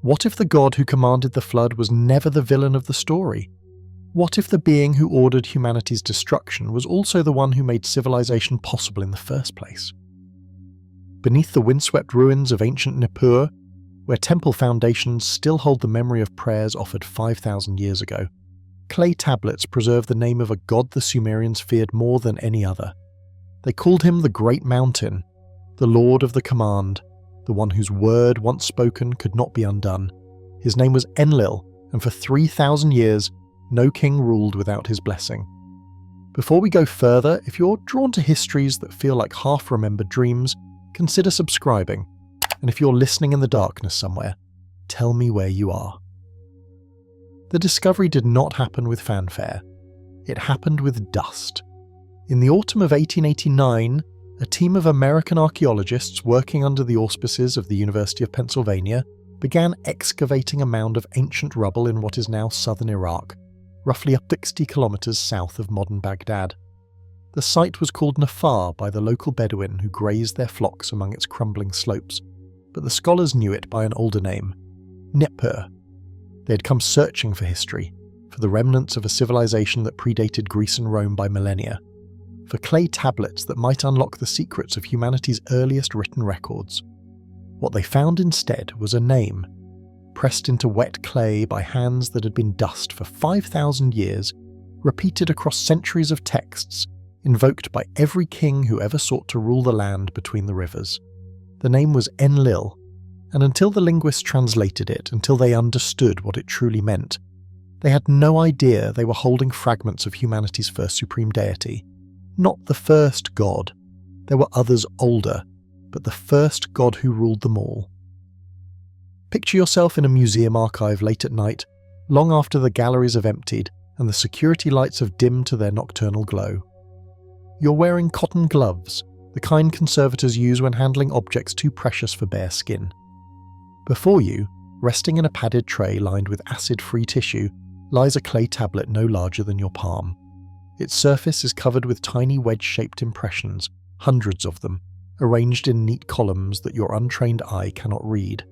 What if the god who commanded the flood was never the villain of the story? What if the being who ordered humanity's destruction was also the one who made civilization possible in the first place? Beneath the windswept ruins of ancient Nippur, where temple foundations still hold the memory of prayers offered 5,000 years ago, clay tablets preserve the name of a god the Sumerians feared more than any other. They called him the Great Mountain, the Lord of the Command, the one whose word once spoken could not be undone. His name was Enlil, and for 3,000 years, no king ruled without his blessing. Before we go further, if you're drawn to histories that feel like half-remembered dreams, consider subscribing. And if you're listening in the darkness somewhere, tell me where you are. The discovery did not happen with fanfare. It happened with dust. In the autumn of 1889, a team of American archaeologists working under the auspices of the University of Pennsylvania began excavating a mound of ancient rubble in what is now southern Iraq, roughly 60 kilometers south of modern Baghdad. The site was called Nippur by the local Bedouin who grazed their flocks among its crumbling slopes, but the scholars knew it by an older name, Nippur. They had come searching for history, for the remnants of a civilization that predated Greece and Rome by millennia, for clay tablets that might unlock the secrets of humanity's earliest written records. What they found instead was a name, pressed into wet clay by hands that had been dust for 5,000 years, repeated across centuries of texts, invoked by every king who ever sought to rule the land between the rivers. The name was Enlil, and until the linguists translated it, until they understood what it truly meant, they had no idea they were holding fragments of humanity's first supreme deity. Not the first god. There were others older, but the first god who ruled them all. Picture yourself in a museum archive late at night, long after the galleries have emptied and the security lights have dimmed to their nocturnal glow. You're wearing cotton gloves, the kind conservators use when handling objects too precious for bare skin. Before you, resting in a padded tray lined with acid-free tissue, lies a clay tablet no larger than your palm. Its surface is covered with tiny wedge-shaped impressions, hundreds of them, arranged in neat columns that your untrained eye cannot read.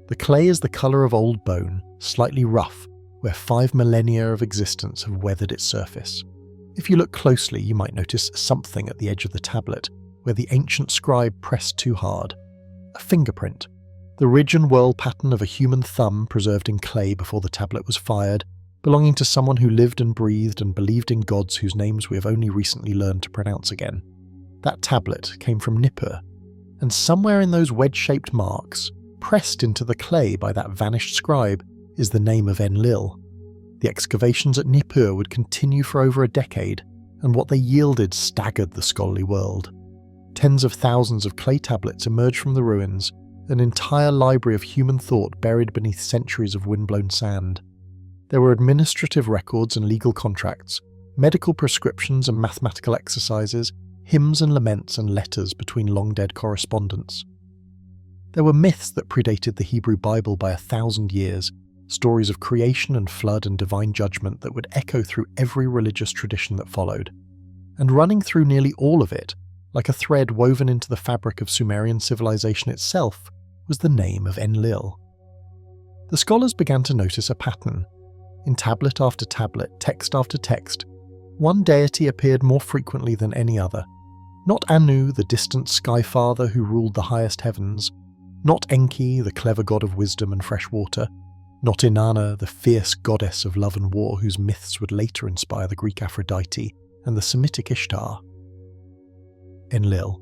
The clay is the colour of old bone, slightly rough, where 5 millennia of existence have weathered its surface. If you look closely, you might notice something at the edge of the tablet, where the ancient scribe pressed too hard. A fingerprint, the ridge and whorl pattern of a human thumb preserved in clay before the tablet was fired, belonging to someone who lived and breathed and believed in gods whose names we have only recently learned to pronounce again. That tablet came from Nippur, and somewhere in those wedge-shaped marks, pressed into the clay by that vanished scribe, is the name of Enlil. The excavations at Nippur would continue for over a decade, and what they yielded staggered the scholarly world. Tens of thousands of clay tablets emerged from the ruins, an entire library of human thought buried beneath centuries of windblown sand. There were administrative records and legal contracts, medical prescriptions and mathematical exercises, hymns and laments and letters between long-dead correspondents. There were myths that predated the Hebrew Bible by 1,000 years, stories of creation and flood and divine judgment that would echo through every religious tradition that followed. And running through nearly all of it, like a thread woven into the fabric of Sumerian civilization itself, was the name of Enlil. The scholars began to notice a pattern. In tablet after tablet, text after text, one deity appeared more frequently than any other. Not Anu, the distant sky father who ruled the highest heavens, not Enki, the clever god of wisdom and fresh water, not Inanna, the fierce goddess of love and war whose myths would later inspire the Greek Aphrodite and the Semitic Ishtar. Enlil.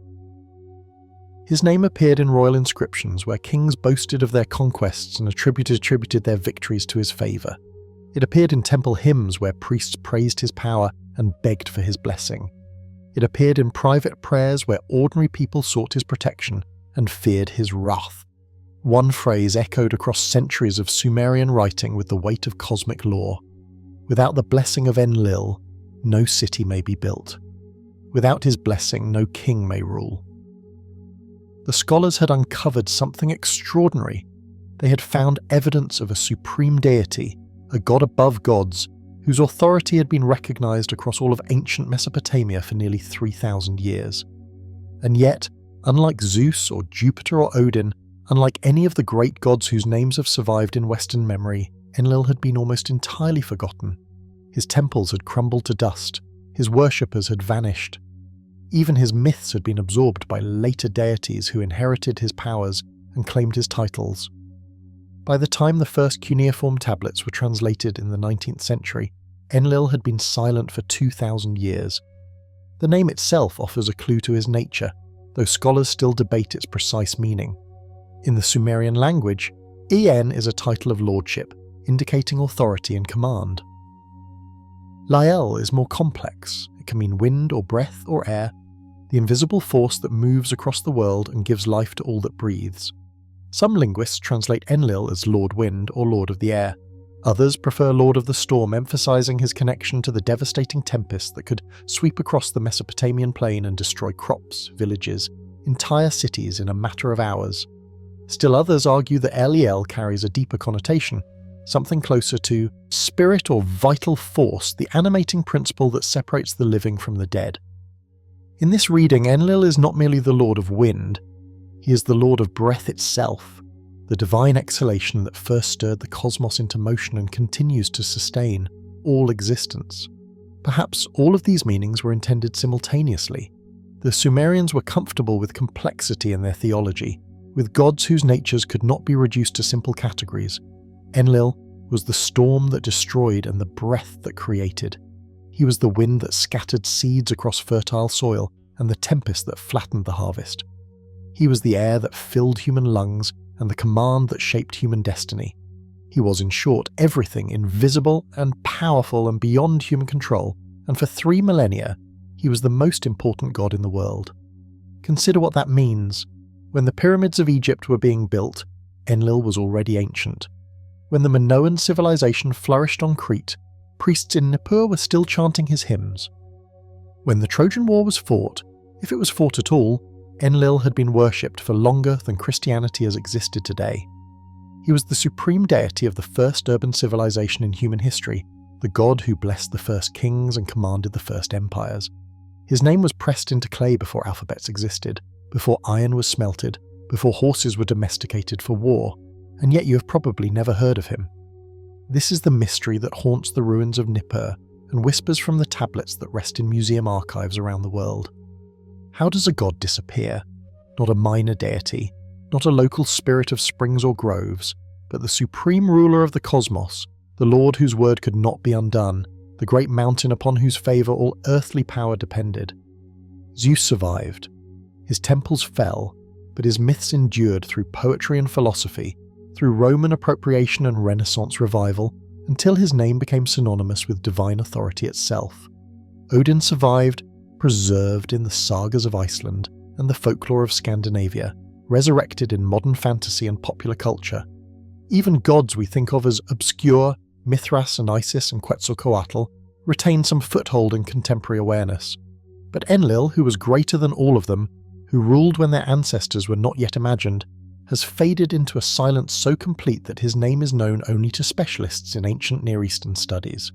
His name appeared in royal inscriptions where kings boasted of their conquests and attributed their victories to his favour. It appeared in temple hymns where priests praised his power and begged for his blessing. It appeared in private prayers where ordinary people sought his protection and feared his wrath. One phrase echoed across centuries of Sumerian writing with the weight of cosmic law. Without the blessing of Enlil, no city may be built. Without his blessing, no king may rule. The scholars had uncovered something extraordinary. They had found evidence of a supreme deity, a god above gods, whose authority had been recognized across all of ancient Mesopotamia for nearly 3,000 years. And yet, unlike Zeus or Jupiter or Odin, Unlike any of the great gods whose names have survived in Western memory, Enlil had been almost entirely forgotten. His temples had crumbled to dust, his worshippers had vanished. Even his myths had been absorbed by later deities who inherited his powers and claimed his titles. By the time the first cuneiform tablets were translated in the 19th century, Enlil had been silent for 2,000 years. The name itself offers a clue to his nature, though scholars still debate its precise meaning. In the Sumerian language, En is a title of lordship, indicating authority and command. Lael is more complex. It can mean wind or breath or air, the invisible force that moves across the world and gives life to all that breathes. Some linguists translate Enlil as Lord Wind or Lord of the Air. Others prefer Lord of the Storm, emphasizing his connection to the devastating tempest that could sweep across the Mesopotamian plain and destroy crops, villages, entire cities in a matter of hours. Still others argue that Eliel carries a deeper connotation, something closer to spirit or vital force, the animating principle that separates the living from the dead. In this reading, Enlil is not merely the Lord of Wind, he is the Lord of breath itself, the divine exhalation that first stirred the cosmos into motion and continues to sustain all existence. Perhaps all of these meanings were intended simultaneously. The Sumerians were comfortable with complexity in their theology, with gods whose natures could not be reduced to simple categories. Enlil was the storm that destroyed and the breath that created. He was the wind that scattered seeds across fertile soil and the tempest that flattened the harvest. He was the air that filled human lungs and the command that shaped human destiny. He was, in short, everything invisible and powerful and beyond human control, and for 3 millennia, he was the most important god in the world. Consider what that means. When the pyramids of Egypt were being built, Enlil was already ancient. When the Minoan civilization flourished on Crete, priests in Nippur were still chanting his hymns. When the Trojan War was fought, if it was fought at all, Enlil had been worshipped for longer than Christianity has existed today. He was the supreme deity of the first urban civilization in human history, the god who blessed the first kings and commanded the first empires. His name was pressed into clay before alphabets existed, before iron was smelted, before horses were domesticated for war, and yet you have probably never heard of him. This is the mystery that haunts the ruins of Nippur and whispers from the tablets that rest in museum archives around the world. How does a god disappear? Not a minor deity, not a local spirit of springs or groves, but the supreme ruler of the cosmos, the Lord whose word could not be undone, the great mountain upon whose favour all earthly power depended. Zeus survived. His temples fell, but his myths endured through poetry and philosophy, through Roman appropriation and Renaissance revival, until his name became synonymous with divine authority itself. Odin survived, preserved in the sagas of Iceland and the folklore of Scandinavia, resurrected in modern fantasy and popular culture. Even gods we think of as obscure, Mithras and Isis and Quetzalcoatl, retain some foothold in contemporary awareness. But Enlil, who was greater than all of them, who ruled when their ancestors were not yet imagined, has faded into a silence so complete that his name is known only to specialists in ancient Near Eastern studies.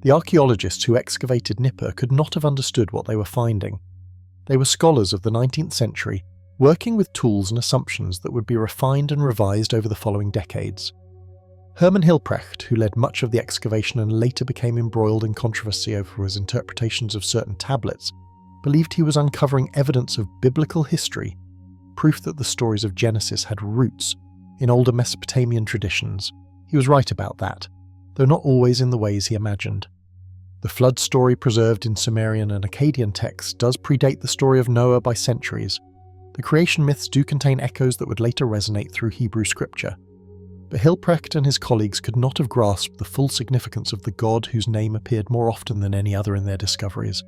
The archaeologists who excavated Nippur could not have understood what they were finding. They were scholars of the 19th century, working with tools and assumptions that would be refined and revised over the following decades. Hermann Hilprecht, who led much of the excavation and later became embroiled in controversy over his interpretations of certain tablets, believed he was uncovering evidence of biblical history, proof that the stories of Genesis had roots in older Mesopotamian traditions. He was right about that, though not always in the ways he imagined. The flood story preserved in Sumerian and Akkadian texts does predate the story of Noah by centuries. The creation myths do contain echoes that would later resonate through Hebrew scripture. But Hilprecht and his colleagues could not have grasped the full significance of the god whose name appeared more often than any other in their discoveries.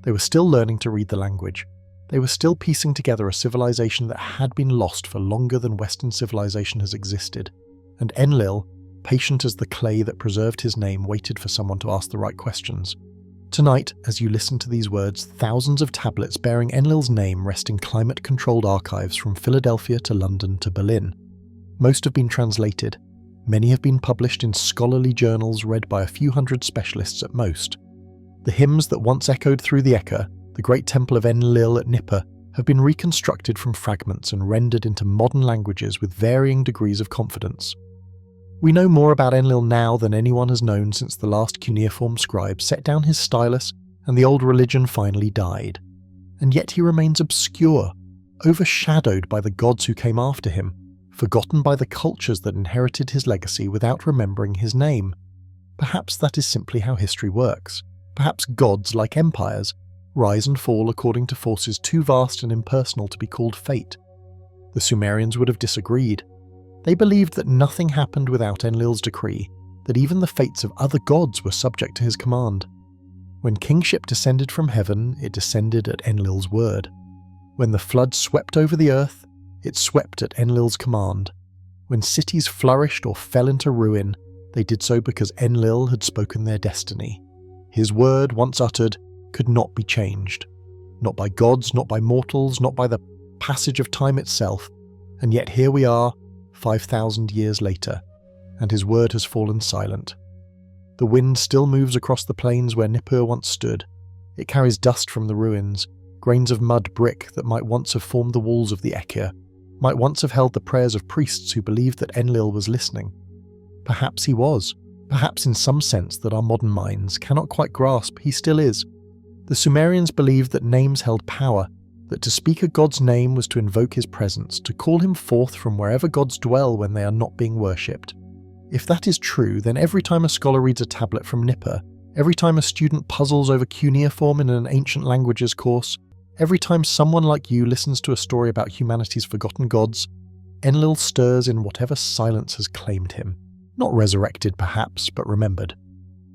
They were still learning to read the language. They were still piecing together a civilization that had been lost for longer than Western civilization has existed. And Enlil, patient as the clay that preserved his name, waited for someone to ask the right questions. Tonight, as you listen to these words, thousands of tablets bearing Enlil's name rest in climate-controlled archives from Philadelphia to London to Berlin. Most have been translated. Many have been published in scholarly journals read by a few hundred specialists at most. The hymns that once echoed through the Eka, the great temple of Enlil at Nippur, have been reconstructed from fragments and rendered into modern languages with varying degrees of confidence. We know more about Enlil now than anyone has known since the last cuneiform scribe set down his stylus and the old religion finally died. And yet he remains obscure, overshadowed by the gods who came after him, forgotten by the cultures that inherited his legacy without remembering his name. Perhaps that is simply how history works. Perhaps gods, like empires, rise and fall according to forces too vast and impersonal to be called fate. The Sumerians would have disagreed. They believed that nothing happened without Enlil's decree, that even the fates of other gods were subject to his command. When kingship descended from heaven, it descended at Enlil's word. When the flood swept over the earth, it swept at Enlil's command. When cities flourished or fell into ruin, they did so because Enlil had spoken their destiny. His word, once uttered, could not be changed. Not by gods, not by mortals, not by the passage of time itself. And yet here we are, 5,000 years later, and his word has fallen silent. The wind still moves across the plains where Nippur once stood. It carries dust from the ruins, grains of mud brick that might once have formed the walls of the Ekir, might once have held the prayers of priests who believed that Enlil was listening. Perhaps he was. Perhaps in some sense that our modern minds cannot quite grasp, he still is. The Sumerians believed that names held power, that to speak a god's name was to invoke his presence, to call him forth from wherever gods dwell when they are not being worshipped. If that is true, then every time a scholar reads a tablet from Nippur, every time a student puzzles over cuneiform in an ancient languages course, every time someone like you listens to a story about humanity's forgotten gods, Enlil stirs in whatever silence has claimed him. Not resurrected perhaps, but remembered.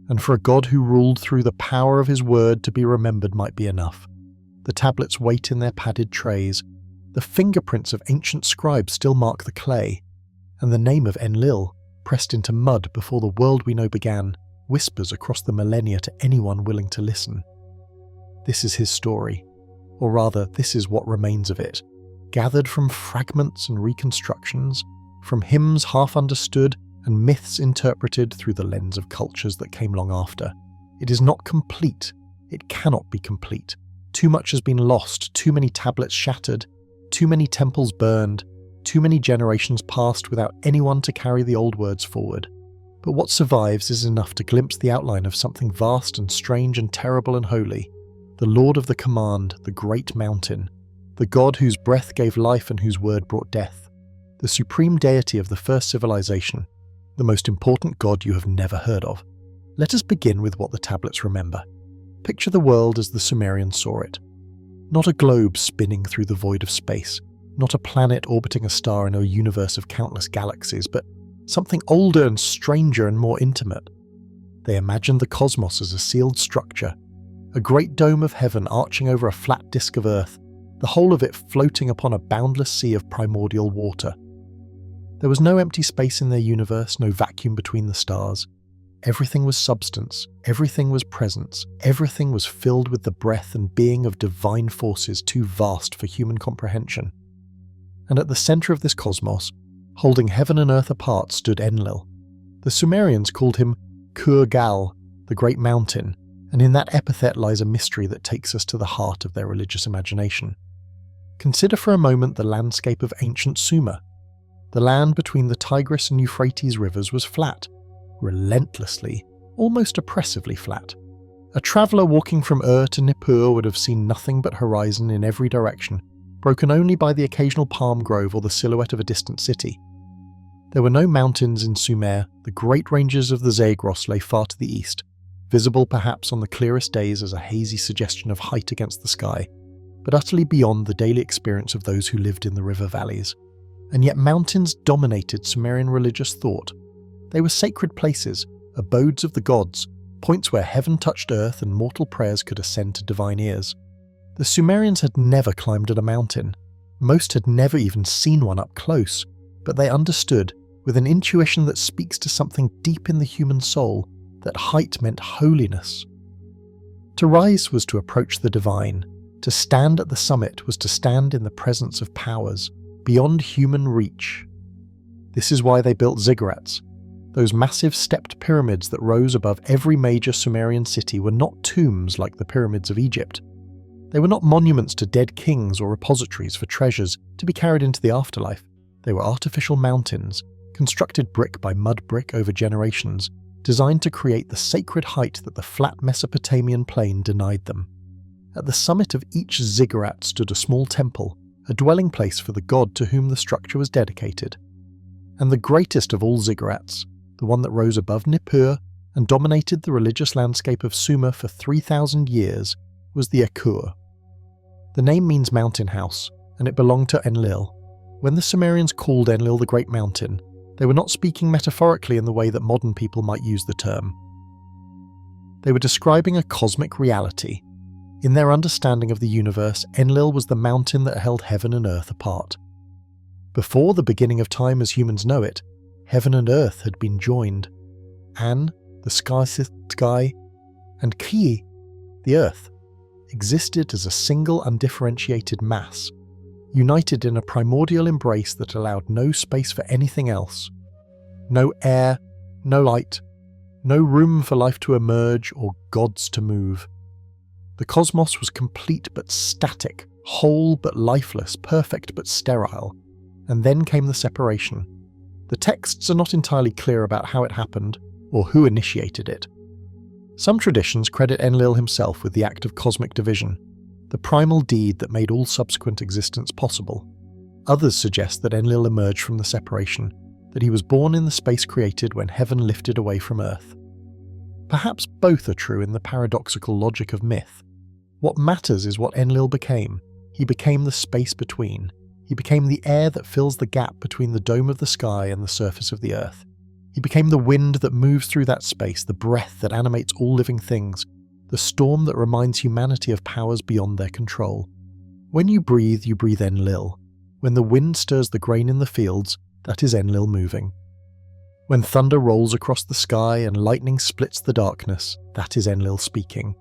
And for a god who ruled through the power of his word to be remembered might be enough. The tablets wait in their padded trays. The fingerprints of ancient scribes still mark the clay. And the name of Enlil, pressed into mud before the world we know began, whispers across the millennia to anyone willing to listen. This is his story. Or rather, this is what remains of it. Gathered from fragments and reconstructions, from hymns half understood, and myths interpreted through the lens of cultures that came long after. It is not complete. It cannot be complete. Too much has been lost, too many tablets shattered, too many temples burned, too many generations passed without anyone to carry the old words forward. But what survives is enough to glimpse the outline of something vast and strange and terrible and holy. The Lord of the Command, the Great Mountain, the God whose breath gave life and whose word brought death, the supreme deity of the first civilization, the most important god you have never heard of. Let us begin with what the tablets remember. Picture the world as the Sumerians saw it. Not a globe spinning through the void of space, not a planet orbiting a star in a universe of countless galaxies, but something older and stranger and more intimate. They imagined the cosmos as a sealed structure, a great dome of heaven arching over a flat disk of earth, the whole of it floating upon a boundless sea of primordial water. There was no empty space in their universe, no vacuum between the stars. Everything was substance, everything was presence, everything was filled with the breath and being of divine forces too vast for human comprehension. And at the center of this cosmos, holding heaven and earth apart, stood Enlil. The Sumerians called him Kur-Gal, the Great Mountain, and in that epithet lies a mystery that takes us to the heart of their religious imagination. Consider for a moment the landscape of ancient Sumer. The land between the Tigris and Euphrates rivers was flat, relentlessly, almost oppressively flat. A traveller walking from Ur to Nippur would have seen nothing but horizon in every direction, broken only by the occasional palm grove or the silhouette of a distant city. There were no mountains in Sumer. The great ranges of the Zagros lay far to the east, visible perhaps on the clearest days as a hazy suggestion of height against the sky, but utterly beyond the daily experience of those who lived in the river valleys. And yet mountains dominated Sumerian religious thought. They were sacred places, abodes of the gods, points where heaven touched earth and mortal prayers could ascend to divine ears. The Sumerians had never climbed at a mountain. Most had never even seen one up close, but they understood, with an intuition that speaks to something deep in the human soul, that height meant holiness. To rise was to approach the divine. To stand at the summit was to stand in the presence of powers beyond human reach. This is why they built ziggurats. Those massive stepped pyramids that rose above every major Sumerian city were not tombs like the pyramids of Egypt. They were not monuments to dead kings or repositories for treasures to be carried into the afterlife. They were artificial mountains, constructed brick by mud brick over generations, designed to create the sacred height that the flat Mesopotamian plain denied them. At the summit of each ziggurat stood a small temple, a dwelling place for the god to whom the structure was dedicated. And the greatest of all ziggurats, the one that rose above Nippur and dominated the religious landscape of Sumer for 3,000 years, was the Ekur. The name means mountain house, and it belonged to Enlil. When the Sumerians called Enlil the Great Mountain, they were not speaking metaphorically in the way that modern people might use the term. They were describing a cosmic reality. In their understanding of the universe, Enlil was the mountain that held heaven and earth apart. Before the beginning of time as humans know it, heaven and earth had been joined. An, the sky, and Ki, the earth, existed as a single undifferentiated mass, united in a primordial embrace that allowed no space for anything else. No air, no light, no room for life to emerge or gods to move. The cosmos was complete but static, whole but lifeless, perfect but sterile. And then came the separation. The texts are not entirely clear about how it happened or who initiated it. Some traditions credit Enlil himself with the act of cosmic division, the primal deed that made all subsequent existence possible. Others suggest that Enlil emerged from the separation, that he was born in the space created when heaven lifted away from earth. Perhaps both are true in the paradoxical logic of myth. What matters is what Enlil became. He became the space between. He became the air that fills the gap between the dome of the sky and the surface of the earth. He became the wind that moves through that space, the breath that animates all living things, the storm that reminds humanity of powers beyond their control. When you breathe Enlil. When the wind stirs the grain in the fields, that is Enlil moving. When thunder rolls across the sky and lightning splits the darkness, that is Enlil speaking.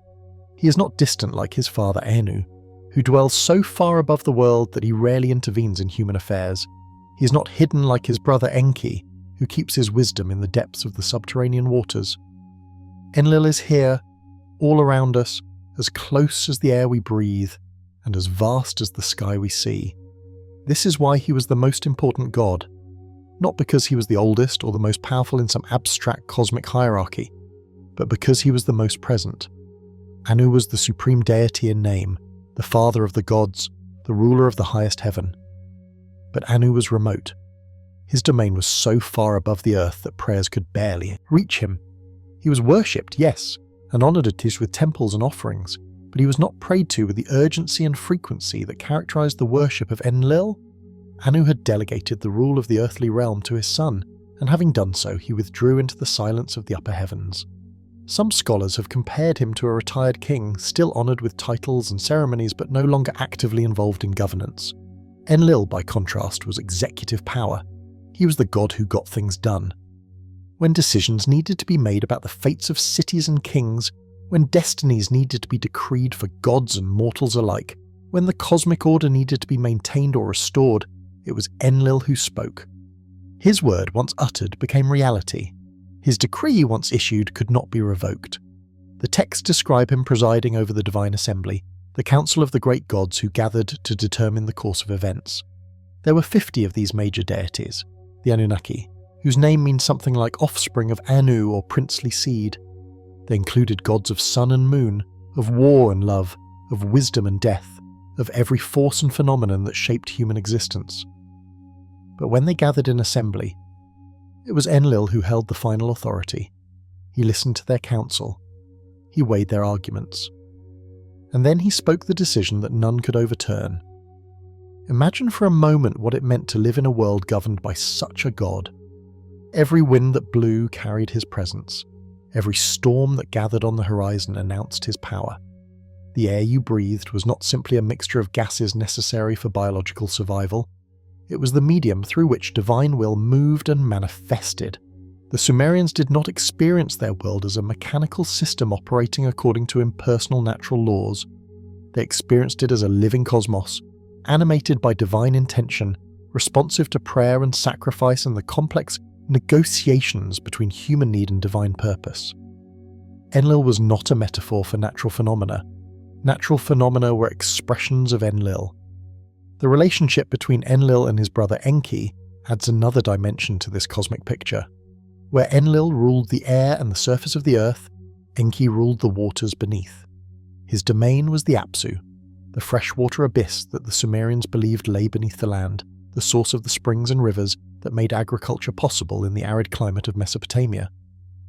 He is not distant like his father Anu, who dwells so far above the world that he rarely intervenes in human affairs. He is not hidden like his brother Enki, who keeps his wisdom in the depths of the subterranean waters. Enlil is here, all around us, as close as the air we breathe, and as vast as the sky we see. This is why he was the most important god, not because he was the oldest or the most powerful in some abstract cosmic hierarchy, but because he was the most present. Anu was the supreme deity in name, the father of the gods, the ruler of the highest heaven. But Anu was remote. His domain was so far above the earth that prayers could barely reach him. He was worshipped, yes, and honoured with temples and offerings, but he was not prayed to with the urgency and frequency that characterised the worship of Enlil. Anu had delegated the rule of the earthly realm to his son, and having done so, he withdrew into the silence of the upper heavens. Some scholars have compared him to a retired king, still honoured with titles and ceremonies but no longer actively involved in governance. Enlil, by contrast, was executive power. He was the god who got things done. When decisions needed to be made about the fates of cities and kings, when destinies needed to be decreed for gods and mortals alike, when the cosmic order needed to be maintained or restored, it was Enlil who spoke. His word, once uttered, became reality. His decree, once issued, could not be revoked. The texts describe him presiding over the divine assembly, the council of the great gods who gathered to determine the course of events. There were 50 of these major deities, the Annunaki, whose name means something like offspring of Anu or princely seed. They included gods of sun and moon, of war and love, of wisdom and death, of every force and phenomenon that shaped human existence. But when they gathered in assembly, it was Enlil who held the final authority. He listened to their counsel. He weighed their arguments. And then he spoke the decision that none could overturn. Imagine for a moment what it meant to live in a world governed by such a god. Every wind that blew carried his presence. Every storm that gathered on the horizon announced his power. The air you breathed was not simply a mixture of gases necessary for biological survival. It was the medium through which divine will moved and manifested. The Sumerians did not experience their world as a mechanical system operating according to impersonal natural laws. They experienced it as a living cosmos, animated by divine intention, responsive to prayer and sacrifice and the complex negotiations between human need and divine purpose. Enlil was not a metaphor for natural phenomena, Natural phenomena were expressions of Enlil. The relationship between Enlil and his brother Enki adds another dimension to this cosmic picture. Where Enlil ruled the air and the surface of the earth, Enki ruled the waters beneath. His domain was the Apsu, the freshwater abyss that the Sumerians believed lay beneath the land, the source of the springs and rivers that made agriculture possible in the arid climate of Mesopotamia.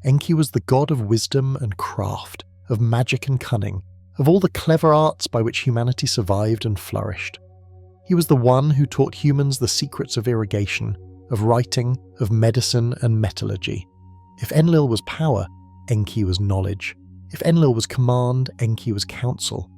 Enki was the god of wisdom and craft, of magic and cunning, of all the clever arts by which humanity survived and flourished. He was the one who taught humans the secrets of irrigation, of writing, of medicine and metallurgy. If Enlil was power, Enki was knowledge. If Enlil was command, Enki was counsel.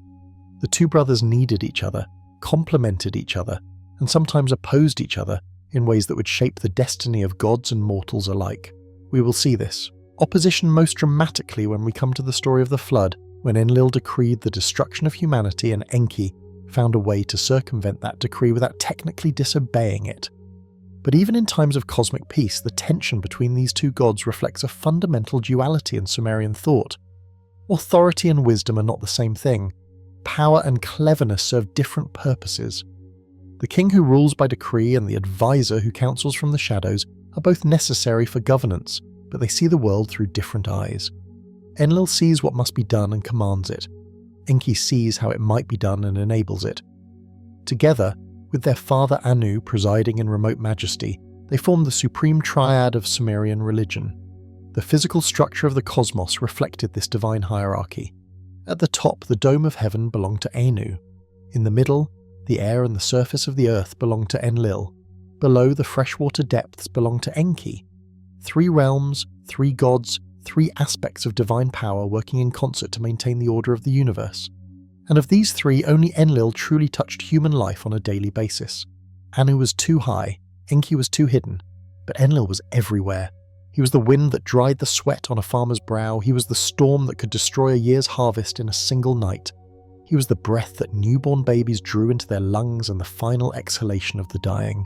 The two brothers needed each other, complemented each other, and sometimes opposed each other in ways that would shape the destiny of gods and mortals alike. We will see this opposition most dramatically when we come to the story of the flood, when Enlil decreed the destruction of humanity and Enki found a way to circumvent that decree without technically disobeying it. But even in times of cosmic peace, the tension between these two gods reflects a fundamental duality in Sumerian thought. Authority and wisdom are not the same thing. Power and cleverness serve different purposes. The king who rules by decree and the advisor who counsels from the shadows are both necessary for governance, but they see the world through different eyes. Enlil sees what must be done and commands it. Enki sees how it might be done and enables it. Together, with their father Anu presiding in remote majesty, they form the supreme triad of Sumerian religion. The physical structure of the cosmos reflected this divine hierarchy. At the top, the dome of heaven belonged to Anu. In the middle, the air and the surface of the earth belonged to Enlil. Below, the freshwater depths belonged to Enki. 3 realms, 3 gods, 3 aspects of divine power working in concert to maintain the order of the universe. And of these 3, only Enlil truly touched human life on a daily basis. Anu was too high, Enki was too hidden, but Enlil was everywhere. He was the wind that dried the sweat on a farmer's brow, he was the storm that could destroy a year's harvest in a single night. He was the breath that newborn babies drew into their lungs and the final exhalation of the dying.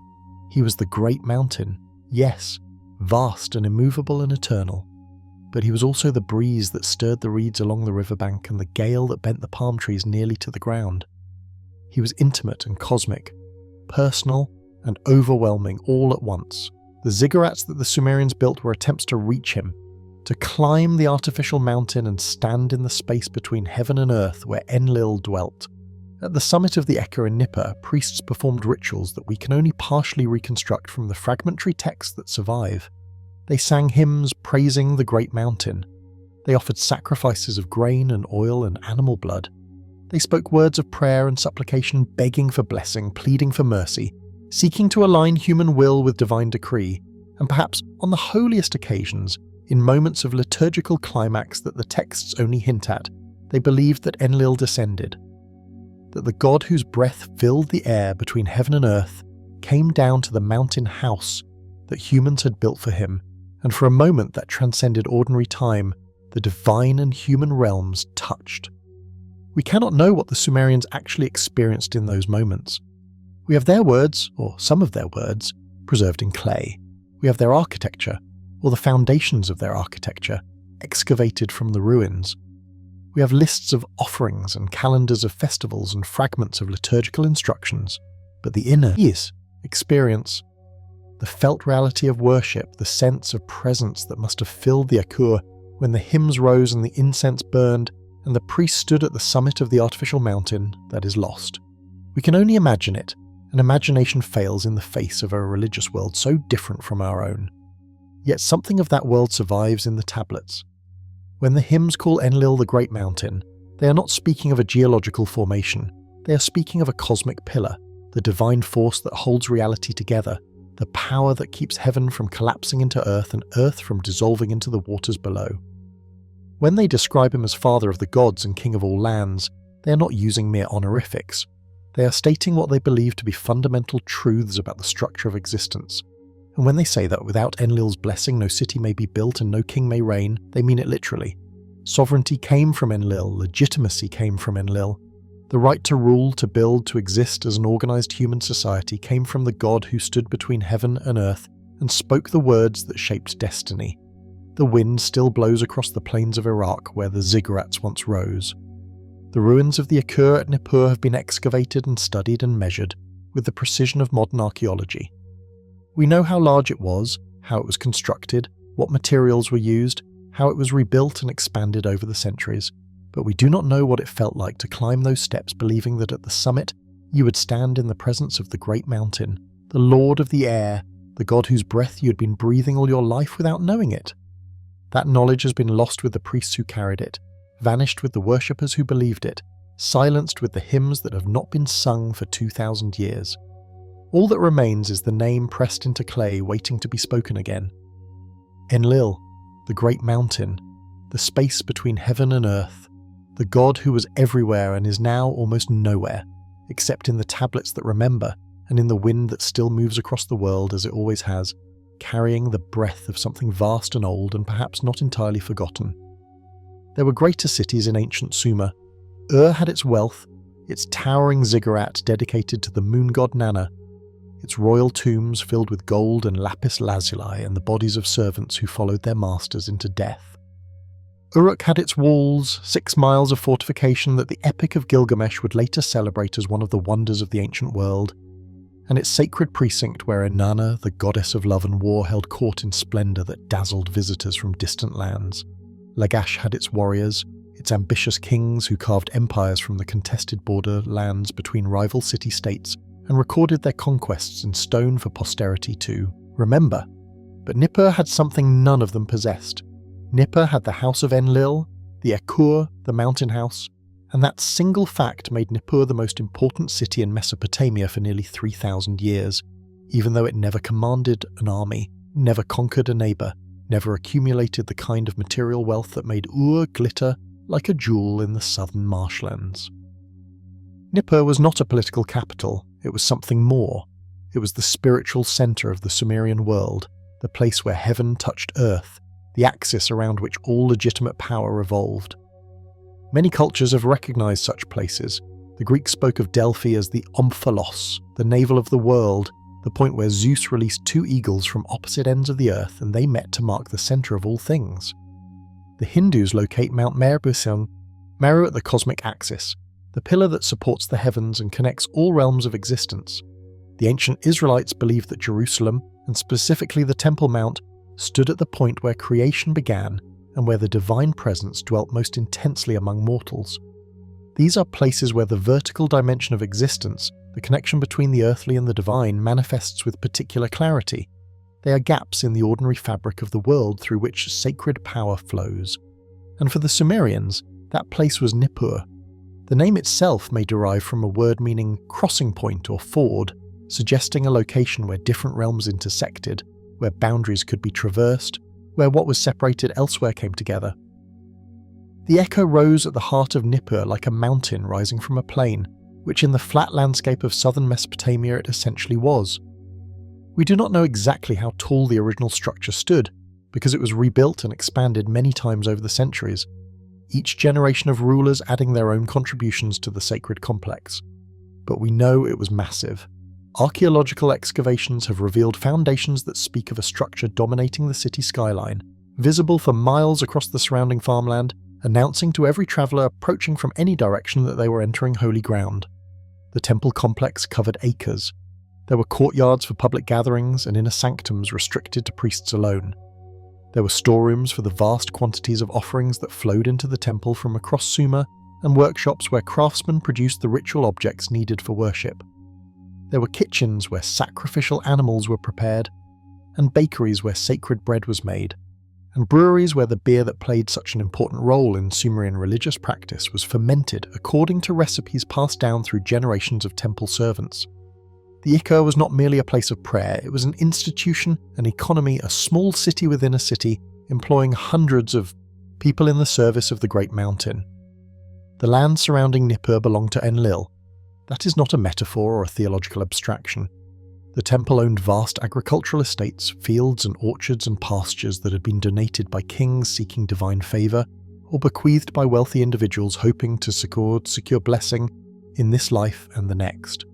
He was the great mountain, yes, vast and immovable and eternal. But he was also the breeze that stirred the reeds along the riverbank and the gale that bent the palm trees nearly to the ground. He was intimate and cosmic, personal and overwhelming all at once. The ziggurats that the Sumerians built were attempts to reach him, to climb the artificial mountain and stand in the space between heaven and earth where Enlil dwelt. At the summit of the Eka in Nippur, priests performed rituals that we can only partially reconstruct from the fragmentary texts that survive. They sang hymns praising the great mountain. They offered sacrifices of grain and oil and animal blood. They spoke words of prayer and supplication, begging for blessing, pleading for mercy, seeking to align human will with divine decree, and perhaps on the holiest occasions, in moments of liturgical climax that the texts only hint at, they believed that Enlil descended, that the god whose breath filled the air between heaven and earth came down to the mountain house that humans had built for him, and for a moment that transcended ordinary time, the divine and human realms touched. We cannot know what the Sumerians actually experienced in those moments. We have their words, or some of their words, preserved in clay. We have their architecture, or the foundations of their architecture, excavated from the ruins. We have lists of offerings and calendars of festivals and fragments of liturgical instructions, but the inner experience, the felt reality of worship, the sense of presence that must have filled the Akur when the hymns rose and the incense burned and the priest stood at the summit of the artificial mountain, that is lost. We can only imagine it, and imagination fails in the face of a religious world so different from our own. Yet something of that world survives in the tablets. When the hymns call Enlil the Great Mountain, they are not speaking of a geological formation, they are speaking of a cosmic pillar, the divine force that holds reality together, the power that keeps heaven from collapsing into earth and earth from dissolving into the waters below. When they describe him as father of the gods and king of all lands, they are not using mere honorifics. They are stating what they believe to be fundamental truths about the structure of existence. And when they say that without Enlil's blessing no city may be built and no king may reign, they mean it literally. Sovereignty came from Enlil, legitimacy came from Enlil. The right to rule, to build, to exist as an organized human society came from the god who stood between heaven and earth and spoke the words that shaped destiny. The wind still blows across the plains of Iraq where the ziggurats once rose. The ruins of the Nippur at Nippur have been excavated and studied and measured with the precision of modern archaeology. We know how large it was, how it was constructed, what materials were used, how it was rebuilt and expanded over the centuries, but we do not know what it felt like to climb those steps believing that at the summit you would stand in the presence of the great mountain, the lord of the air, the god whose breath you had been breathing all your life without knowing it. That knowledge has been lost with the priests who carried it, vanished with the worshippers who believed it, silenced with the hymns that have not been sung for 2,000 years. All that remains is the name pressed into clay waiting to be spoken again. Enlil, the great mountain, the space between heaven and earth, the god who was everywhere and is now almost nowhere, except in the tablets that remember and in the wind that still moves across the world as it always has, carrying the breath of something vast and old and perhaps not entirely forgotten. There were greater cities in ancient Sumer. Had its wealth, its towering ziggurat dedicated to the moon god Nana, its royal tombs filled with gold and lapis lazuli and the bodies of servants who followed their masters into death. Uruk had its walls, 6 miles of fortification that the Epic of Gilgamesh would later celebrate as one of the wonders of the ancient world, and its sacred precinct where Inanna, the goddess of love and war, held court in splendour that dazzled visitors from distant lands. Lagash had its warriors, its ambitious kings who carved empires from the contested border lands between rival city-states and recorded their conquests in stone for posterity to remember. But Nippur had something none of them possessed. Nippur had the house of Enlil, the Ekur, the mountain house, and that single fact made Nippur the most important city in Mesopotamia for nearly 3,000 years, even though it never commanded an army, never conquered a neighbour, never accumulated the kind of material wealth that made Ur glitter like a jewel in the southern marshlands. Nippur was not a political capital, it was something more. It was the spiritual centre of the Sumerian world, the place where heaven touched earth, the axis around which all legitimate power revolved. Many cultures have recognised such places. The Greeks spoke of Delphi as the omphalos, the navel of the world, the point where Zeus released 2 eagles from opposite ends of the earth and they met to mark the centre of all things. The Hindus locate Mount Meru at the cosmic axis, the pillar that supports the heavens and connects all realms of existence. The ancient Israelites believed that Jerusalem, and specifically the Temple Mount, stood at the point where creation began and where the divine presence dwelt most intensely among mortals. These are places where the vertical dimension of existence, the connection between the earthly and the divine, manifests with particular clarity. They are gaps in the ordinary fabric of the world through which sacred power flows. And for the Sumerians, that place was Nippur. The name itself may derive from a word meaning crossing point or ford, suggesting a location where different realms intersected, where boundaries could be traversed, where what was separated elsewhere came together. The echo rose at the heart of Nippur like a mountain rising from a plain, which in the flat landscape of southern Mesopotamia it essentially was. We do not know exactly how tall the original structure stood, because it was rebuilt and expanded many times over the centuries, each generation of rulers adding their own contributions to the sacred complex. But we know it was massive. Archaeological excavations have revealed foundations that speak of a structure dominating the city skyline, visible for miles across the surrounding farmland, announcing to every traveller approaching from any direction that they were entering holy ground. The temple complex covered acres. There were courtyards for public gatherings and inner sanctums restricted to priests alone. There were storerooms for the vast quantities of offerings that flowed into the temple from across Sumer, and workshops where craftsmen produced the ritual objects needed for worship. There were kitchens where sacrificial animals were prepared, and bakeries where sacred bread was made, and breweries where the beer that played such an important role in Sumerian religious practice was fermented according to recipes passed down through generations of temple servants. The Iker was not merely a place of prayer, it was an institution, an economy, a small city within a city, employing hundreds of people in the service of the great mountain. The land surrounding Nippur belonged to Enlil. That is not a metaphor or a theological abstraction. The temple owned vast agricultural estates, fields and orchards and pastures that had been donated by kings seeking divine favour, or bequeathed by wealthy individuals hoping to secure blessing in this life and the next.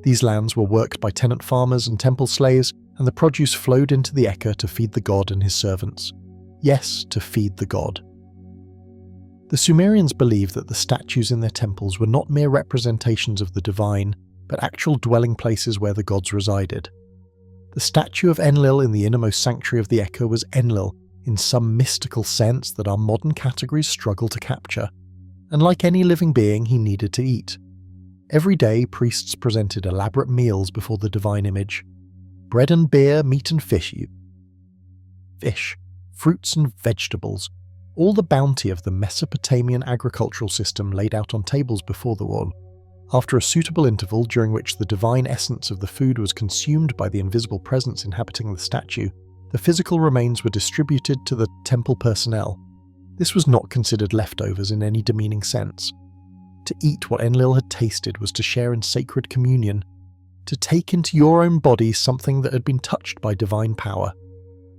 These lands were worked by tenant farmers and temple slaves, and the produce flowed into the Eka to feed the god and his servants. Yes, to feed the god. The Sumerians believed that the statues in their temples were not mere representations of the divine, but actual dwelling places where the gods resided. The statue of Enlil in the innermost sanctuary of the Echo was Enlil in some mystical sense that our modern categories struggle to capture, and like any living being, he needed to eat. Every day, priests presented elaborate meals before the divine image. Bread and beer, meat and fish, fruits and vegetables, all the bounty of the Mesopotamian agricultural system laid out on tables before the wall. After a suitable interval during which the divine essence of the food was consumed by the invisible presence inhabiting the statue, the physical remains were distributed to the temple personnel. This was not considered leftovers in any demeaning sense. To eat what Enlil had tasted was to share in sacred communion, to take into your own body something that had been touched by divine power.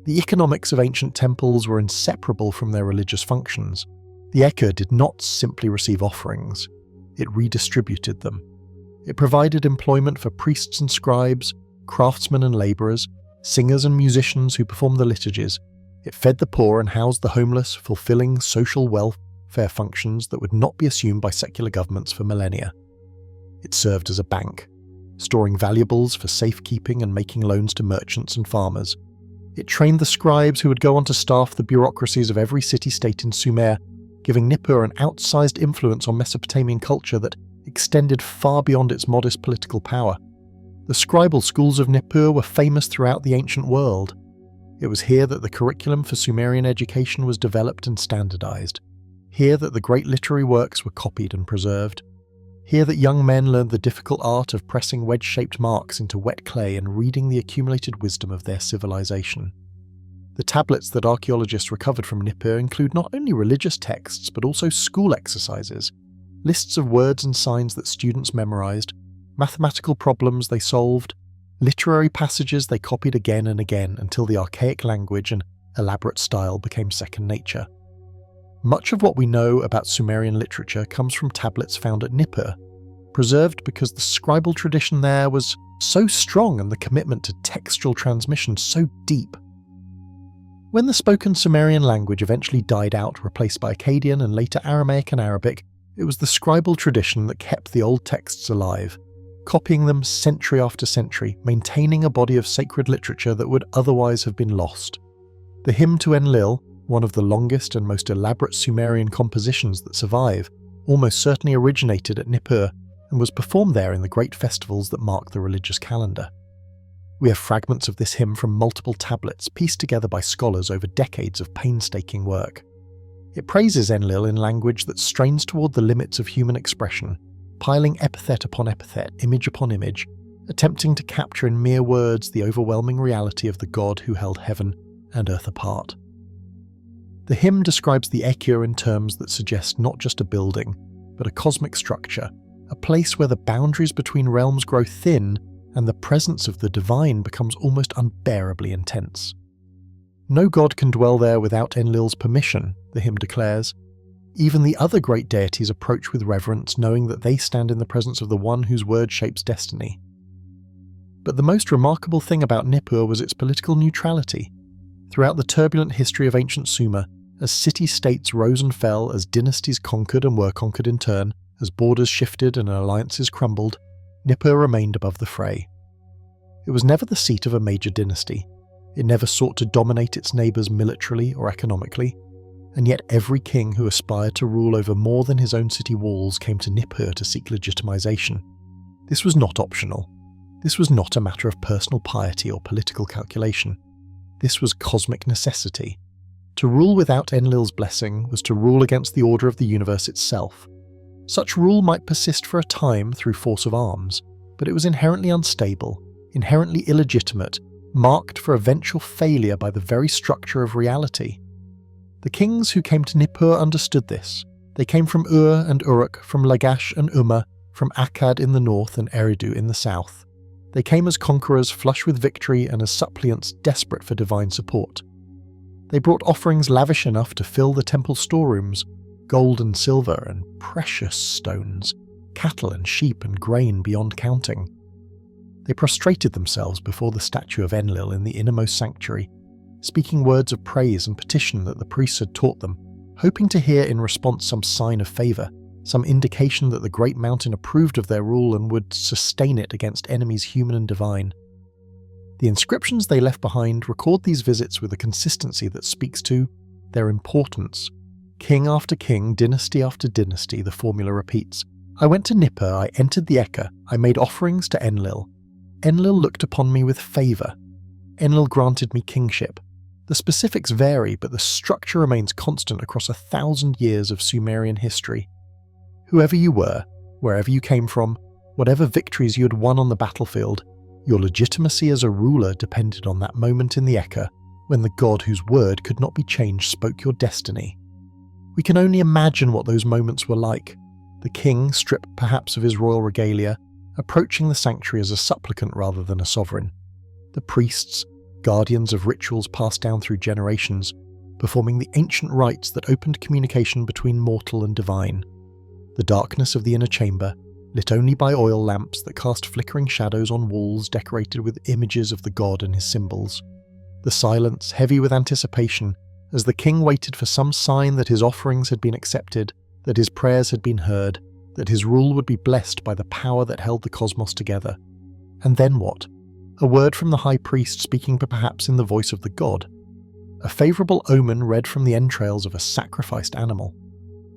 The economics of ancient temples were inseparable from their religious functions. The Echo did not simply receive offerings, it redistributed them. It provided employment for priests and scribes, craftsmen and labourers, singers and musicians who performed the liturgies. It fed the poor and housed the homeless, fulfilling social welfare functions that would not be assumed by secular governments for millennia. It served as a bank, storing valuables for safekeeping and making loans to merchants and farmers. It trained the scribes who would go on to staff the bureaucracies of every city-state in Sumer, giving Nippur an outsized influence on Mesopotamian culture that extended far beyond its modest political power. The scribal schools of Nippur were famous throughout the ancient world. It was here that the curriculum for Sumerian education was developed and standardized. Here that the great literary works were copied and preserved. Here that young men learned the difficult art of pressing wedge-shaped marks into wet clay and reading the accumulated wisdom of their civilization. The tablets that archaeologists recovered from Nippur include not only religious texts but also school exercises, lists of words and signs that students memorized, mathematical problems they solved, literary passages they copied again and again until the archaic language and elaborate style became second nature. Much of what we know about Sumerian literature comes from tablets found at Nippur, preserved because the scribal tradition there was so strong and the commitment to textual transmission so deep. When the spoken Sumerian language eventually died out, replaced by Akkadian and later Aramaic and Arabic, it was the scribal tradition that kept the old texts alive, copying them century after century, maintaining a body of sacred literature that would otherwise have been lost. The hymn to Enlil, one of the longest and most elaborate Sumerian compositions that survive, almost certainly originated at Nippur and was performed there in the great festivals that mark the religious calendar. We have fragments of this hymn from multiple tablets pieced together by scholars over decades of painstaking work. It praises Enlil in language that strains toward the limits of human expression, piling epithet upon epithet, image upon image, attempting to capture in mere words the overwhelming reality of the god who held heaven and earth apart. The hymn describes the Echo in terms that suggest not just a building, but a cosmic structure, a place where the boundaries between realms grow thin and the presence of the divine becomes almost unbearably intense. No god can dwell there without Enlil's permission, the hymn declares. Even the other great deities approach with reverence, knowing that they stand in the presence of the one whose word shapes destiny. But the most remarkable thing about Nippur was its political neutrality. Throughout the turbulent history of ancient Sumer, as city-states rose and fell, as dynasties conquered and were conquered in turn, as borders shifted and alliances crumbled, Nippur remained above the fray. It was never the seat of a major dynasty. It never sought to dominate its neighbours militarily or economically, and yet every king who aspired to rule over more than his own city walls came to Nippur to seek legitimization. This was not optional. This was not a matter of personal piety or political calculation. This was cosmic necessity. To rule without Enlil's blessing was to rule against the order of the universe itself. Such rule might persist for a time through force of arms, but it was inherently unstable, inherently illegitimate, marked for eventual failure by the very structure of reality. The kings who came to Nippur understood this. They came from Ur and Uruk, from Lagash and Umma, from Akkad in the north and Eridu in the south. They came as conquerors flush with victory and as suppliants desperate for divine support. They brought offerings lavish enough to fill the temple storerooms, gold and silver and precious stones, cattle and sheep and grain beyond counting. They prostrated themselves before the statue of Enlil in the innermost sanctuary, speaking words of praise and petition that the priests had taught them, hoping to hear in response some sign of favour, some indication that the great mountain approved of their rule and would sustain it against enemies human and divine. The inscriptions they left behind record these visits with a consistency that speaks to their importance. King after king, dynasty after dynasty, the formula repeats. I went to Nippur, I entered the Eka, I made offerings to Enlil. Enlil looked upon me with favour. Enlil granted me kingship. The specifics vary, but the structure remains constant across 1,000 years of Sumerian history. Whoever you were, wherever you came from, whatever victories you had won on the battlefield, your legitimacy as a ruler depended on that moment in the Eka, when the god whose word could not be changed spoke your destiny. We can only imagine what those moments were like. The king, stripped perhaps of his royal regalia, approaching the sanctuary as a supplicant rather than a sovereign. The priests, guardians of rituals passed down through generations, performing the ancient rites that opened communication between mortal and divine. The darkness of the inner chamber, lit only by oil lamps that cast flickering shadows on walls decorated with images of the god and his symbols. The silence, heavy with anticipation, as the king waited for some sign that his offerings had been accepted, that his prayers had been heard, that his rule would be blessed by the power that held the cosmos together. And then what? A word from the high priest speaking perhaps in the voice of the god. A favourable omen read from the entrails of a sacrificed animal.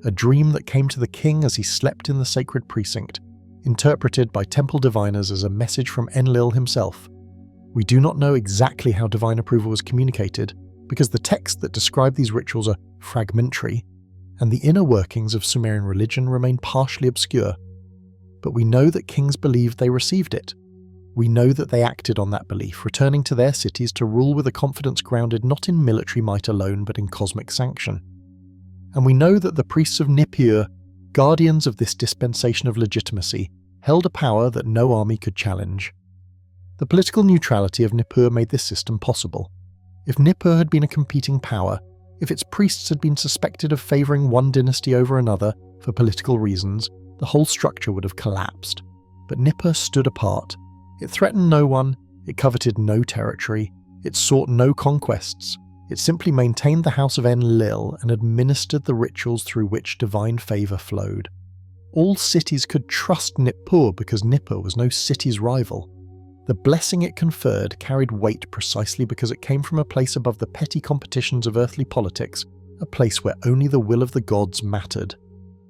A dream that came to the king as he slept in the sacred precinct, interpreted by temple diviners as a message from Enlil himself. We do not know exactly how divine approval was communicated, because the texts that describe these rituals are fragmentary, and the inner workings of Sumerian religion remain partially obscure. But we know that kings believed they received it. We know that they acted on that belief, returning to their cities to rule with a confidence grounded not in military might alone but in cosmic sanction. And we know that the priests of Nippur, guardians of this dispensation of legitimacy, held a power that no army could challenge. The political neutrality of Nippur made this system possible. If Nippur had been a competing power, if its priests had been suspected of favouring one dynasty over another for political reasons, the whole structure would have collapsed. But Nippur stood apart. It threatened no one, it coveted no territory, it sought no conquests. It simply maintained the house of Enlil and administered the rituals through which divine favour flowed. All cities could trust Nippur because Nippur was no city's rival. The blessing it conferred carried weight precisely because it came from a place above the petty competitions of earthly politics, a place where only the will of the gods mattered.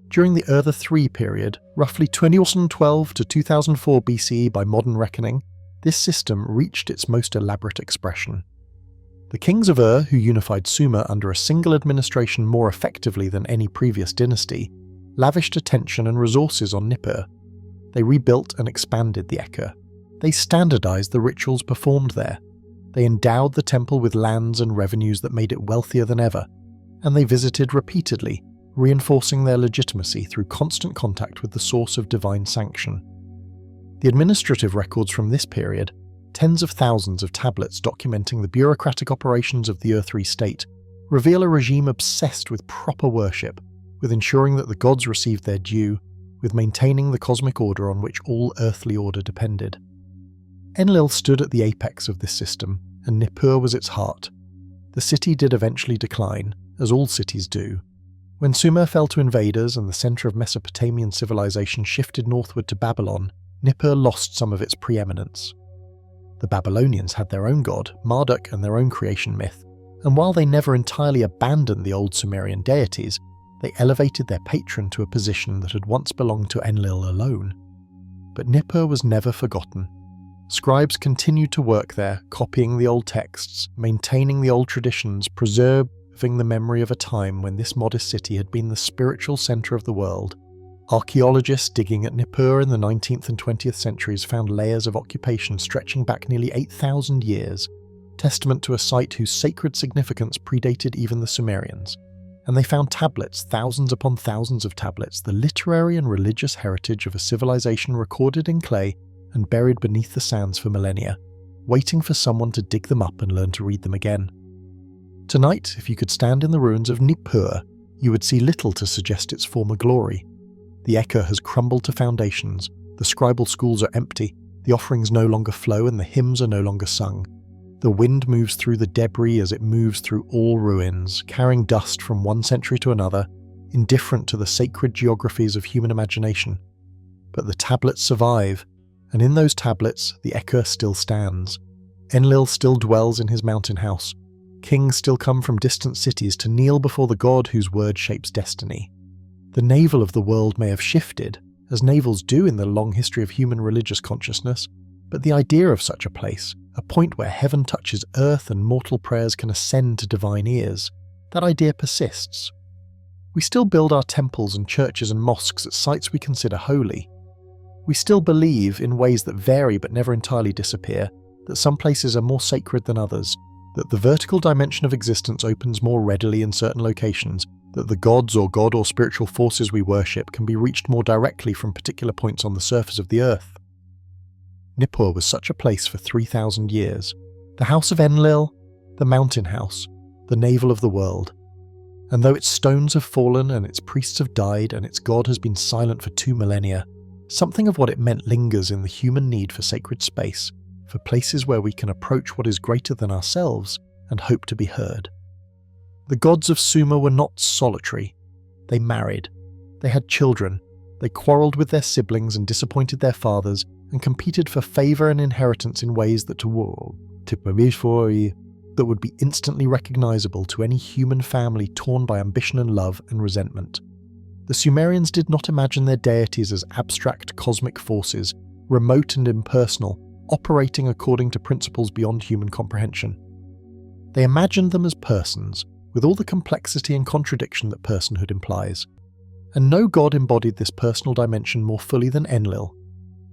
During the Ur III period, roughly 2012 to 2004 BCE by modern reckoning, this system reached its most elaborate expression. The kings of Ur, who unified Sumer under a single administration more effectively than any previous dynasty, lavished attention and resources on Nippur. They rebuilt and expanded the Eka. They standardized the rituals performed there. They endowed the temple with lands and revenues that made it wealthier than ever, and they visited repeatedly, reinforcing their legitimacy through constant contact with the source of divine sanction. The administrative records from this period, tens of thousands of tablets documenting the bureaucratic operations of the Ur III state, reveal a regime obsessed with proper worship, with ensuring that the gods received their due, with maintaining the cosmic order on which all earthly order depended. Enlil stood at the apex of this system, and Nippur was its heart. The city did eventually decline, as all cities do. When Sumer fell to invaders and the centre of Mesopotamian civilization shifted northward to Babylon, Nippur lost some of its preeminence. The Babylonians had their own god, Marduk, and their own creation myth, and while they never entirely abandoned the old Sumerian deities, they elevated their patron to a position that had once belonged to Enlil alone. But Nippur was never forgotten. Scribes continued to work there, copying the old texts, maintaining the old traditions, preserving the memory of a time when this modest city had been the spiritual centre of the world. Archaeologists digging at Nippur in the 19th and 20th centuries found layers of occupation stretching back nearly 8,000 years, testament to a site whose sacred significance predated even the Sumerians. And they found tablets, thousands upon thousands of tablets, the literary and religious heritage of a civilization recorded in clay and buried beneath the sands for millennia, waiting for someone to dig them up and learn to read them again. Tonight, if you could stand in the ruins of Nippur, you would see little to suggest its former glory. The Eka has crumbled to foundations, the scribal schools are empty, the offerings no longer flow and the hymns are no longer sung. The wind moves through the debris as it moves through all ruins, carrying dust from one century to another, indifferent to the sacred geographies of human imagination. But the tablets survive, and in those tablets the echo still stands. Enlil still dwells in his mountain house. Kings still come from distant cities to kneel before the god whose word shapes destiny. The navel of the world may have shifted, as navels do in the long history of human religious consciousness, but the idea of such a place, a point where heaven touches earth and mortal prayers can ascend to divine ears, that idea persists. We still build our temples and churches and mosques at sites we consider holy. We still believe, in ways that vary but never entirely disappear, that some places are more sacred than others, that the vertical dimension of existence opens more readily in certain locations, that the gods or god or spiritual forces we worship can be reached more directly from particular points on the surface of the earth. Nippur was such a place for 3,000 years. The house of Enlil, the mountain house, the navel of the world. And though its stones have fallen and its priests have died and its god has been silent for 2 millennia, something of what it meant lingers in the human need for sacred space, for places where we can approach what is greater than ourselves and hope to be heard. The gods of Sumer were not solitary. They married. They had children. They quarrelled with their siblings and disappointed their fathers, and competed for favour and inheritance in ways that would be instantly recognisable to any human family torn by ambition and love and resentment. The Sumerians did not imagine their deities as abstract cosmic forces, remote and impersonal, operating according to principles beyond human comprehension. They imagined them as persons, with all the complexity and contradiction that personhood implies. And no god embodied this personal dimension more fully than Enlil,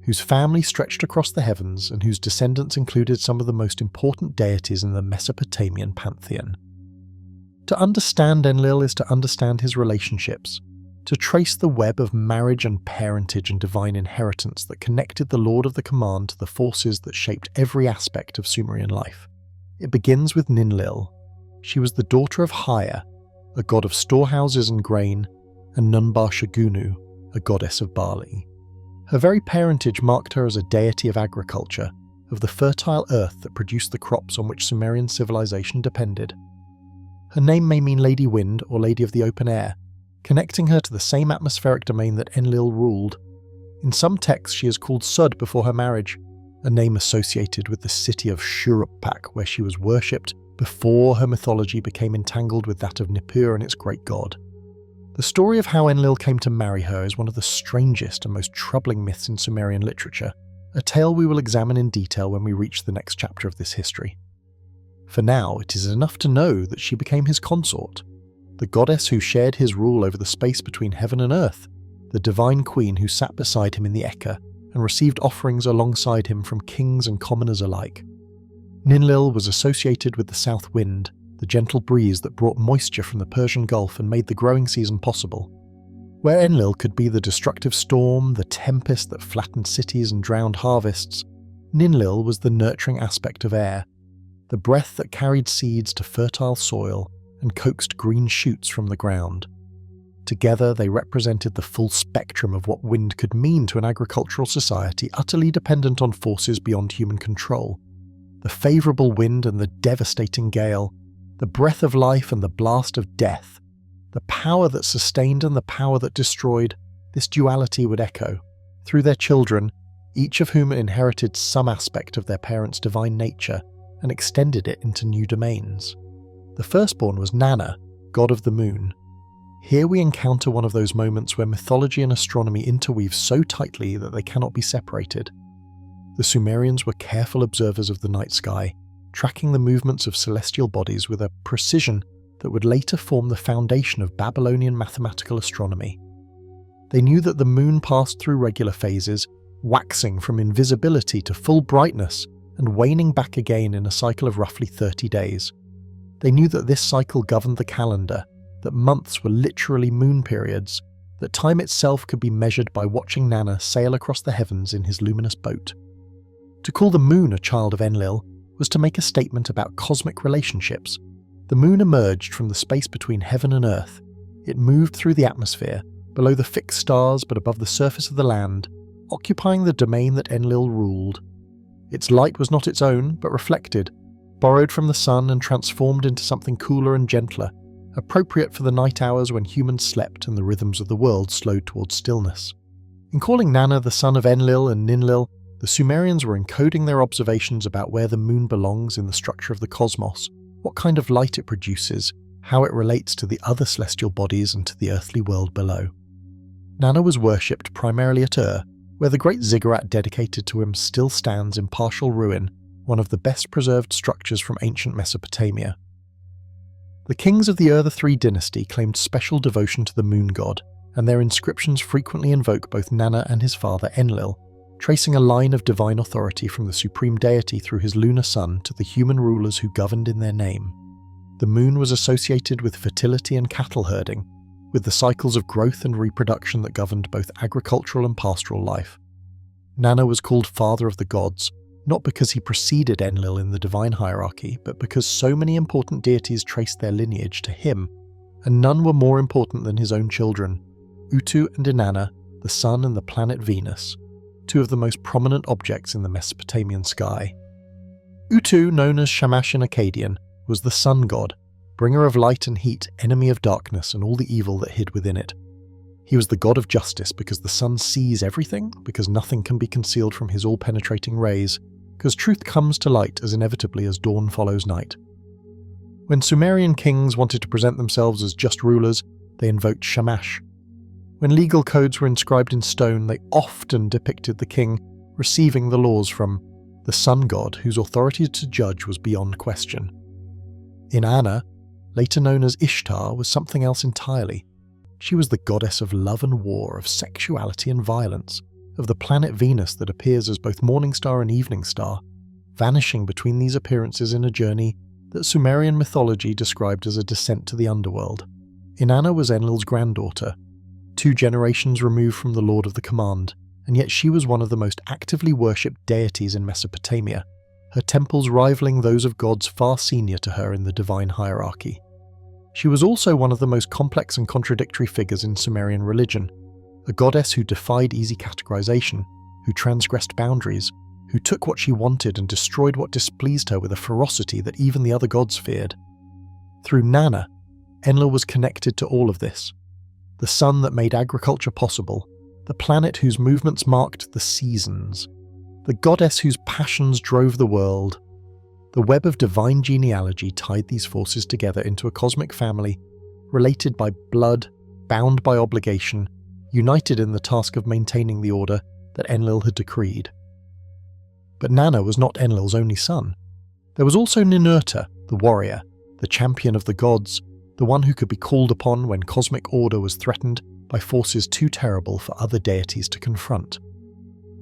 whose family stretched across the heavens and whose descendants included some of the most important deities in the Mesopotamian pantheon. To understand Enlil is to understand his relationships, to trace the web of marriage and parentage and divine inheritance that connected the Lord of the Command to the forces that shaped every aspect of Sumerian life. It begins with Ninlil. She was the daughter of Haya, a god of storehouses and grain, and Nunbar-Shugunu, a goddess of barley. Her very parentage marked her as a deity of agriculture, of the fertile earth that produced the crops on which Sumerian civilization depended. Her name may mean Lady Wind or Lady of the Open Air, connecting her to the same atmospheric domain that Enlil ruled. In some texts she is called Sud before her marriage, a name associated with the city of Shuruppak where she was worshipped before her mythology became entangled with that of Nippur and its great god. The story of how Enlil came to marry her is one of the strangest and most troubling myths in Sumerian literature, a tale we will examine in detail when we reach the next chapter of this history. For now, it is enough to know that she became his consort, the goddess who shared his rule over the space between heaven and earth, the divine queen who sat beside him in the Eka and received offerings alongside him from kings and commoners alike. Ninlil was associated with the south wind, the gentle breeze that brought moisture from the Persian Gulf and made the growing season possible. Where Enlil could be the destructive storm, the tempest that flattened cities and drowned harvests, Ninlil was the nurturing aspect of air, the breath that carried seeds to fertile soil and coaxed green shoots from the ground. Together they represented the full spectrum of what wind could mean to an agricultural society utterly dependent on forces beyond human control. The favourable wind and the devastating gale, the breath of life and the blast of death, the power that sustained and the power that destroyed, this duality would echo through their children, each of whom inherited some aspect of their parents' divine nature and extended it into new domains. The firstborn was Nana, god of the moon. Here we encounter one of those moments where mythology and astronomy interweave so tightly that they cannot be separated. The Sumerians were careful observers of the night sky, tracking the movements of celestial bodies with a precision that would later form the foundation of Babylonian mathematical astronomy. They knew that the moon passed through regular phases, waxing from invisibility to full brightness and waning back again in a cycle of roughly 30 days. They knew that this cycle governed the calendar, that months were literally moon periods, that time itself could be measured by watching Nana sail across the heavens in his luminous boat. To call the moon a child of Enlil was to make a statement about cosmic relationships. The moon emerged from the space between heaven and earth. It moved through the atmosphere, below the fixed stars but above the surface of the land, occupying the domain that Enlil ruled. Its light was not its own, but reflected, borrowed from the sun and transformed into something cooler and gentler, appropriate for the night hours when humans slept and the rhythms of the world slowed towards stillness. In calling Nanna the son of Enlil and Ninlil, the Sumerians were encoding their observations about where the moon belongs in the structure of the cosmos, what kind of light it produces, how it relates to the other celestial bodies and to the earthly world below. Nanna was worshipped primarily at Ur, where the great ziggurat dedicated to him still stands in partial ruin, one of the best preserved structures from ancient Mesopotamia. The kings of the Ur III dynasty claimed special devotion to the moon god, and their inscriptions frequently invoke both Nanna and his father Enlil, tracing a line of divine authority from the supreme deity through his lunar son to the human rulers who governed in their name. The moon was associated with fertility and cattle herding, with the cycles of growth and reproduction that governed both agricultural and pastoral life. Nanna was called Father of the Gods, not because he preceded Enlil in the divine hierarchy, but because so many important deities traced their lineage to him, and none were more important than his own children, Utu and Inanna, the sun and the planet Venus, two of the most prominent objects in the Mesopotamian sky. Utu, known as Shamash in Akkadian, was the sun god, bringer of light and heat, enemy of darkness and all the evil that hid within it. He was the god of justice because the sun sees everything, because nothing can be concealed from his all-penetrating rays, because truth comes to light as inevitably as dawn follows night. When Sumerian kings wanted to present themselves as just rulers, they invoked Shamash. When legal codes were inscribed in stone, they often depicted the king receiving the laws from the sun god, whose authority to judge was beyond question. Inanna, later known as Ishtar, was something else entirely. She was the goddess of love and war, of sexuality and violence, of the planet Venus that appears as both morning star and evening star, vanishing between these appearances in a journey that Sumerian mythology described as a descent to the underworld. Inanna was Enlil's granddaughter, 2 generations removed from the Lord of the Command, and yet she was one of the most actively worshipped deities in Mesopotamia, her temples rivaling those of gods far senior to her in the divine hierarchy. She was also one of the most complex and contradictory figures in Sumerian religion, a goddess who defied easy categorization, who transgressed boundaries, who took what she wanted and destroyed what displeased her with a ferocity that even the other gods feared. Through Nanna, Enlil was connected to all of this. The sun that made agriculture possible, the planet whose movements marked the seasons, the goddess whose passions drove the world. The web of divine genealogy tied these forces together into a cosmic family, related by blood, bound by obligation, united in the task of maintaining the order that Enlil had decreed. But Nanna was not Enlil's only son. There was also Ninurta, the warrior, the champion of the gods, the one who could be called upon when cosmic order was threatened by forces too terrible for other deities to confront.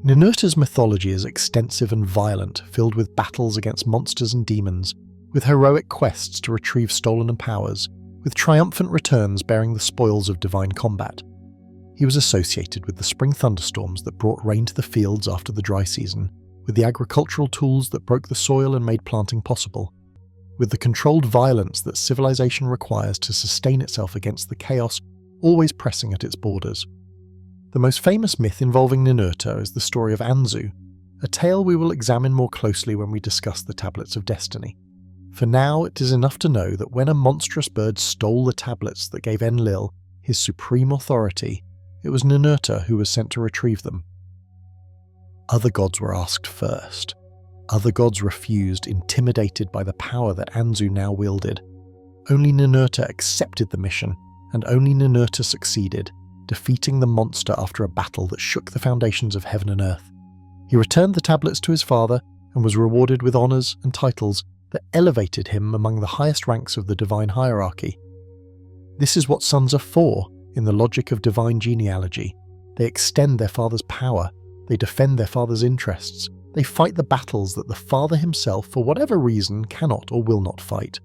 Ninurta's mythology is extensive and violent, filled with battles against monsters and demons, with heroic quests to retrieve stolen powers, with triumphant returns bearing the spoils of divine combat. He was associated with the spring thunderstorms that brought rain to the fields after the dry season, with the agricultural tools that broke the soil and made planting possible, with the controlled violence that civilization requires to sustain itself against the chaos always pressing at its borders. The most famous myth involving Ninurta is the story of Anzu, a tale we will examine more closely when we discuss the Tablets of Destiny. For now, it is enough to know that when a monstrous bird stole the tablets that gave Enlil his supreme authority, it was Ninurta who was sent to retrieve them. Other gods were asked first. Other gods refused, intimidated by the power that Anzu now wielded. Only Ninurta accepted the mission, and only Ninurta succeeded, defeating the monster after a battle that shook the foundations of heaven and earth. He returned the tablets to his father and was rewarded with honours and titles that elevated him among the highest ranks of the divine hierarchy. This is what sons are for in the logic of divine genealogy. They extend their father's power, they defend their father's interests, they fight the battles that the father himself, for whatever reason, cannot or will not fight.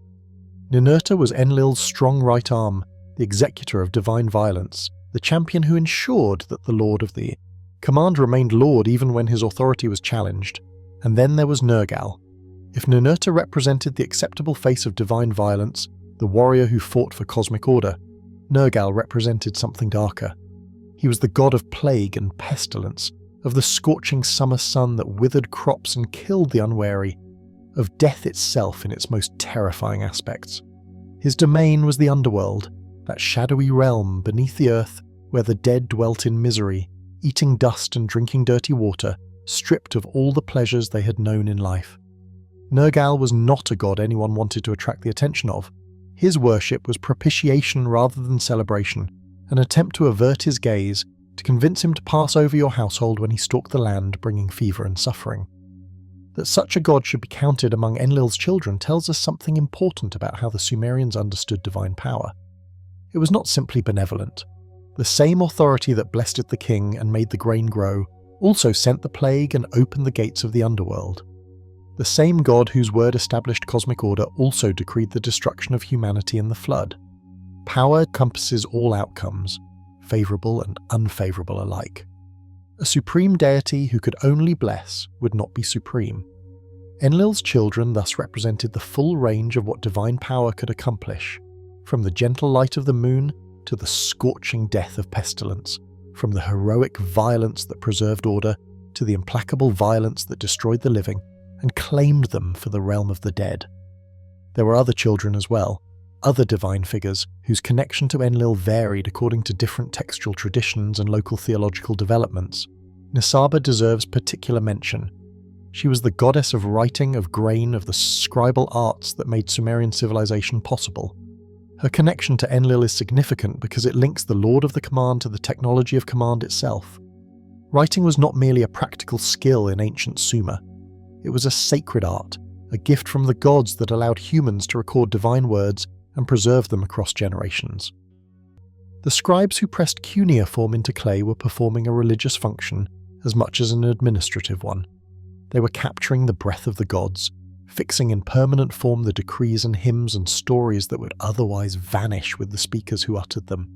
Ninurta was Enlil's strong right arm, the executor of divine violence, the champion who ensured that the Lord of the Command remained Lord even when his authority was challenged. And then there was Nergal. If Ninurta represented the acceptable face of divine violence, the warrior who fought for cosmic order, Nergal represented something darker. He was the god of plague and pestilence, of the scorching summer sun that withered crops and killed the unwary. of death itself in its most terrifying aspects. His domain was the underworld, that shadowy realm beneath the earth where the dead dwelt in misery, eating dust and drinking dirty water, stripped of all the pleasures they had known in life. Nergal was not a god anyone wanted to attract the attention of. His worship was propitiation rather than celebration, an attempt to avert his gaze, to convince him to pass over your household when he stalked the land, bringing fever and suffering. That such a god should be counted among Enlil's children tells us something important about how the Sumerians understood divine power. It was not simply benevolent. The same authority that blessed the king and made the grain grow also sent the plague and opened the gates of the underworld. The same god whose word established cosmic order also decreed the destruction of humanity in the flood. Power encompasses all outcomes, favourable and unfavourable alike. A supreme deity who could only bless would not be supreme. Enlil's children thus represented the full range of what divine power could accomplish, from the gentle light of the moon to the scorching death of pestilence, from the heroic violence that preserved order to the implacable violence that destroyed the living and claimed them for the realm of the dead. There were other children as well, other divine figures whose connection to Enlil varied according to different textual traditions and local theological developments. Nisaba deserves particular mention. She was the goddess of writing, of grain, of the scribal arts that made Sumerian civilization possible. Her connection to Enlil is significant because it links the Lord of the Command to the technology of command itself. Writing was not merely a practical skill in ancient Sumer. It was a sacred art, a gift from the gods that allowed humans to record divine words and preserve them across generations. The scribes who pressed cuneiform into clay were performing a religious function as much as an administrative one. They were capturing the breath of the gods, fixing in permanent form the decrees and hymns and stories that would otherwise vanish with the speakers who uttered them.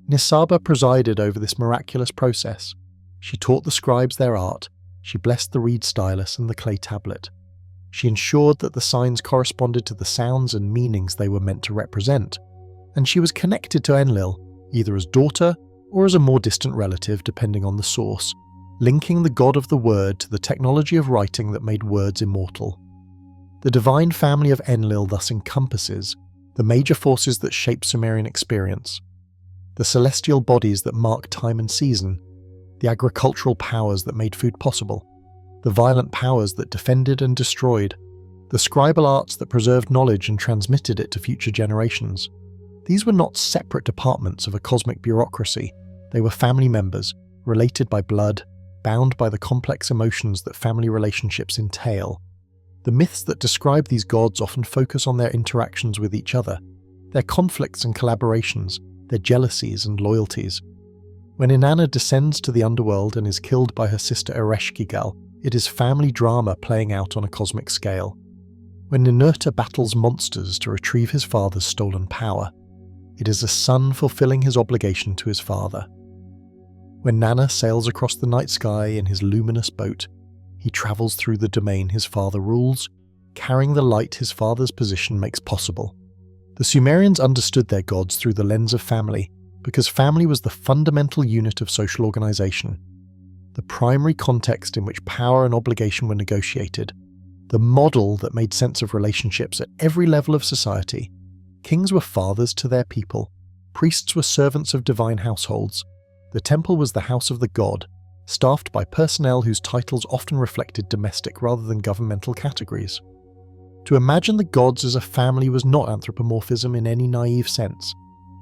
Nisaba presided over this miraculous process. She taught the scribes their art, she blessed the reed stylus and the clay tablet. She ensured that the signs corresponded to the sounds and meanings they were meant to represent, and she was connected to Enlil, either as daughter or as a more distant relative depending on the source, linking the god of the word to the technology of writing that made words immortal. The divine family of Enlil thus encompasses the major forces that shape Sumerian experience, the celestial bodies that mark time and season, the agricultural powers that made food possible, the violent powers that defended and destroyed, the scribal arts that preserved knowledge and transmitted it to future generations. These were not separate departments of a cosmic bureaucracy. They were family members, related by blood, bound by the complex emotions that family relationships entail. The myths that describe these gods often focus on their interactions with each other, their conflicts and collaborations, their jealousies and loyalties. When Inanna descends to the underworld and is killed by her sister Ereshkigal, it is family drama playing out on a cosmic scale. When Ninurta battles monsters to retrieve his father's stolen power, it is a son fulfilling his obligation to his father. When Nanna sails across the night sky in his luminous boat, he travels through the domain his father rules, carrying the light his father's position makes possible. The Sumerians understood their gods through the lens of family, because family was the fundamental unit of social organization, the primary context in which power and obligation were negotiated, the model that made sense of relationships at every level of society. Kings were fathers to their people, priests were servants of divine households, the temple was the house of the god, staffed by personnel whose titles often reflected domestic rather than governmental categories. To imagine the gods as a family was not anthropomorphism in any naive sense.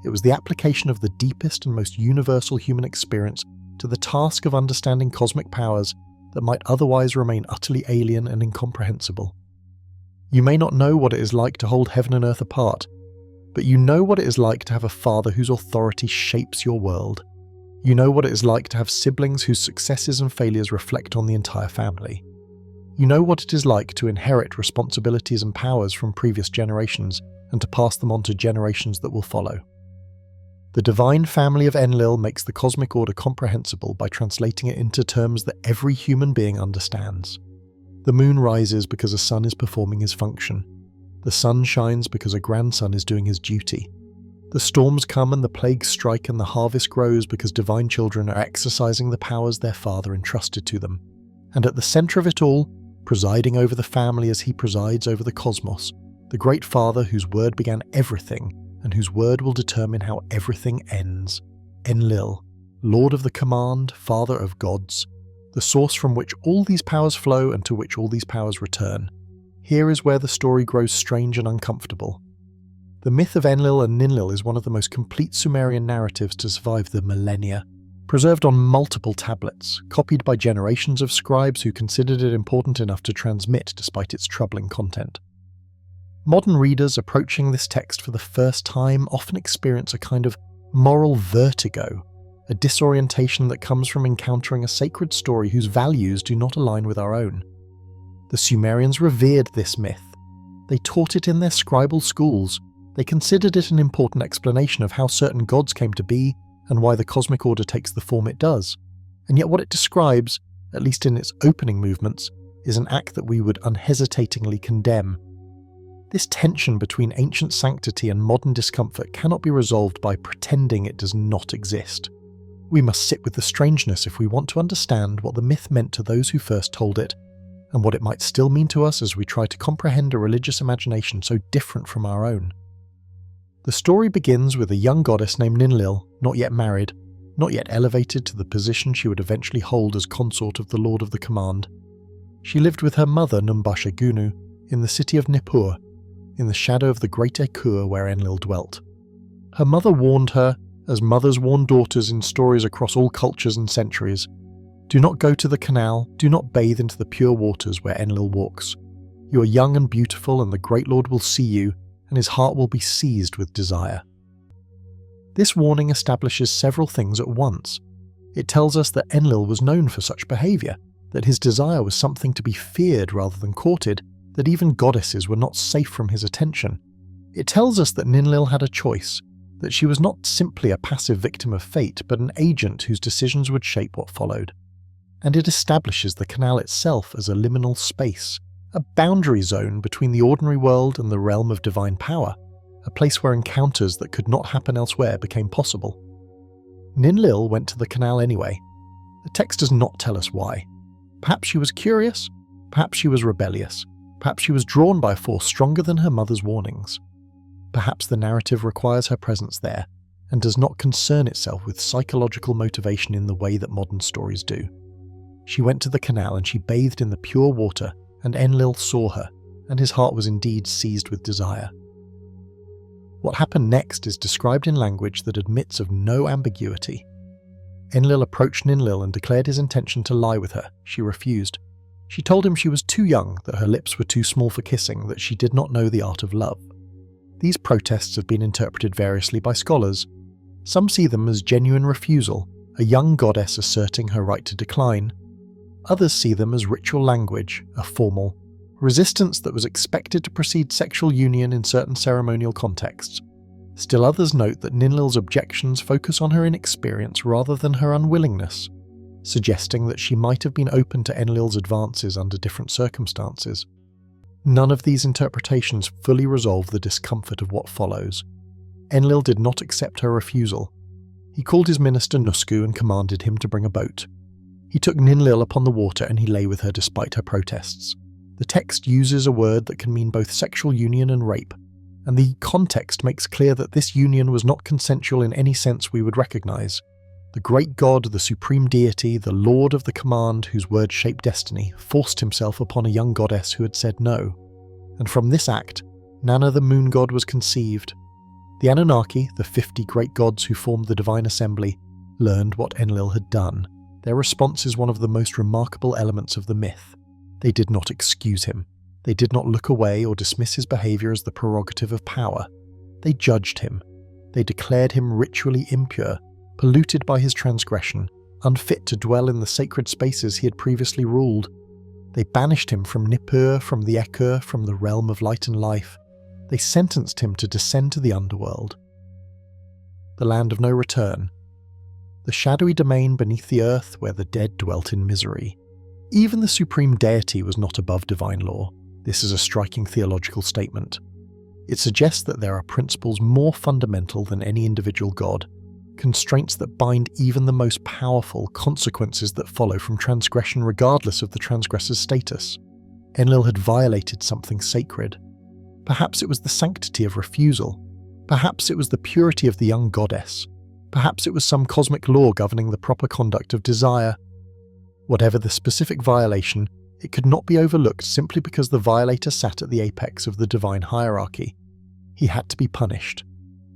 It was the application of the deepest and most universal human experience to the task of understanding cosmic powers that might otherwise remain utterly alien and incomprehensible. You may not know what it is like to hold heaven and earth apart, but you know what it is like to have a father whose authority shapes your world. You know what it is like to have siblings whose successes and failures reflect on the entire family. You know what it is like to inherit responsibilities and powers from previous generations and to pass them on to generations that will follow. The divine family of Enlil makes the cosmic order comprehensible by translating it into terms that every human being understands. The moon rises because a son is performing his function. The sun shines because a grandson is doing his duty. The storms come and the plagues strike and the harvest grows because divine children are exercising the powers their father entrusted to them. And at the centre of it all, presiding over the family as he presides over the cosmos, the great father whose word began everything and whose word will determine how everything ends. Enlil, Lord of the Command, Father of Gods, the source from which all these powers flow and to which all these powers return. Here is where the story grows strange and uncomfortable. The myth of Enlil and Ninlil is one of the most complete Sumerian narratives to survive the millennia, preserved on multiple tablets, copied by generations of scribes who considered it important enough to transmit despite its troubling content. Modern readers approaching this text for the first time often experience a kind of moral vertigo, a disorientation that comes from encountering a sacred story whose values do not align with our own. The Sumerians revered this myth. They taught it in their scribal schools. They considered it an important explanation of how certain gods came to be and why the cosmic order takes the form it does. And yet what it describes, at least in its opening movements, is an act that we would unhesitatingly condemn. This tension between ancient sanctity and modern discomfort cannot be resolved by pretending it does not exist. We must sit with the strangeness if we want to understand what the myth meant to those who first told it, and what it might still mean to us as we try to comprehend a religious imagination so different from our own. The story begins with a young goddess named Ninlil, not yet married, not yet elevated to the position she would eventually hold as consort of the Lord of the Command. She lived with her mother Numbasha-Gunu in the city of Nippur, in the shadow of the great Ekur where Enlil dwelt. Her mother warned her, as mothers warn daughters in stories across all cultures and centuries, "Do not go to the canal, do not bathe into the pure waters where Enlil walks. You are young and beautiful, and the great Lord will see you, and his heart will be seized with desire." This warning establishes several things at once. It tells us that Enlil was known for such behaviour, that his desire was something to be feared rather than courted, that even goddesses were not safe from his attention. It tells us that Ninlil had a choice, that she was not simply a passive victim of fate, but an agent whose decisions would shape what followed. And it establishes the canal itself as a liminal space, a boundary zone between the ordinary world and the realm of divine power, a place where encounters that could not happen elsewhere became possible. Ninlil went to the canal anyway. The text does not tell us why. Perhaps she was curious, perhaps she was rebellious, perhaps she was drawn by a force stronger than her mother's warnings. Perhaps the narrative requires her presence there, and does not concern itself with psychological motivation in the way that modern stories do. She went to the canal and she bathed in the pure water, and Enlil saw her, and his heart was indeed seized with desire. What happened next is described in language that admits of no ambiguity. Enlil approached Ninlil and declared his intention to lie with her. She refused. She told him she was too young, that her lips were too small for kissing, that she did not know the art of love. These protests have been interpreted variously by scholars. Some see them as genuine refusal, a young goddess asserting her right to decline. Others see them as ritual language, a formal resistance that was expected to precede sexual union in certain ceremonial contexts. Still others note that Ninlil's objections focus on her inexperience rather than her unwillingness, suggesting that she might have been open to Enlil's advances under different circumstances. None of these interpretations fully resolve the discomfort of what follows. Enlil did not accept her refusal. He called his minister Nusku and commanded him to bring a boat. He took Ninlil upon the water and he lay with her despite her protests. The text uses a word that can mean both sexual union and rape, and the context makes clear that this union was not consensual in any sense we would recognize. The great god, the supreme deity, the lord of the command whose word shaped destiny, forced himself upon a young goddess who had said no. And from this act, Nanna the moon god was conceived. The Annunaki, the 50 great gods who formed the divine assembly, learned what Enlil had done. Their response is one of the most remarkable elements of the myth. They did not excuse him. They did not look away or dismiss his behavior as the prerogative of power. They judged him. They declared him ritually impure, polluted by his transgression, unfit to dwell in the sacred spaces he had previously ruled. They banished him from Nippur, from the Ekur, from the realm of light and life. They sentenced him to descend to the underworld, the land of no return, the shadowy domain beneath the earth where the dead dwelt in misery. Even the supreme deity was not above divine law. This is a striking theological statement. It suggests that there are principles more fundamental than any individual god, constraints that bind even the most powerful, consequences that follow from transgression regardless of the transgressor's status. Enlil had violated something sacred. Perhaps it was the sanctity of refusal. Perhaps it was the purity of the young goddess. Perhaps it was some cosmic law governing the proper conduct of desire. Whatever the specific violation, it could not be overlooked simply because the violator sat at the apex of the divine hierarchy. He had to be punished.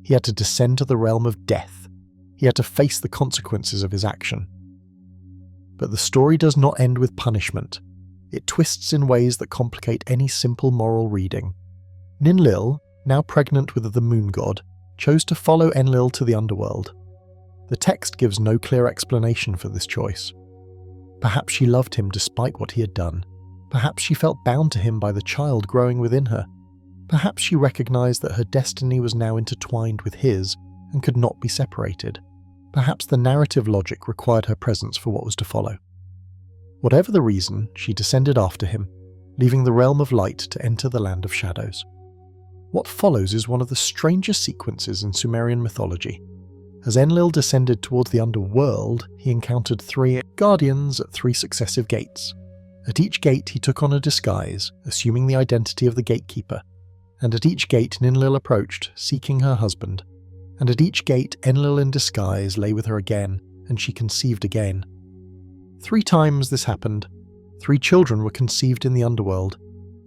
He had to descend to the realm of death. He had to face the consequences of his action. But the story does not end with punishment. It twists in ways that complicate any simple moral reading. Ninlil, now pregnant with the moon god, chose to follow Enlil to the underworld. The text gives no clear explanation for this choice. Perhaps she loved him despite what he had done. Perhaps she felt bound to him by the child growing within her. Perhaps she recognized that her destiny was now intertwined with his and could not be separated. Perhaps the narrative logic required her presence for what was to follow. Whatever the reason, she descended after him, leaving the realm of light to enter the land of shadows. What follows is one of the strangest sequences in Sumerian mythology. As Enlil descended towards the underworld, he encountered 3 guardians at 3 successive gates. At each gate he took on a disguise, assuming the identity of the gatekeeper, and at each gate Ninlil approached, seeking her husband, and at each gate Enlil in disguise lay with her again, and she conceived again. 3 times this happened. 3 children were conceived in the underworld,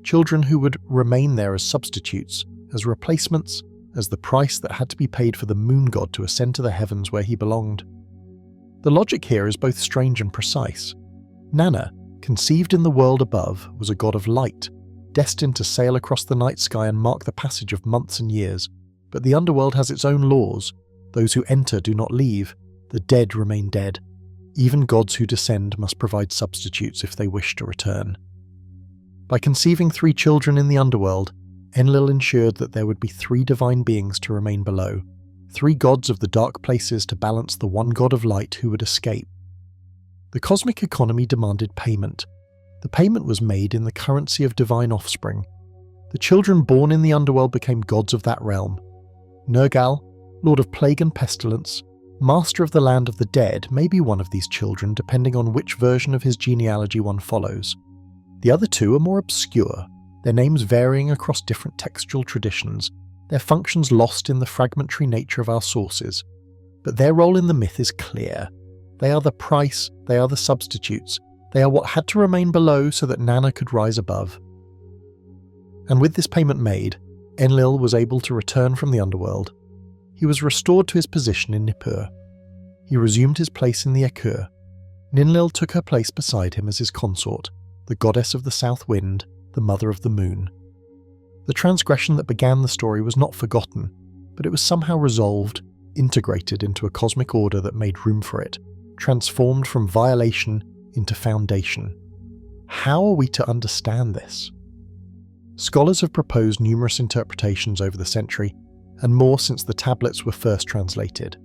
children who would remain there as substitutes, as replacements, as the price that had to be paid for the moon god to ascend to the heavens where he belonged. The logic here is both strange and precise. Nanna, conceived in the world above, was a god of light, destined to sail across the night sky and mark the passage of months and years. But the underworld has its own laws. Those who enter do not leave. The dead remain dead. Even gods who descend must provide substitutes if they wish to return. By conceiving 3 children in the underworld, Enlil ensured that there would be 3 divine beings to remain below, 3 gods of the dark places to balance the one god of light who would escape. The cosmic economy demanded payment. The payment was made in the currency of divine offspring. The children born in the underworld became gods of that realm. Nergal, lord of plague and pestilence, master of the land of the dead, may be one of these children depending on which version of his genealogy one follows. The other 2 are more obscure, their names varying across different textual traditions, their functions lost in the fragmentary nature of our sources. But their role in the myth is clear. They are the price, they are the substitutes, they are what had to remain below so that Nanna could rise above. And with this payment made, Enlil was able to return from the underworld. He was restored to his position in Nippur. He resumed his place in the Ekur. Ninlil took her place beside him as his consort, the goddess of the south wind, the mother of the moon. The transgression that began the story was not forgotten, but it was somehow resolved, integrated into a cosmic order that made room for it, transformed from violation into foundation. How are we to understand this? Scholars have proposed numerous interpretations over the century, and more since the tablets were first translated.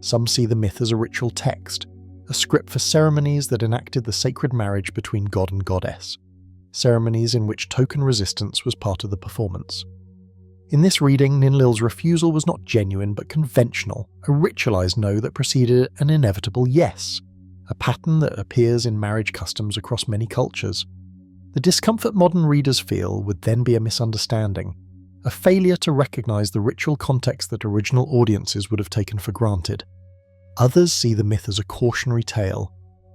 Some see the myth as a ritual text, a script for ceremonies that enacted the sacred marriage between god and goddess, ceremonies in which token resistance was part of the performance. In this reading, Ninlil's refusal was not genuine but conventional, a ritualized no that preceded an inevitable yes, a pattern that appears in marriage customs across many cultures. The discomfort modern readers feel would then be a misunderstanding, a failure to recognize the ritual context that original audiences would have taken for granted. Others see the myth as a cautionary tale,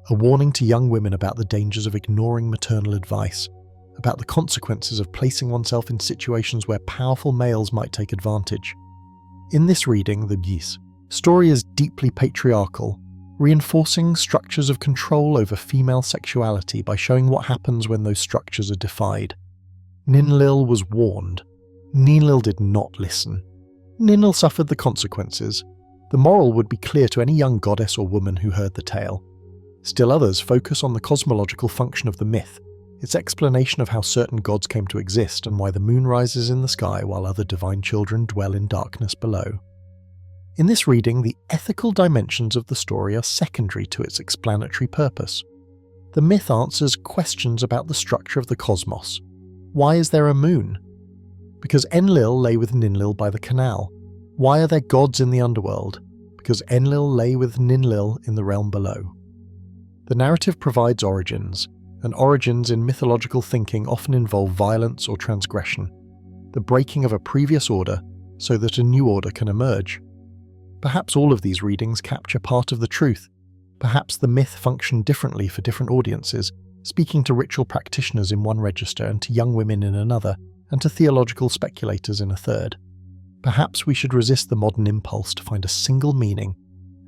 a warning to young women about the dangers of ignoring maternal advice, about the consequences of placing oneself in situations where powerful males might take advantage. In this reading, the story is deeply patriarchal, reinforcing structures of control over female sexuality by showing what happens when those structures are defied. Ninlil was warned. Ninlil did not listen. Ninlil suffered the consequences. The moral would be clear to any young goddess or woman who heard the tale. Still others focus on the cosmological function of the myth, its explanation of how certain gods came to exist and why the moon rises in the sky while other divine children dwell in darkness below. In this reading, the ethical dimensions of the story are secondary to its explanatory purpose. The myth answers questions about the structure of the cosmos. Why is there a moon? Because Enlil lay with Ninlil by the canal. Why are there gods in the underworld? Because Enlil lay with Ninlil in the realm below. The narrative provides origins. and origins in mythological thinking often involve violence or transgression, the breaking of a previous order so that a new order can emerge. Perhaps all of these readings capture part of the truth. Perhaps the myth functioned differently for different audiences, speaking to ritual practitioners in one register and to young women in another, and to theological speculators in a third. Perhaps we should resist the modern impulse to find a single meaning,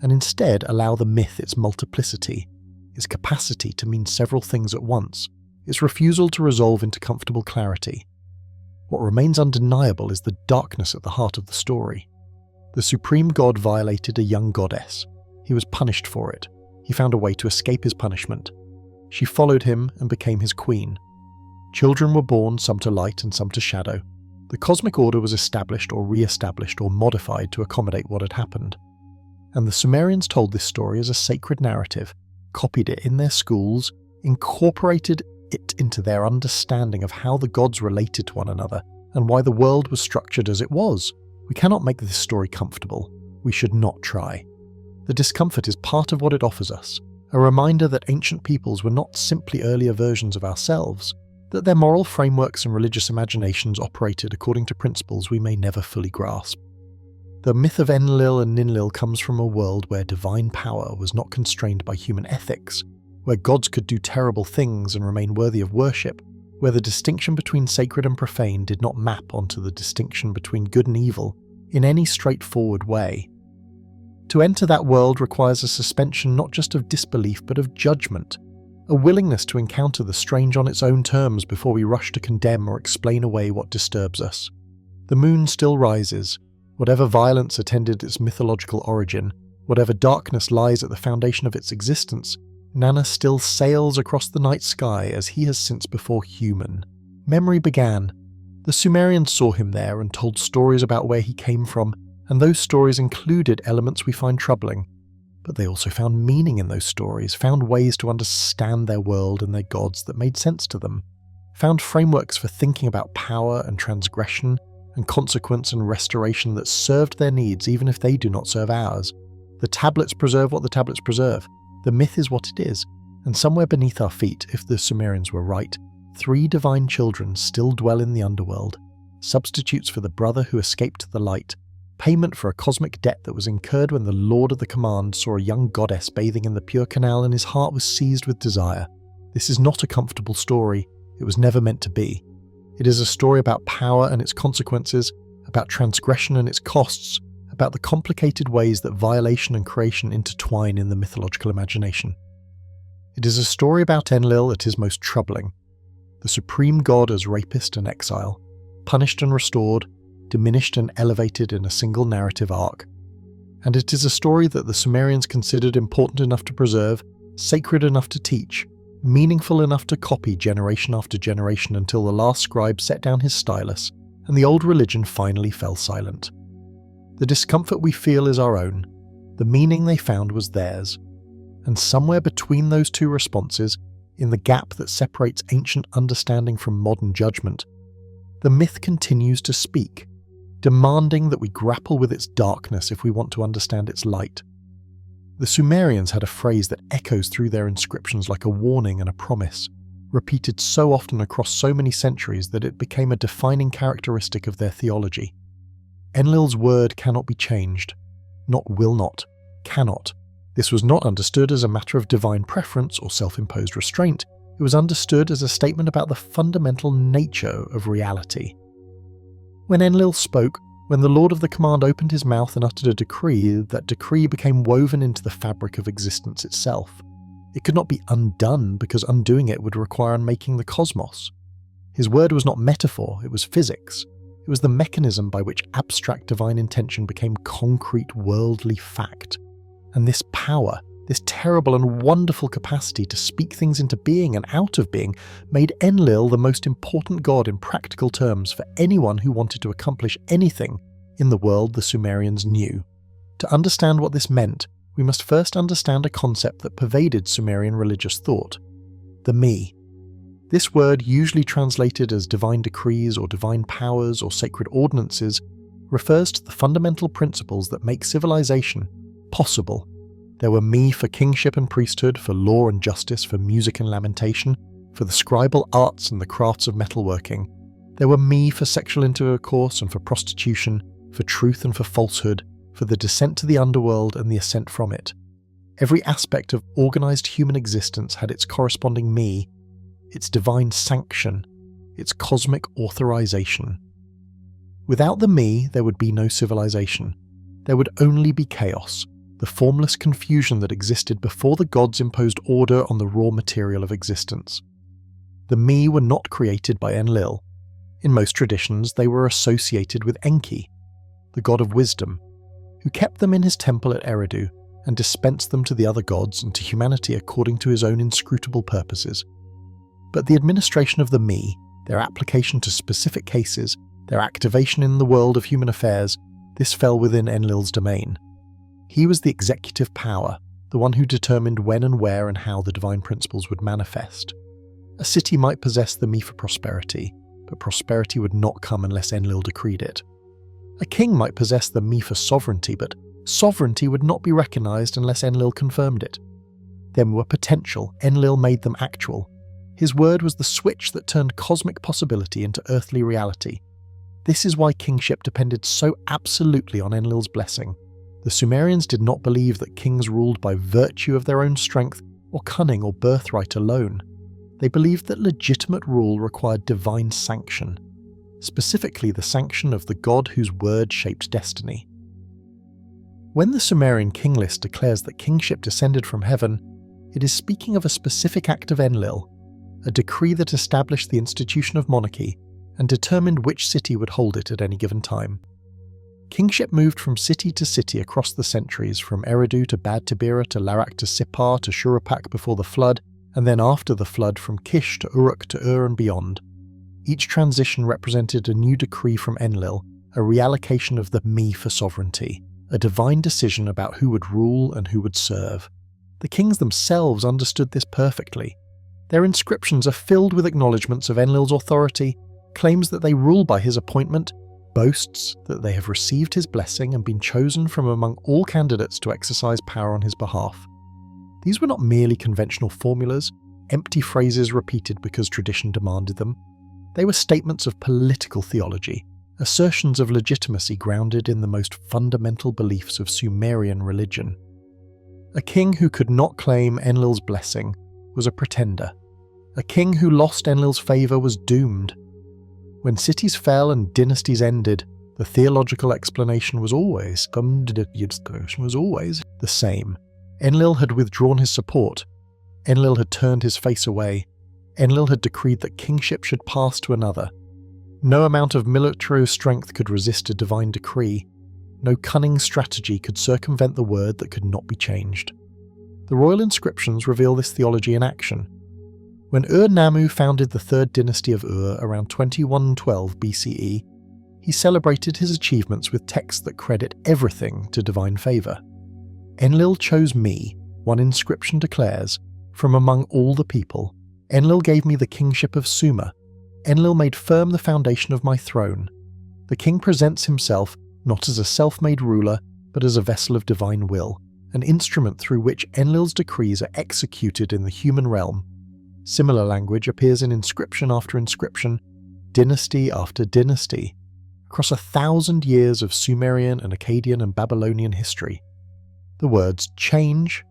and instead allow the myth its multiplicity, its capacity to mean several things at once, its refusal to resolve into comfortable clarity. What remains undeniable is the darkness at the heart of the story. The supreme god violated a young goddess. He was punished for it. He found a way to escape his punishment. She followed him and became his queen. Children were born, some to light and some to shadow. The cosmic order was established or re-established or modified to accommodate what had happened. And the Sumerians told this story as a sacred narrative, copied it in their schools, incorporated it into their understanding of how the gods related to one another and why the world was structured as it was. We cannot make this story comfortable. We should not try. The discomfort is part of what it offers us, a reminder that ancient peoples were not simply earlier versions of ourselves, that their moral frameworks and religious imaginations operated according to principles we may never fully grasp. The myth of Enlil and Ninlil comes from a world where divine power was not constrained by human ethics, where gods could do terrible things and remain worthy of worship, where the distinction between sacred and profane did not map onto the distinction between good and evil in any straightforward way. To enter that world requires a suspension not just of disbelief but of judgment, a willingness to encounter the strange on its own terms before we rush to condemn or explain away what disturbs us. The moon still rises. Whatever violence attended its mythological origin, whatever darkness lies at the foundation of its existence, Nana still sails across the night sky as he has since before human. Memory began. The Sumerians saw him there and told stories about where he came from, and those stories included elements we find troubling. But they also found meaning in those stories, found ways to understand their world and their gods that made sense to them, found frameworks for thinking about power and transgression and consequence and restoration that served their needs even if they do not serve ours. The tablets preserve what the tablets preserve. The myth is what it is, and somewhere beneath our feet, if the Sumerians were right, 3 divine children still dwell in the underworld, substitutes for the brother who escaped the light, payment for a cosmic debt that was incurred when the Lord of the Command saw a young goddess bathing in the pure canal and his heart was seized with desire. This is not a comfortable story. It was never meant to be. It is a story about power and its consequences, about transgression and its costs, about the complicated ways that violation and creation intertwine in the mythological imagination. It is a story about Enlil at his most troubling, the supreme god as rapist and exile, punished and restored, diminished and elevated in a single narrative arc. And it is a story that the Sumerians considered important enough to preserve, sacred enough to teach, meaningful enough to copy generation after generation until the last scribe set down his stylus and the old religion finally fell silent. The discomfort we feel is our own. The meaning they found was theirs. And somewhere between those two responses, in the gap that separates ancient understanding from modern judgment, the myth continues to speak, demanding that we grapple with its darkness if we want to understand its light. The Sumerians had a phrase that echoes through their inscriptions like a warning and a promise, repeated so often across so many centuries that it became a defining characteristic of their theology. Enlil's word cannot be changed. Not will not. Cannot. This was not understood as a matter of divine preference or self-imposed restraint. It was understood as a statement about the fundamental nature of reality. When Enlil spoke, when the Lord of the Command opened his mouth and uttered a decree, that decree became woven into the fabric of existence itself. It could not be undone because undoing it would require unmaking the cosmos. His word was not metaphor, it was physics. It was the mechanism by which abstract divine intention became concrete worldly fact. And this power, this terrible and wonderful capacity to speak things into being and out of being, made Enlil the most important god in practical terms for anyone who wanted to accomplish anything in the world the Sumerians knew. To understand what this meant, we must first understand a concept that pervaded Sumerian religious thought: the me. This word, usually translated as divine decrees or divine powers or sacred ordinances, refers to the fundamental principles that make civilization possible. There were me for kingship and priesthood, for law and justice, for music and lamentation, For the scribal arts and the crafts of metalworking, there were me for sexual intercourse and for prostitution, for truth and for falsehood, for the descent to the underworld and the ascent from it. Every aspect of organised human existence had its corresponding me, its divine sanction, its cosmic authorization. Without the me, there would be no civilization. There would only be chaos, the formless confusion that existed before the gods imposed order on the raw material of existence. The me were not created by Enlil. In most traditions, they were associated with Enki, the god of wisdom, who kept them in his temple at Eridu and dispensed them to the other gods and to humanity according to his own inscrutable purposes. But the administration of the me, their application to specific cases, their activation in the world of human affairs, this fell within Enlil's domain. He was the executive power, the one who determined when and where and how the divine principles would manifest. A city might possess the me for prosperity, but prosperity would not come unless Enlil decreed it. A king might possess the me for sovereignty, but sovereignty would not be recognised unless Enlil confirmed it. Them were potential, Enlil made them actual. His word was the switch that turned cosmic possibility into earthly reality. This is why kingship depended so absolutely on Enlil's blessing. The Sumerians did not believe that kings ruled by virtue of their own strength or cunning or birthright alone. They believed that legitimate rule required divine sanction, specifically the sanction of the god whose word shaped destiny. When the Sumerian king list declares that kingship descended from heaven, it is speaking of a specific act of Enlil, a decree that established the institution of monarchy and determined which city would hold it at any given time. Kingship moved from city to city across the centuries, from Eridu to Bad Tibira to Larak to Sippar to Shuruppak before the flood, and then after the flood from Kish to Uruk to Ur and beyond. Each transition represented a new decree from Enlil, a reallocation of the me for sovereignty, a divine decision about who would rule and who would serve. The kings themselves understood this perfectly. Their inscriptions are filled with acknowledgements of Enlil's authority, claims that they rule by his appointment, boasts that they have received his blessing and been chosen from among all candidates to exercise power on his behalf. These were not merely conventional formulas, empty phrases repeated because tradition demanded them. They were statements of political theology, assertions of legitimacy grounded in the most fundamental beliefs of Sumerian religion. A king who could not claim Enlil's blessing was a pretender. A king who lost Enlil's favour was doomed. When cities fell and dynasties ended, the theological explanation was always the same. Enlil had withdrawn his support. Enlil had turned his face away. Enlil had decreed that kingship should pass to another. No amount of military strength could resist a divine decree. No cunning strategy could circumvent the word that could not be changed. The royal inscriptions reveal this theology in action. When Ur-Nammu founded the third dynasty of Ur around 2112 BCE, he celebrated his achievements with texts that credit everything to divine favour. Enlil chose me, one inscription declares, from among all the people. Enlil gave me the kingship of Sumer. Enlil made firm the foundation of my throne. The king presents himself not as a self-made ruler, but as a vessel of divine will, an instrument through which Enlil's decrees are executed in the human realm. Similar language appears in inscription after inscription, dynasty after dynasty, across 1,000 years of Sumerian and Akkadian and Babylonian history. The words change,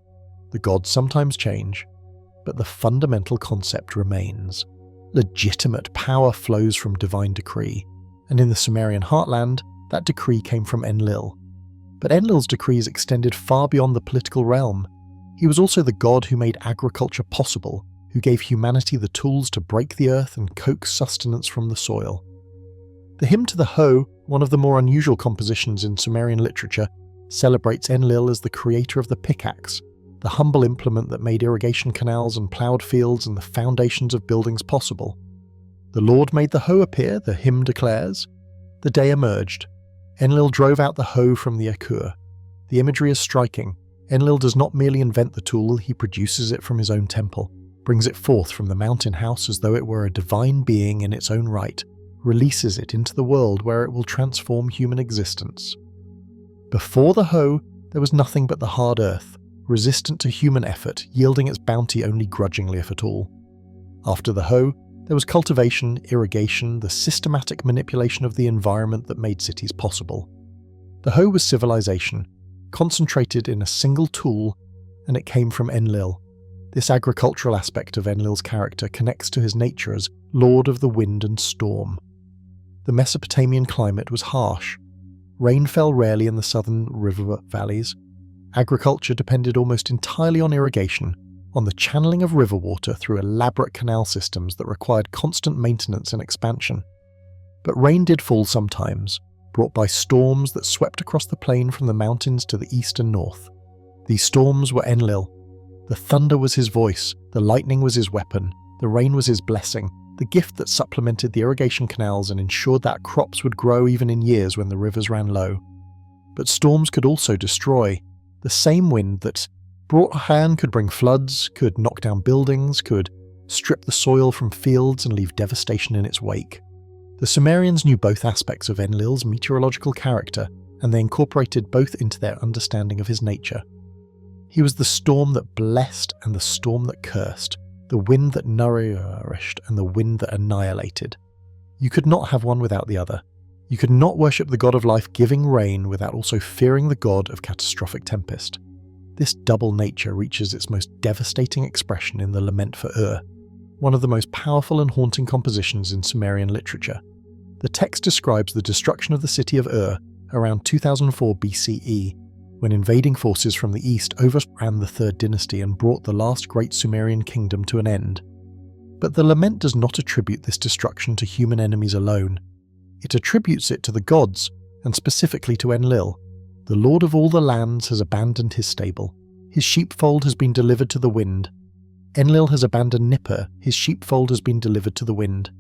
the gods sometimes change, but the fundamental concept remains. Legitimate power flows from divine decree, and in the Sumerian heartland, that decree came from Enlil. But Enlil's decrees extended far beyond the political realm. He was also the god who made agriculture possible, who gave humanity the tools to break the earth and coax sustenance from the soil. The hymn to the Hoe, one of the more unusual compositions in Sumerian literature, celebrates Enlil as the creator of the pickaxe, the humble implement that made irrigation canals and ploughed fields and the foundations of buildings possible. The Lord made the hoe appear, the hymn declares. The day emerged. Enlil drove out the hoe from the Akur. The imagery is striking. Enlil does not merely invent the tool, he produces it from his own temple, brings it forth from the mountain house as though it were a divine being in its own right, releases it into the world where it will transform human existence. Before the hoe, there was nothing but the hard earth, resistant to human effort, yielding its bounty only grudgingly if at all. After the hoe, there was cultivation, irrigation, the systematic manipulation of the environment that made cities possible. The hoe was civilization, concentrated in a single tool, and it came from Enlil. This agricultural aspect of Enlil's character connects to his nature as Lord of the Wind and Storm. The Mesopotamian climate was harsh. Rain fell rarely in the southern river valleys. Agriculture depended almost entirely on irrigation, on the channeling of river water through elaborate canal systems that required constant maintenance and expansion. But rain did fall sometimes, brought by storms that swept across the plain from the mountains to the east and north. These storms were Enlil. The thunder was his voice, the lightning was his weapon, the rain was his blessing, the gift that supplemented the irrigation canals and ensured that crops would grow even in years when the rivers ran low. But storms could also destroy. The same wind that brought hand could bring floods, could knock down buildings, could strip the soil from fields and leave devastation in its wake. The Sumerians knew both aspects of Enlil's meteorological character, and they incorporated both into their understanding of his nature. He was the storm that blessed and the storm that cursed, the wind that nourished and the wind that annihilated. You could not have one without the other. You could not worship the god of life giving rain without also fearing the god of catastrophic tempest. This double nature reaches its most devastating expression in the Lament for Ur, one of the most powerful and haunting compositions in Sumerian literature. The text describes the destruction of the city of Ur around 2004 BCE, when invading forces from the east overran the Third Dynasty and brought the last great Sumerian kingdom to an end. But the lament does not attribute this destruction to human enemies alone. It attributes it to the gods, and specifically to Enlil. The lord of all the lands has abandoned his stable. His sheepfold has been delivered to the wind. Enlil has abandoned Nippur. His sheepfold has been delivered to the wind.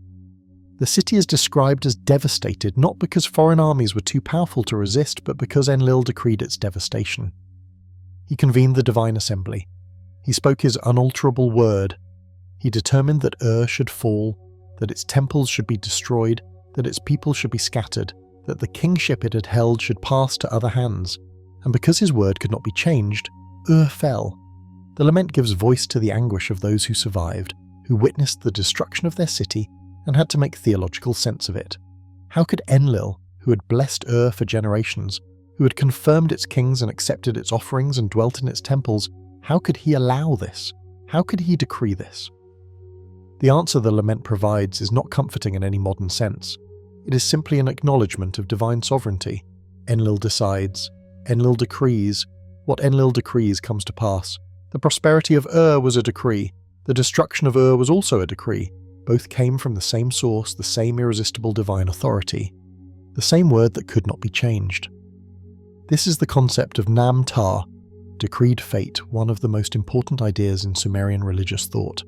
The city is described as devastated not because foreign armies were too powerful to resist, but because Enlil decreed its devastation. He convened the divine assembly. He spoke his unalterable word. He determined that Ur should fall, that its temples should be destroyed, that its people should be scattered, that the kingship it had held should pass to other hands, and because his word could not be changed, Ur fell. The lament gives voice to the anguish of those who survived, who witnessed the destruction of their city and had to make theological sense of it. How could Enlil, who had blessed Ur for generations, who had confirmed its kings and accepted its offerings and dwelt in its temples, how could he allow this? How could he decree this? The answer the lament provides is not comforting in any modern sense. It is simply an acknowledgement of divine sovereignty. Enlil decides. Enlil decrees. What Enlil decrees comes to pass. The prosperity of Ur was a decree. The destruction of Ur was also a decree. Both came from the same source, the same irresistible divine authority. The same word that could not be changed. This is the concept of Nam-Tar, decreed fate, one of the most important ideas in Sumerian religious thought.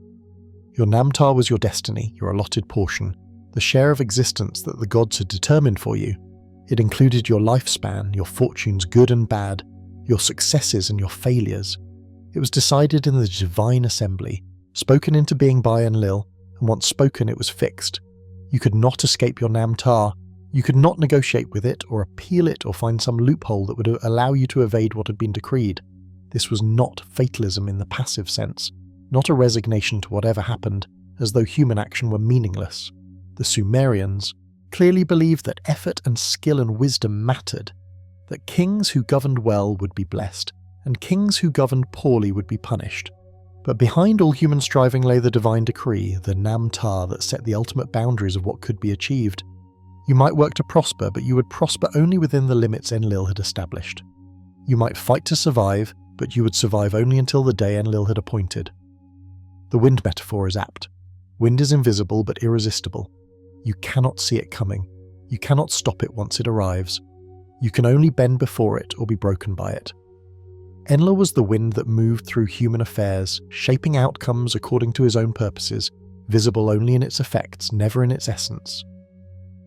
Your Nam-Tar was your destiny, your allotted portion, the share of existence that the gods had determined for you. It included your lifespan, your fortunes good and bad, your successes and your failures. It was decided in the divine assembly, spoken into being by Enlil, and once spoken it was fixed. You could not escape your Nam-Tar. You could not negotiate with it or appeal it or find some loophole that would allow you to evade what had been decreed. This was not fatalism in the passive sense, not a resignation to whatever happened, as though human action were meaningless. The Sumerians clearly believed that effort and skill and wisdom mattered, that kings who governed well would be blessed, and kings who governed poorly would be punished. But behind all human striving lay the divine decree, the Nam-Tar that set the ultimate boundaries of what could be achieved. You might work to prosper, but you would prosper only within the limits Enlil had established. You might fight to survive, but you would survive only until the day Enlil had appointed. The wind metaphor is apt. Wind is invisible but irresistible. You cannot see it coming. You cannot stop it once it arrives. You can only bend before it or be broken by it. Enlil was the wind that moved through human affairs, shaping outcomes according to his own purposes, visible only in its effects, never in its essence.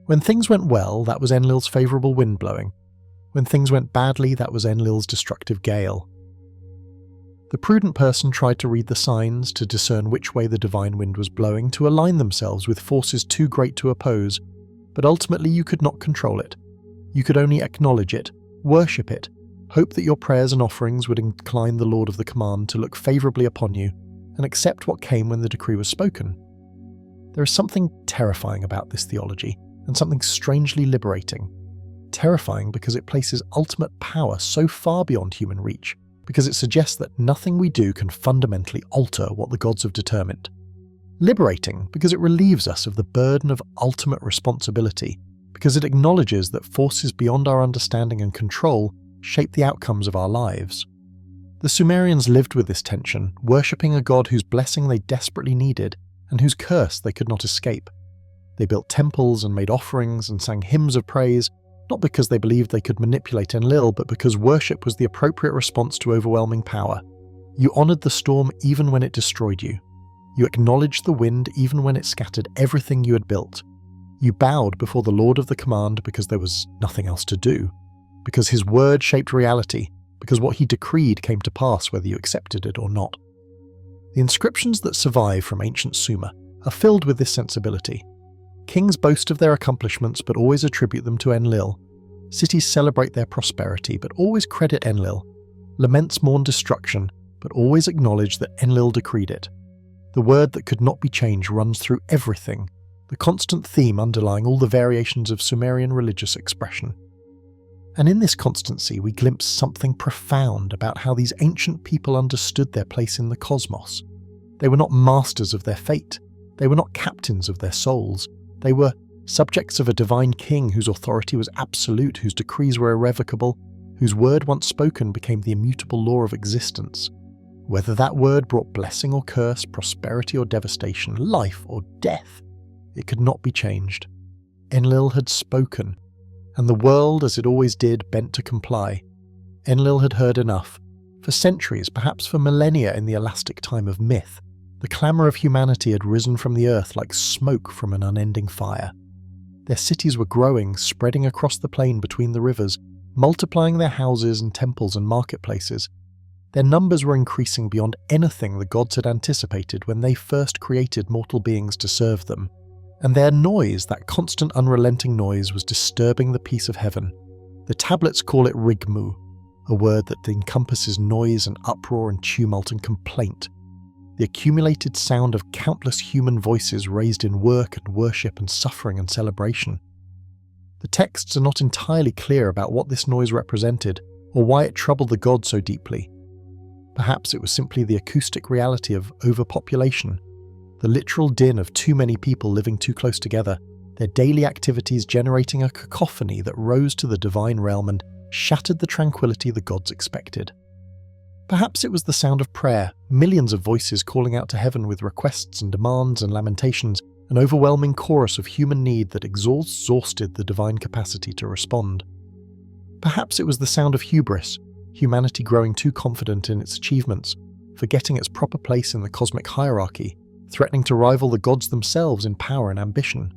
When things went well, that was Enlil's favourable wind blowing. When things went badly, that was Enlil's destructive gale. The prudent person tried to read the signs, to discern which way the divine wind was blowing, to align themselves with forces too great to oppose, but ultimately you could not control it. You could only acknowledge it, worship it, hope that your prayers and offerings would incline the Lord of the command to look favourably upon you, and accept what came when the decree was spoken. There is something terrifying about this theology, and something strangely liberating. Terrifying because it places ultimate power so far beyond human reach, because it suggests that nothing we do can fundamentally alter what the gods have determined. Liberating because it relieves us of the burden of ultimate responsibility, because it acknowledges that forces beyond our understanding and control shape the outcomes of our lives. The Sumerians lived with this tension, worshipping a god whose blessing they desperately needed and whose curse they could not escape. They built temples and made offerings and sang hymns of praise, not because they believed they could manipulate Enlil, but because worship was the appropriate response to overwhelming power. You honoured the storm even when it destroyed you. You acknowledged the wind even when it scattered everything you had built. You bowed before the Lord of the Command because there was nothing else to do, because his word shaped reality, because what he decreed came to pass whether you accepted it or not. The inscriptions that survive from ancient Sumer are filled with this sensibility. Kings boast of their accomplishments but always attribute them to Enlil. Cities celebrate their prosperity but always credit Enlil. Laments mourn destruction but always acknowledge that Enlil decreed it. The word that could not be changed runs through everything, the constant theme underlying all the variations of Sumerian religious expression. And in this constancy we glimpse something profound about how these ancient people understood their place in the cosmos. They were not masters of their fate. They were not captains of their souls. They were subjects of a divine king whose authority was absolute, whose decrees were irrevocable, whose word once spoken became the immutable law of existence. Whether that word brought blessing or curse, prosperity or devastation, life or death, it could not be changed. Enlil had spoken, and the world, as it always did, bent to comply. Enlil had heard enough. For centuries, perhaps for millennia in the elastic time of myth, the clamour of humanity had risen from the earth like smoke from an unending fire. Their cities were growing, spreading across the plain between the rivers, multiplying their houses and temples and marketplaces. Their numbers were increasing beyond anything the gods had anticipated when they first created mortal beings to serve them. And their noise, that constant unrelenting noise, was disturbing the peace of heaven. The tablets call it rigmu, a word that encompasses noise and uproar and tumult and complaint. The accumulated sound of countless human voices raised in work and worship and suffering and celebration. The texts are not entirely clear about what this noise represented or why it troubled the gods so deeply. Perhaps it was simply the acoustic reality of overpopulation, the literal din of too many people living too close together, their daily activities generating a cacophony that rose to the divine realm and shattered the tranquility the gods expected. Perhaps it was the sound of prayer, millions of voices calling out to heaven with requests and demands and lamentations, an overwhelming chorus of human need that exhausted the divine capacity to respond. Perhaps it was the sound of hubris, humanity growing too confident in its achievements, forgetting its proper place in the cosmic hierarchy, threatening to rival the gods themselves in power and ambition.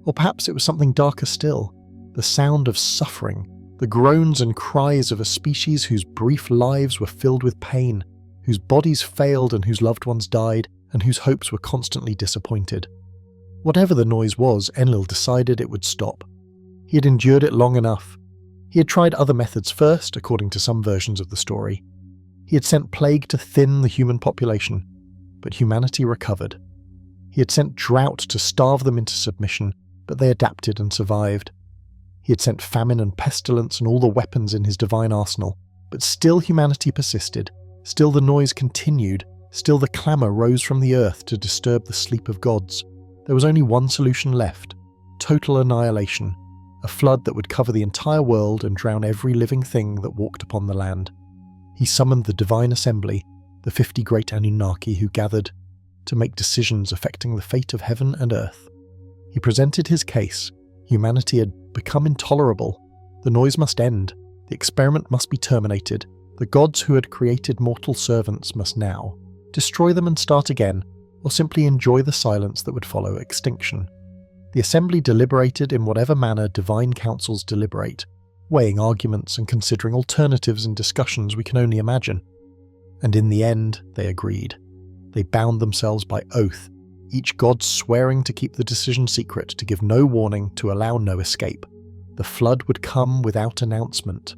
Or perhaps it was something darker still, the sound of suffering, the groans and cries of a species whose brief lives were filled with pain, whose bodies failed and whose loved ones died, and whose hopes were constantly disappointed. Whatever the noise was, Enlil decided it would stop. He had endured it long enough. He had tried other methods first, according to some versions of the story. He had sent plague to thin the human population, but humanity recovered. He had sent drought to starve them into submission, but they adapted and survived. He had sent famine and pestilence and all the weapons in his divine arsenal, but still humanity persisted, still the noise continued, still the clamour rose from the earth to disturb the sleep of gods. There was only one solution left: total annihilation, a flood that would cover the entire world and drown every living thing that walked upon the land. He summoned the divine assembly, the 50 great Annunaki who gathered to make decisions affecting the fate of heaven and earth. He presented his case. Humanity had become intolerable. The noise must end. The experiment must be terminated. The gods who had created mortal servants must now destroy them and start again, or simply enjoy the silence that would follow extinction. The assembly deliberated in whatever manner divine councils deliberate, weighing arguments and considering alternatives in discussions we can only imagine. And in the end, they agreed. They bound themselves by oath, each god swearing to keep the decision secret, to give no warning, to allow no escape. The flood would come without announcement.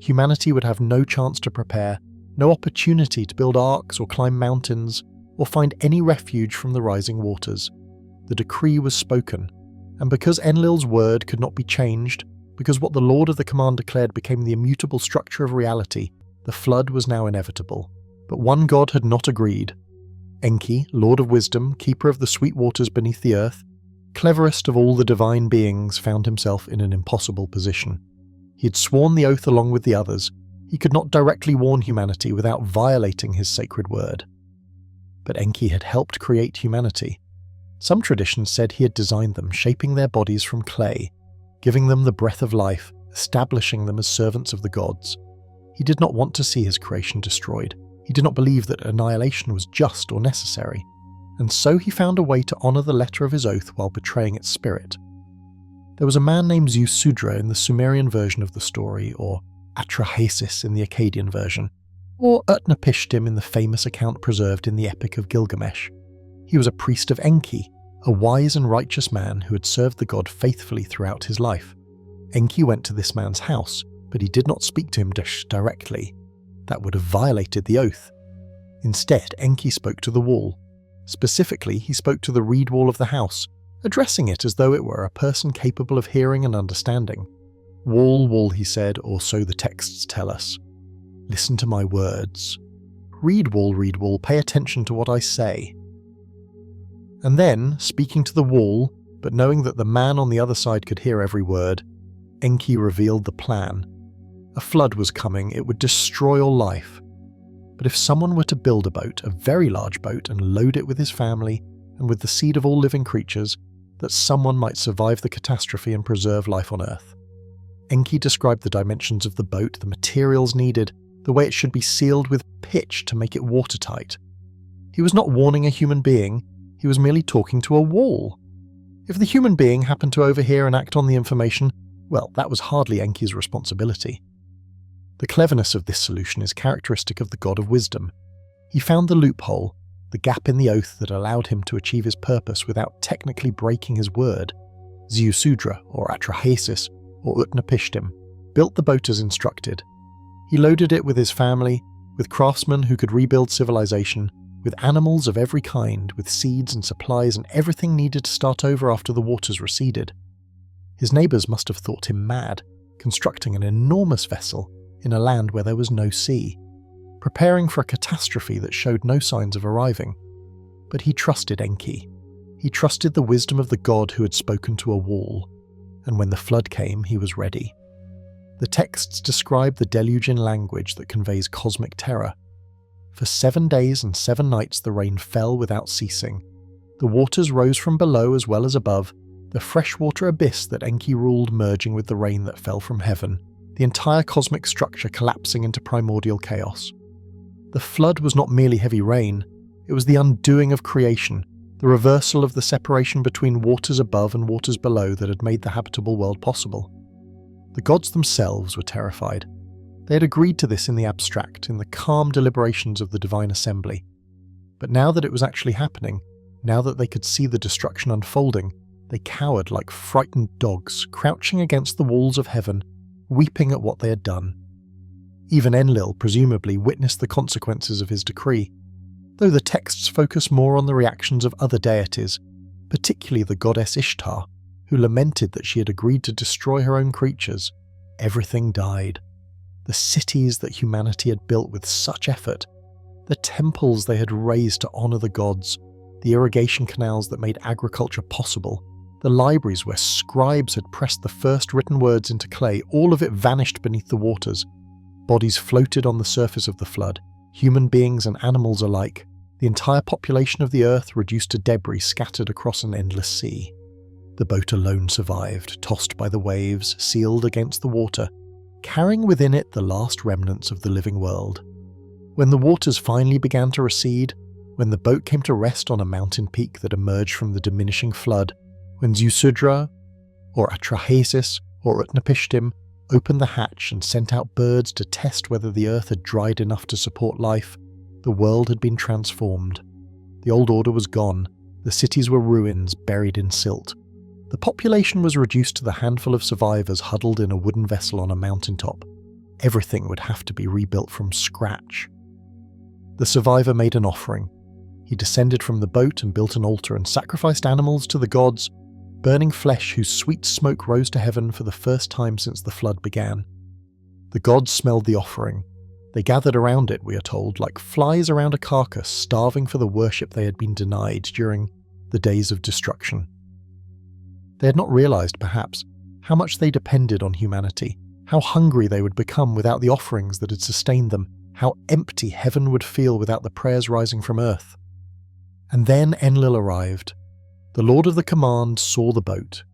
Humanity would have no chance to prepare, no opportunity to build arks or climb mountains, or find any refuge from the rising waters. The decree was spoken, and because Enlil's word could not be changed, because what the Lord of the Command declared became the immutable structure of reality, the flood was now inevitable. But one god had not agreed. Enki, Lord of Wisdom, keeper of the sweet waters beneath the earth, cleverest of all the divine beings, found himself in an impossible position. He had sworn the oath along with the others. He could not directly warn humanity without violating his sacred word. But Enki had helped create humanity. Some traditions said he had designed them, shaping their bodies from clay, giving them the breath of life, establishing them as servants of the gods. He did not want to see his creation destroyed. He did not believe that annihilation was just or necessary, and so he found a way to honour the letter of his oath while betraying its spirit. There was a man named Zeus in the Sumerian version of the story, or Atrahasis in the Akkadian version, or Utnapishtim in the famous account preserved in the Epic of Gilgamesh. He was a priest of Enki, a wise and righteous man who had served the god faithfully throughout his life. Enki went to this man's house, but he did not speak to him directly. That would have violated the oath. Instead, Enki spoke to the wall. Specifically, he spoke to the reed wall of the house, addressing it as though it were a person capable of hearing and understanding. "Wall, wall," he said, or so the texts tell us. "Listen to my words. Reed wall, pay attention to what I say." And then, speaking to the wall, but knowing that the man on the other side could hear every word, Enki revealed the plan. A flood was coming, it would destroy all life. But if someone were to build a boat, a very large boat, and load it with his family and with the seed of all living creatures, that someone might survive the catastrophe and preserve life on Earth. Enki described the dimensions of the boat, the materials needed, the way it should be sealed with pitch to make it watertight. He was not warning a human being, he was merely talking to a wall. If the human being happened to overhear and act on the information, well, that was hardly Enki's responsibility. The cleverness of this solution is characteristic of the god of wisdom. He found the loophole, the gap in the oath that allowed him to achieve his purpose without technically breaking his word. Zeus, or Atrahasis, or Utnapishtim, built the boat as instructed. He loaded it with his family, with craftsmen who could rebuild civilization, with animals of every kind, with seeds and supplies and everything needed to start over after the waters receded. His neighbours must have thought him mad, constructing an enormous vessel in a land where there was no sea, preparing for a catastrophe that showed no signs of arriving. But he trusted Enki. He trusted the wisdom of the god who had spoken to a wall, and when the flood came, he was ready. The texts describe the deluge in language that conveys cosmic terror. For 7 days and 7 nights the rain fell without ceasing. The waters rose from below as well as above, the freshwater abyss that Enki ruled merging with the rain that fell from heaven, the entire cosmic structure collapsing into primordial chaos. The flood was not merely heavy rain, it was the undoing of creation, the reversal of the separation between waters above and waters below that had made the habitable world possible. The gods themselves were terrified. They had agreed to this in the abstract, in the calm deliberations of the divine assembly. But now that it was actually happening, now that they could see the destruction unfolding, they cowered like frightened dogs, crouching against the walls of heaven, weeping at what they had done. Even Enlil presumably witnessed the consequences of his decree, though the texts focus more on the reactions of other deities, particularly the goddess Ishtar, who lamented that she had agreed to destroy her own creatures. Everything died. The cities that humanity had built with such effort, the temples they had raised to honour the gods, the irrigation canals that made agriculture possible, the libraries where scribes had pressed the first written words into clay, all of it vanished beneath the waters. Bodies floated on the surface of the flood, human beings and animals alike, the entire population of the earth reduced to debris scattered across an endless sea. The boat alone survived, tossed by the waves, sealed against the water, carrying within it the last remnants of the living world. When the waters finally began to recede, when the boat came to rest on a mountain peak that emerged from the diminishing flood, when Zeus, or Atrahasis, or Utnapishtim opened the hatch and sent out birds to test whether the earth had dried enough to support life, the world had been transformed. The old order was gone, the cities were ruins buried in silt. The population was reduced to the handful of survivors huddled in a wooden vessel on a mountaintop. Everything would have to be rebuilt from scratch. The survivor made an offering. He descended from the boat and built an altar and sacrificed animals to the gods, burning flesh whose sweet smoke rose to heaven for the first time since the flood began. The gods smelled the offering. They gathered around it, we are told, like flies around a carcass, starving for the worship they had been denied during the days of destruction. They had not realized, perhaps, how much they depended on humanity, how hungry they would become without the offerings that had sustained them, how empty heaven would feel without the prayers rising from earth. And then Enlil arrived. The Lord of the Command saw the boat.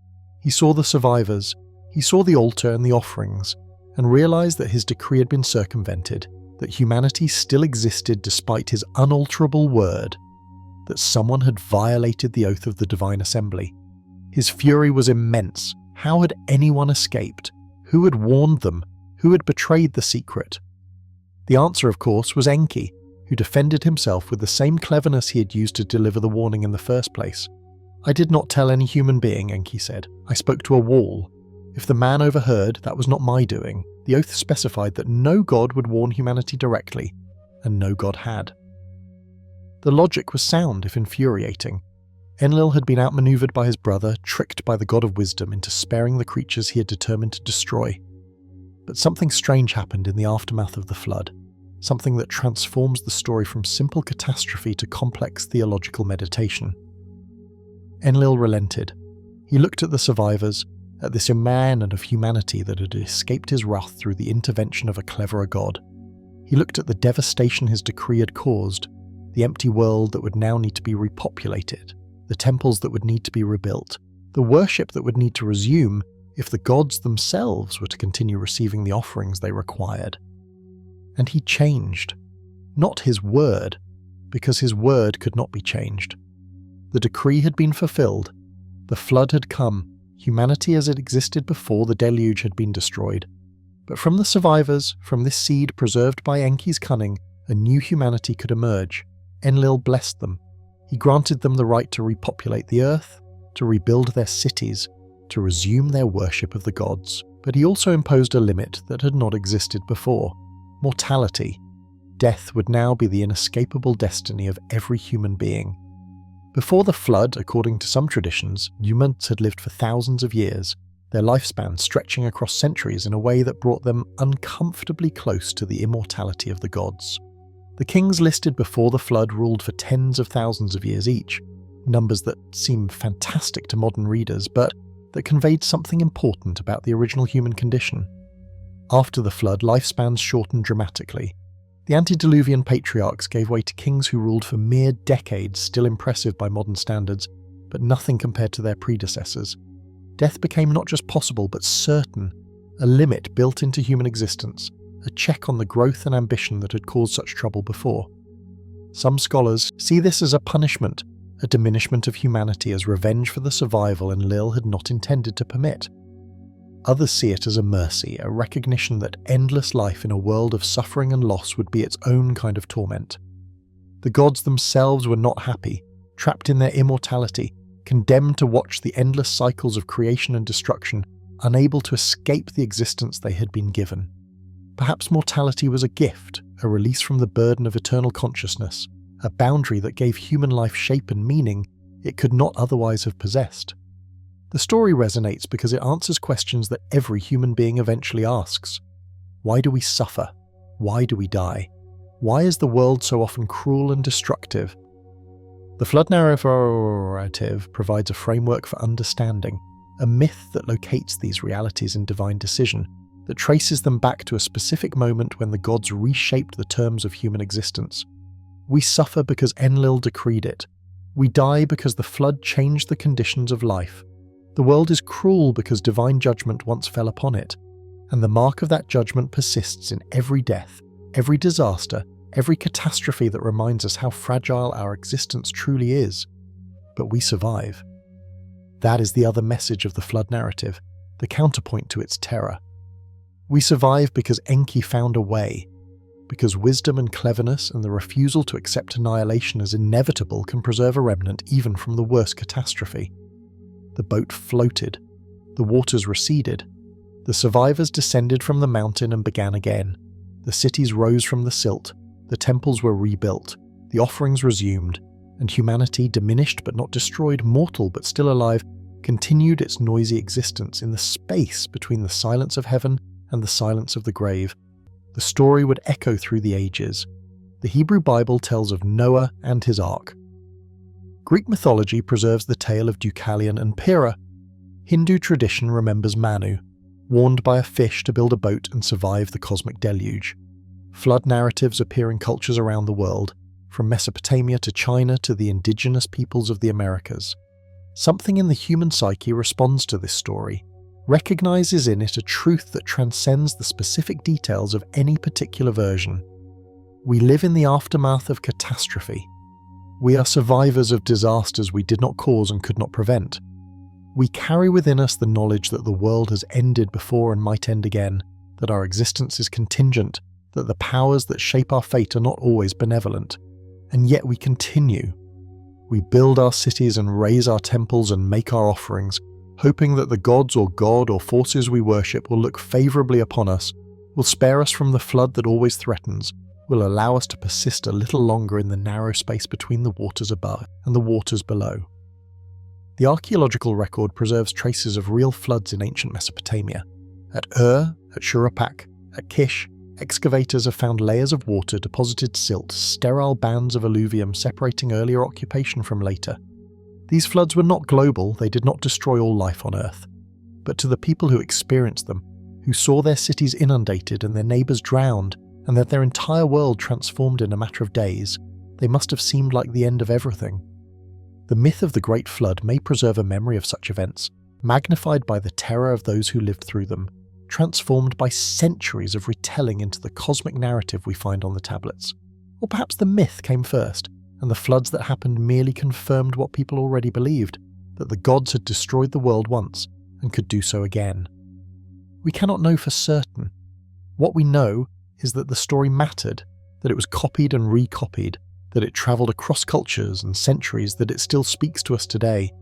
He saw the survivors. He saw the altar and the offerings, and realized that his decree had been circumvented, that humanity still existed despite his unalterable word, that someone had violated the oath of the divine assembly. His fury was immense. How had anyone escaped? Who had warned them? Who had betrayed the secret? The answer, of course, was Enki, who defended himself with the same cleverness he had used to deliver the warning in the first place. "I did not tell any human being," Enki said. "I spoke to a wall. If the man overheard, that was not my doing. The oath specified that no god would warn humanity directly, and no god had." The logic was sound, if infuriating. Enlil had been outmaneuvered by his brother, tricked by the god of wisdom into sparing the creatures he had determined to destroy. But something strange happened in the aftermath of the flood, something that transforms the story from simple catastrophe to complex theological meditation. Enlil relented. He looked at the survivors, at this remnant of humanity that had escaped his wrath through the intervention of a cleverer god. He looked at the devastation his decree had caused, the empty world that would now need to be repopulated, the temples that would need to be rebuilt, the worship that would need to resume if the gods themselves were to continue receiving the offerings they required. And he changed. Not his word, because his word could not be changed. The decree had been fulfilled. The flood had come. Humanity as it existed before the deluge had been destroyed. But from the survivors, from this seed preserved by Enki's cunning, a new humanity could emerge. Enlil blessed them. He granted them the right to repopulate the earth, to rebuild their cities, to resume their worship of the gods. But he also imposed a limit that had not existed before: mortality. Death would now be the inescapable destiny of every human being. Before the flood, according to some traditions, humans had lived for thousands of years, their lifespan stretching across centuries in a way that brought them uncomfortably close to the immortality of the gods. The kings listed before the flood ruled for tens of thousands of years each, numbers that seem fantastic to modern readers, but that conveyed something important about the original human condition. After the flood, lifespans shortened dramatically. The antediluvian patriarchs gave way to kings who ruled for mere decades, still impressive by modern standards, but nothing compared to their predecessors. Death became not just possible, but certain, a limit built into human existence, a check on the growth and ambition that had caused such trouble before. Some scholars see this as a punishment, a diminishment of humanity as revenge for the survival Enlil had not intended to permit. Others see it as a mercy, a recognition that endless life in a world of suffering and loss would be its own kind of torment. The gods themselves were not happy, trapped in their immortality, condemned to watch the endless cycles of creation and destruction, unable to escape the existence they had been given. Perhaps mortality was a gift, a release from the burden of eternal consciousness, a boundary that gave human life shape and meaning it could not otherwise have possessed. The story resonates because it answers questions that every human being eventually asks. Why do we suffer? Why do we die? Why is the world so often cruel and destructive? The flood narrative provides a framework for understanding, a myth that locates these realities in divine decision, that traces them back to a specific moment when the gods reshaped the terms of human existence. We suffer because Enlil decreed it. We die because the flood changed the conditions of life. The world is cruel because divine judgment once fell upon it, and the mark of that judgment persists in every death, every disaster, every catastrophe that reminds us how fragile our existence truly is. But we survive. That is the other message of the flood narrative, the counterpoint to its terror. We survive because Enki found a way, because wisdom and cleverness and the refusal to accept annihilation as inevitable can preserve a remnant even from the worst catastrophe. The boat floated. The waters receded. The survivors descended from the mountain and began again. The cities rose from the silt. The temples were rebuilt. The offerings resumed. and humanity, diminished but not destroyed, mortal but still alive, continued its noisy existence in the space between the silence of heaven and the silence of the grave. The story would echo through the ages. The Hebrew Bible tells of Noah and his ark. Greek mythology preserves the tale of Deucalion and Pyrrha. Hindu tradition remembers Manu, warned by a fish to build a boat and survive the cosmic deluge. Flood narratives appear in cultures around the world, from Mesopotamia to China to the indigenous peoples of the Americas. Something in the human psyche responds to this story, recognizes in it a truth that transcends the specific details of any particular version. We live in the aftermath of catastrophe. We are survivors of disasters we did not cause and could not prevent. We carry within us the knowledge that the world has ended before and might end again, that our existence is contingent, that the powers that shape our fate are not always benevolent. And yet we continue. We build our cities and raise our temples and make our offerings, hoping that the gods or God or forces we worship will look favourably upon us, will spare us from the flood that always threatens, will allow us to persist a little longer in the narrow space between the waters above and the waters below. The archaeological record preserves traces of real floods in ancient Mesopotamia. At Ur, at Shuruppak, at Kish, excavators have found layers of water, deposited silt, sterile bands of alluvium separating earlier occupation from later. These floods were not global, they did not destroy all life on Earth. But to the people who experienced them, who saw their cities inundated and their neighbours drowned, and that their entire world transformed in a matter of days, they must have seemed like the end of everything. The myth of the Great Flood may preserve a memory of such events, magnified by the terror of those who lived through them, transformed by centuries of retelling into the cosmic narrative we find on the tablets. Or perhaps the myth came first, and the floods that happened merely confirmed what people already believed, that the gods had destroyed the world once and could do so again. We cannot know for certain. What we know is that the story mattered, that it was copied and recopied, that it travelled across cultures and centuries, that it still speaks to us today.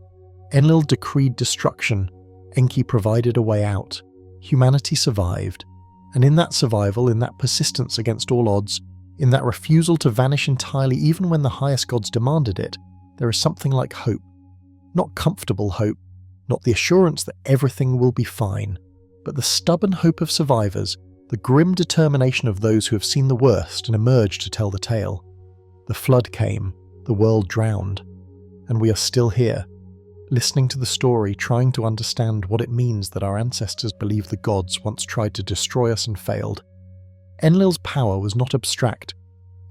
Enlil decreed destruction, Enki provided a way out. Humanity survived, and in that survival, in that persistence against all odds, in that refusal to vanish entirely even when the highest gods demanded it, there is something like hope. Not comfortable hope, not the assurance that everything will be fine, but the stubborn hope of survivors, the grim determination of those who have seen the worst and emerged to tell the tale. The flood came, the world drowned, and we are still here, listening to the story, trying to understand what it means that our ancestors believed the gods once tried to destroy us and failed. Enlil's power was not abstract.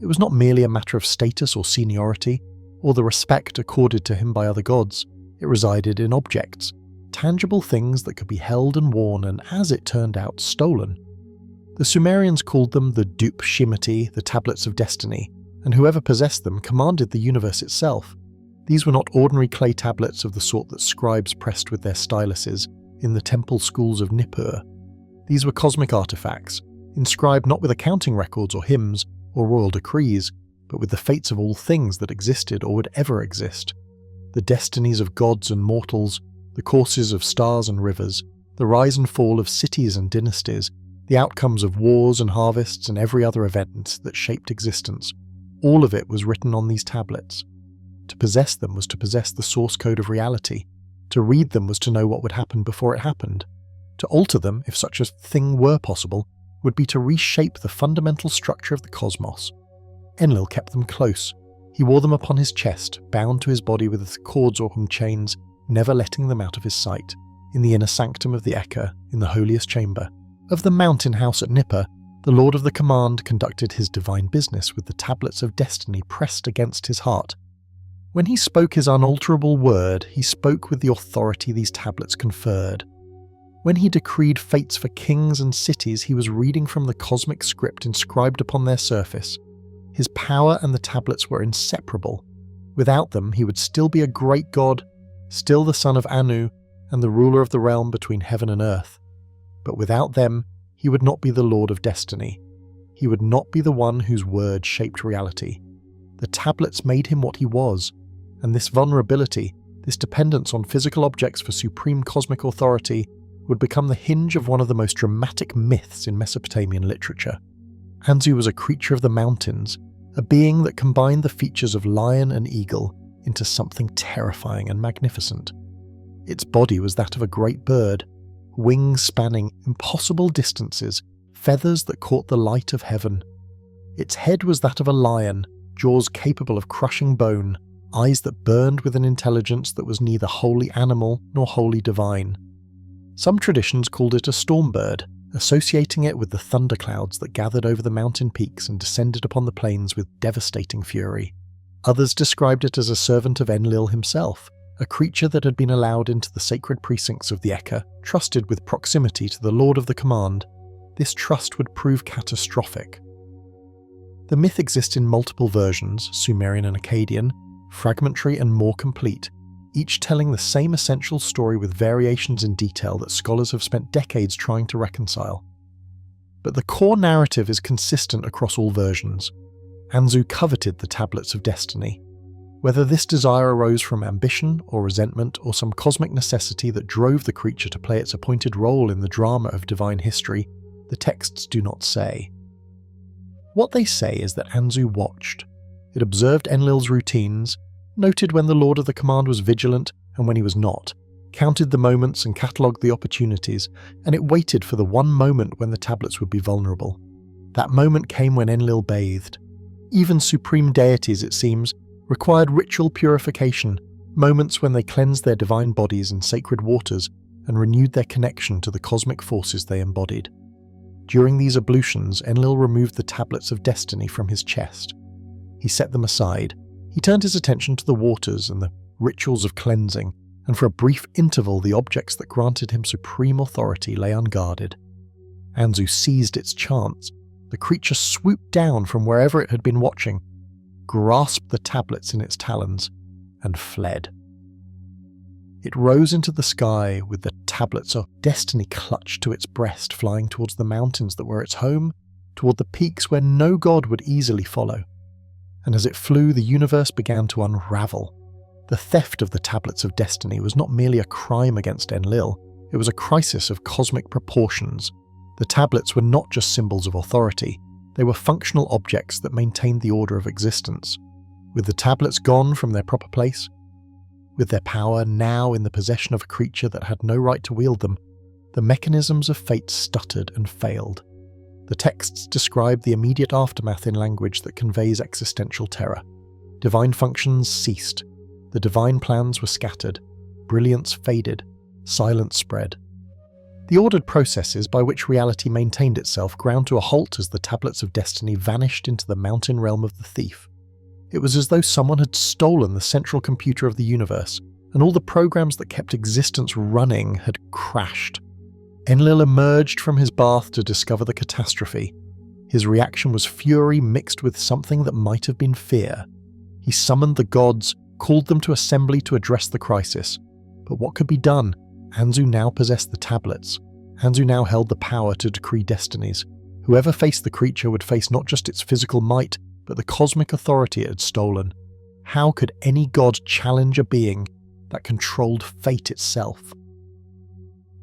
It was not merely a matter of status or seniority, or the respect accorded to him by other gods. It resided in objects, tangible things that could be held and worn and, as it turned out, stolen. The Sumerians called them the Dup Shimati, the Tablets of Destiny, and whoever possessed them commanded the universe itself. These were not ordinary clay tablets of the sort that scribes pressed with their styluses in the temple schools of Nippur. These were cosmic artifacts, inscribed not with accounting records or hymns or royal decrees, but with the fates of all things that existed or would ever exist. The destinies of gods and mortals, the courses of stars and rivers, the rise and fall of cities and dynasties, the outcomes of wars and harvests and every other event that shaped existence. All of it was written on these tablets. To possess them was to possess the source code of reality. To read them was to know what would happen before it happened. To alter them, if such a thing were possible, would be to reshape the fundamental structure of the cosmos. Enlil kept them close. He wore them upon his chest, bound to his body with cords or chains, never letting them out of his sight, in the inner sanctum of the Eka, in the holiest chamber. Of the mountain house at Nippur, the Lord of the Command conducted his divine business with the tablets of destiny pressed against his heart. When he spoke his unalterable word, he spoke with the authority these tablets conferred. When he decreed fates for kings and cities, he was reading from the cosmic script inscribed upon their surface. His power and the tablets were inseparable. Without them, he would still be a great god, still the son of Anu, and the ruler of the realm between heaven and earth. But without them, he would not be the Lord of Destiny. He would not be the one whose word shaped reality. The tablets made him what he was, and this vulnerability, this dependence on physical objects for supreme cosmic authority, would become the hinge of one of the most dramatic myths in Mesopotamian literature. Anzu was a creature of the mountains, a being that combined the features of lion and eagle into something terrifying and magnificent. Its body was that of a great bird, wings spanning impossible distances, feathers that caught the light of heaven. Its head was that of a lion, jaws capable of crushing bone, eyes that burned with an intelligence that was neither wholly animal nor wholly divine. Some traditions called it a storm bird, associating it with the thunderclouds that gathered over the mountain peaks and descended upon the plains with devastating fury. Others described it as a servant of Enlil himself, a creature that had been allowed into the sacred precincts of the Eka, trusted with proximity to the Lord of the Command. This trust would prove catastrophic. The myth exists in multiple versions, Sumerian and Akkadian, fragmentary and more complete, each telling the same essential story with variations in detail that scholars have spent decades trying to reconcile. But the core narrative is consistent across all versions. Anzu coveted the Tablets of Destiny. Whether this desire arose from ambition or resentment or some cosmic necessity that drove the creature to play its appointed role in the drama of divine history, the texts do not say. What they say is that Anzu watched. It observed Enlil's routines, noted when the Lord of the Command was vigilant and when he was not, counted the moments and catalogued the opportunities, and it waited for the one moment when the tablets would be vulnerable. That moment came when Enlil bathed. Even supreme deities, it seems, required ritual purification, moments when they cleansed their divine bodies in sacred waters and renewed their connection to the cosmic forces they embodied. During these ablutions, Enlil removed the Tablets of Destiny from his chest. He set them aside. He turned his attention to the waters and the rituals of cleansing, and for a brief interval the objects that granted him supreme authority lay unguarded. Anzu seized its chance. The creature swooped down from wherever it had been watching, grasped the tablets in its talons, and fled. It rose into the sky with the Tablets of Destiny clutched to its breast, flying towards the mountains that were its home, toward the peaks where no god would easily follow. And as it flew, the universe began to unravel. The theft of the Tablets of Destiny was not merely a crime against Enlil, it was a crisis of cosmic proportions. The tablets were not just symbols of authority, they were functional objects that maintained the order of existence. With the tablets gone from their proper place, with their power now in the possession of a creature that had no right to wield them, the mechanisms of fate stuttered and failed. The texts describe the immediate aftermath in language that conveys existential terror. Divine functions ceased. The divine plans were scattered. Brilliance faded. Silence spread. The ordered processes by which reality maintained itself ground to a halt as the Tablets of Destiny vanished into the mountain realm of the thief. It was as though someone had stolen the central computer of the universe, and all the programs that kept existence running had crashed. Enlil emerged from his bath to discover the catastrophe. His reaction was fury mixed with something that might have been fear. He summoned the gods, called them to assembly to address the crisis. But what could be done? Anzu now possessed the tablets. Anzu now held the power to decree destinies. Whoever faced the creature would face not just its physical might, but the cosmic authority it had stolen. How could any god challenge a being that controlled fate itself?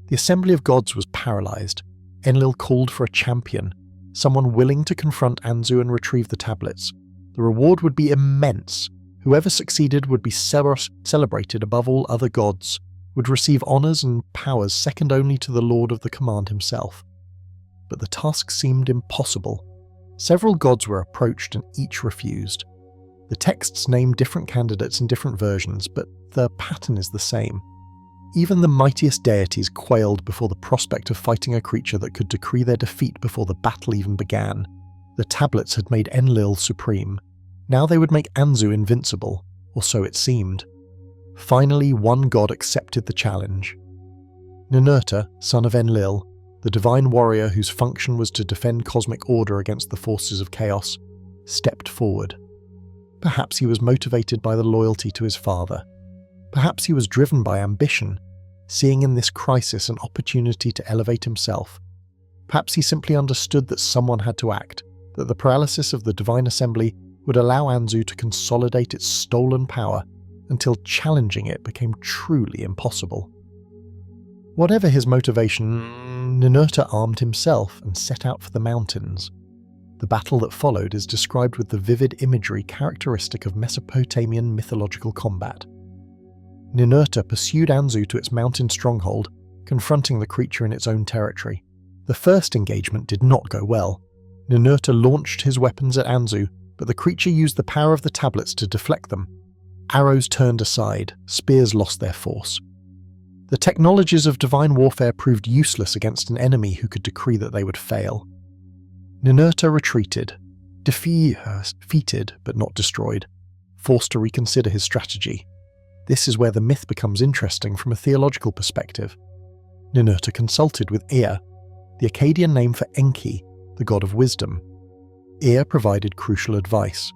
The assembly of gods was paralyzed. Enlil called for a champion, someone willing to confront Anzu and retrieve the tablets. The reward would be immense. Whoever succeeded would be celebrated above all other gods, would receive honours and powers second only to the Lord of the Command himself. But the task seemed impossible. Several gods were approached and each refused. The texts name different candidates in different versions, but the pattern is the same. Even the mightiest deities quailed before the prospect of fighting a creature that could decree their defeat before the battle even began. The tablets had made Enlil supreme. Now they would make Anzu invincible, or so it seemed. Finally, one god accepted the challenge. Ninurta, son of Enlil, the divine warrior whose function was to defend cosmic order against the forces of chaos, stepped forward. Perhaps he was motivated by the loyalty to his father. Perhaps he was driven by ambition, seeing in this crisis an opportunity to elevate himself. Perhaps he simply understood that someone had to act, that the paralysis of the divine assembly would allow Anzu to consolidate its stolen power until challenging it became truly impossible. Whatever his motivation, Ninurta armed himself and set out for the mountains. The battle that followed is described with the vivid imagery characteristic of Mesopotamian mythological combat. Ninurta pursued Anzu to its mountain stronghold, confronting the creature in its own territory. The first engagement did not go well. Ninurta launched his weapons at Anzu, but the creature used the power of the tablets to deflect them. Arrows turned aside, spears lost their force. The technologies of divine warfare proved useless against an enemy who could decree that they would fail. Ninurta retreated, defeated but not destroyed, forced to reconsider his strategy. This is where the myth becomes interesting from a theological perspective. Ninurta consulted with Ea, the Akkadian name for Enki, the god of wisdom. Ea provided crucial advice.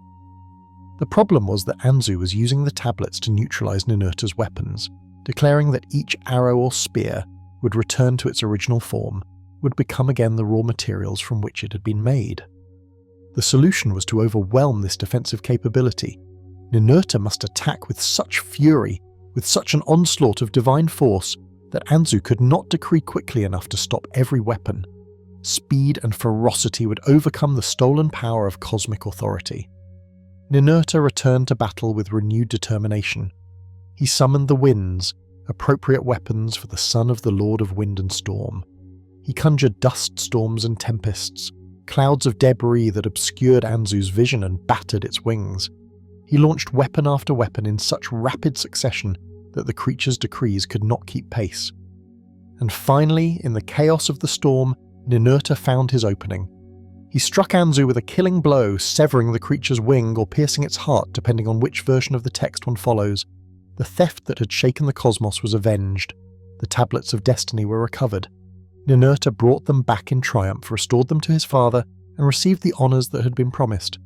The problem was that Anzu was using the tablets to neutralize Ninurta's weapons, declaring that each arrow or spear would return to its original form, would become again the raw materials from which it had been made. The solution was to overwhelm this defensive capability. Ninurta must attack with such fury, with such an onslaught of divine force, that Anzu could not decree quickly enough to stop every weapon. Speed and ferocity would overcome the stolen power of cosmic authority. Ninurta returned to battle with renewed determination. He summoned the winds, appropriate weapons for the son of the Lord of Wind and Storm. He conjured dust storms and tempests, clouds of debris that obscured Anzu's vision and battered its wings. He launched weapon after weapon in such rapid succession that the creature's decrees could not keep pace. And finally, in the chaos of the storm, Ninurta found his opening. He struck Anzu with a killing blow, severing the creature's wing or piercing its heart depending on which version of the text one follows. The theft that had shaken the cosmos was avenged. The tablets of destiny were recovered. Ninurta brought them back in triumph, restored them to his father, and received the honours that had been promised.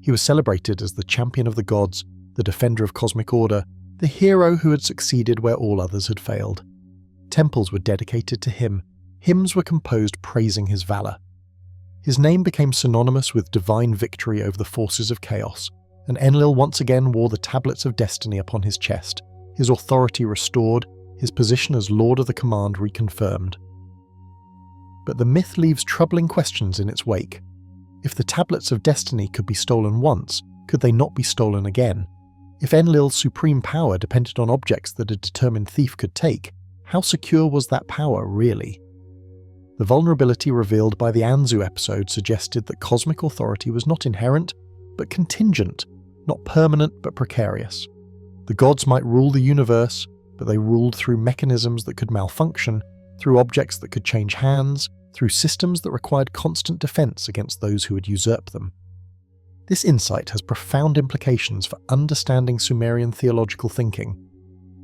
He was celebrated as the champion of the gods, the defender of cosmic order, the hero who had succeeded where all others had failed. Temples were dedicated to him. Hymns were composed praising his valour. His name became synonymous with divine victory over the forces of chaos, and Enlil once again wore the tablets of destiny upon his chest, his authority restored, his position as Lord of the Command reconfirmed. But the myth leaves troubling questions in its wake. If the tablets of destiny could be stolen once, could they not be stolen again? If Enlil's supreme power depended on objects that a determined thief could take, how secure was that power really? The vulnerability revealed by the Anzu episode suggested that cosmic authority was not inherent, but contingent, not permanent but precarious. The gods might rule the universe, but they ruled through mechanisms that could malfunction, through objects that could change hands, through systems that required constant defense against those who would usurp them. This insight has profound implications for understanding Sumerian theological thinking.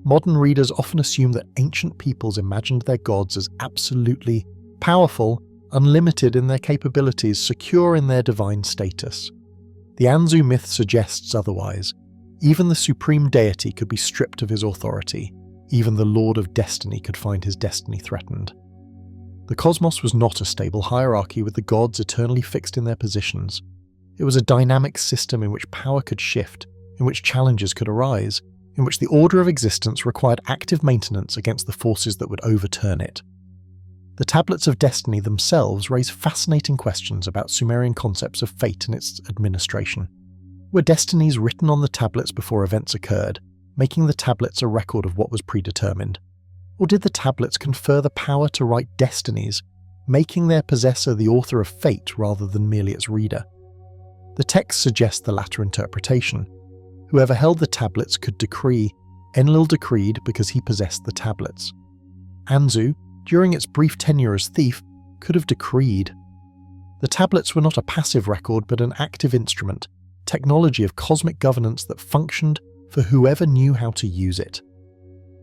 Modern readers often assume that ancient peoples imagined their gods as absolutely powerful, unlimited in their capabilities, secure in their divine status. The Anzu myth suggests otherwise. Even the supreme deity could be stripped of his authority. Even the Lord of Destiny could find his destiny threatened. The cosmos was not a stable hierarchy with the gods eternally fixed in their positions. It was a dynamic system in which power could shift, in which challenges could arise, in which the order of existence required active maintenance against the forces that would overturn it. The tablets of destiny themselves raise fascinating questions about Sumerian concepts of fate and its administration. Were destinies written on the tablets before events occurred, making the tablets a record of what was predetermined? Or did the tablets confer the power to write destinies, making their possessor the author of fate rather than merely its reader? The text suggests the latter interpretation. Whoever held the tablets could decree. Enlil decreed because he possessed the tablets. Anzu, during its brief tenure as thief, could have decreed. The tablets were not a passive record but an active instrument, technology of cosmic governance that functioned for whoever knew how to use it.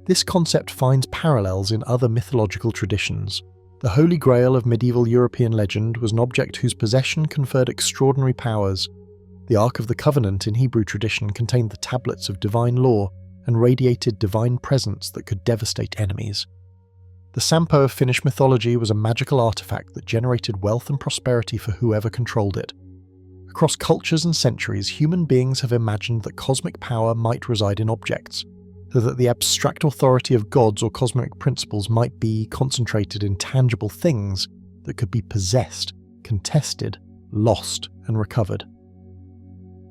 This concept finds parallels in other mythological traditions. The Holy Grail of medieval European legend was an object whose possession conferred extraordinary powers. The Ark of the Covenant in Hebrew tradition contained the tablets of divine law and radiated divine presence that could devastate enemies. The Sampo of Finnish mythology was a magical artifact that generated wealth and prosperity for whoever controlled it. Across cultures and centuries, human beings have imagined that cosmic power might reside in objects, so that the abstract authority of gods or cosmic principles might be concentrated in tangible things that could be possessed, contested, lost and recovered.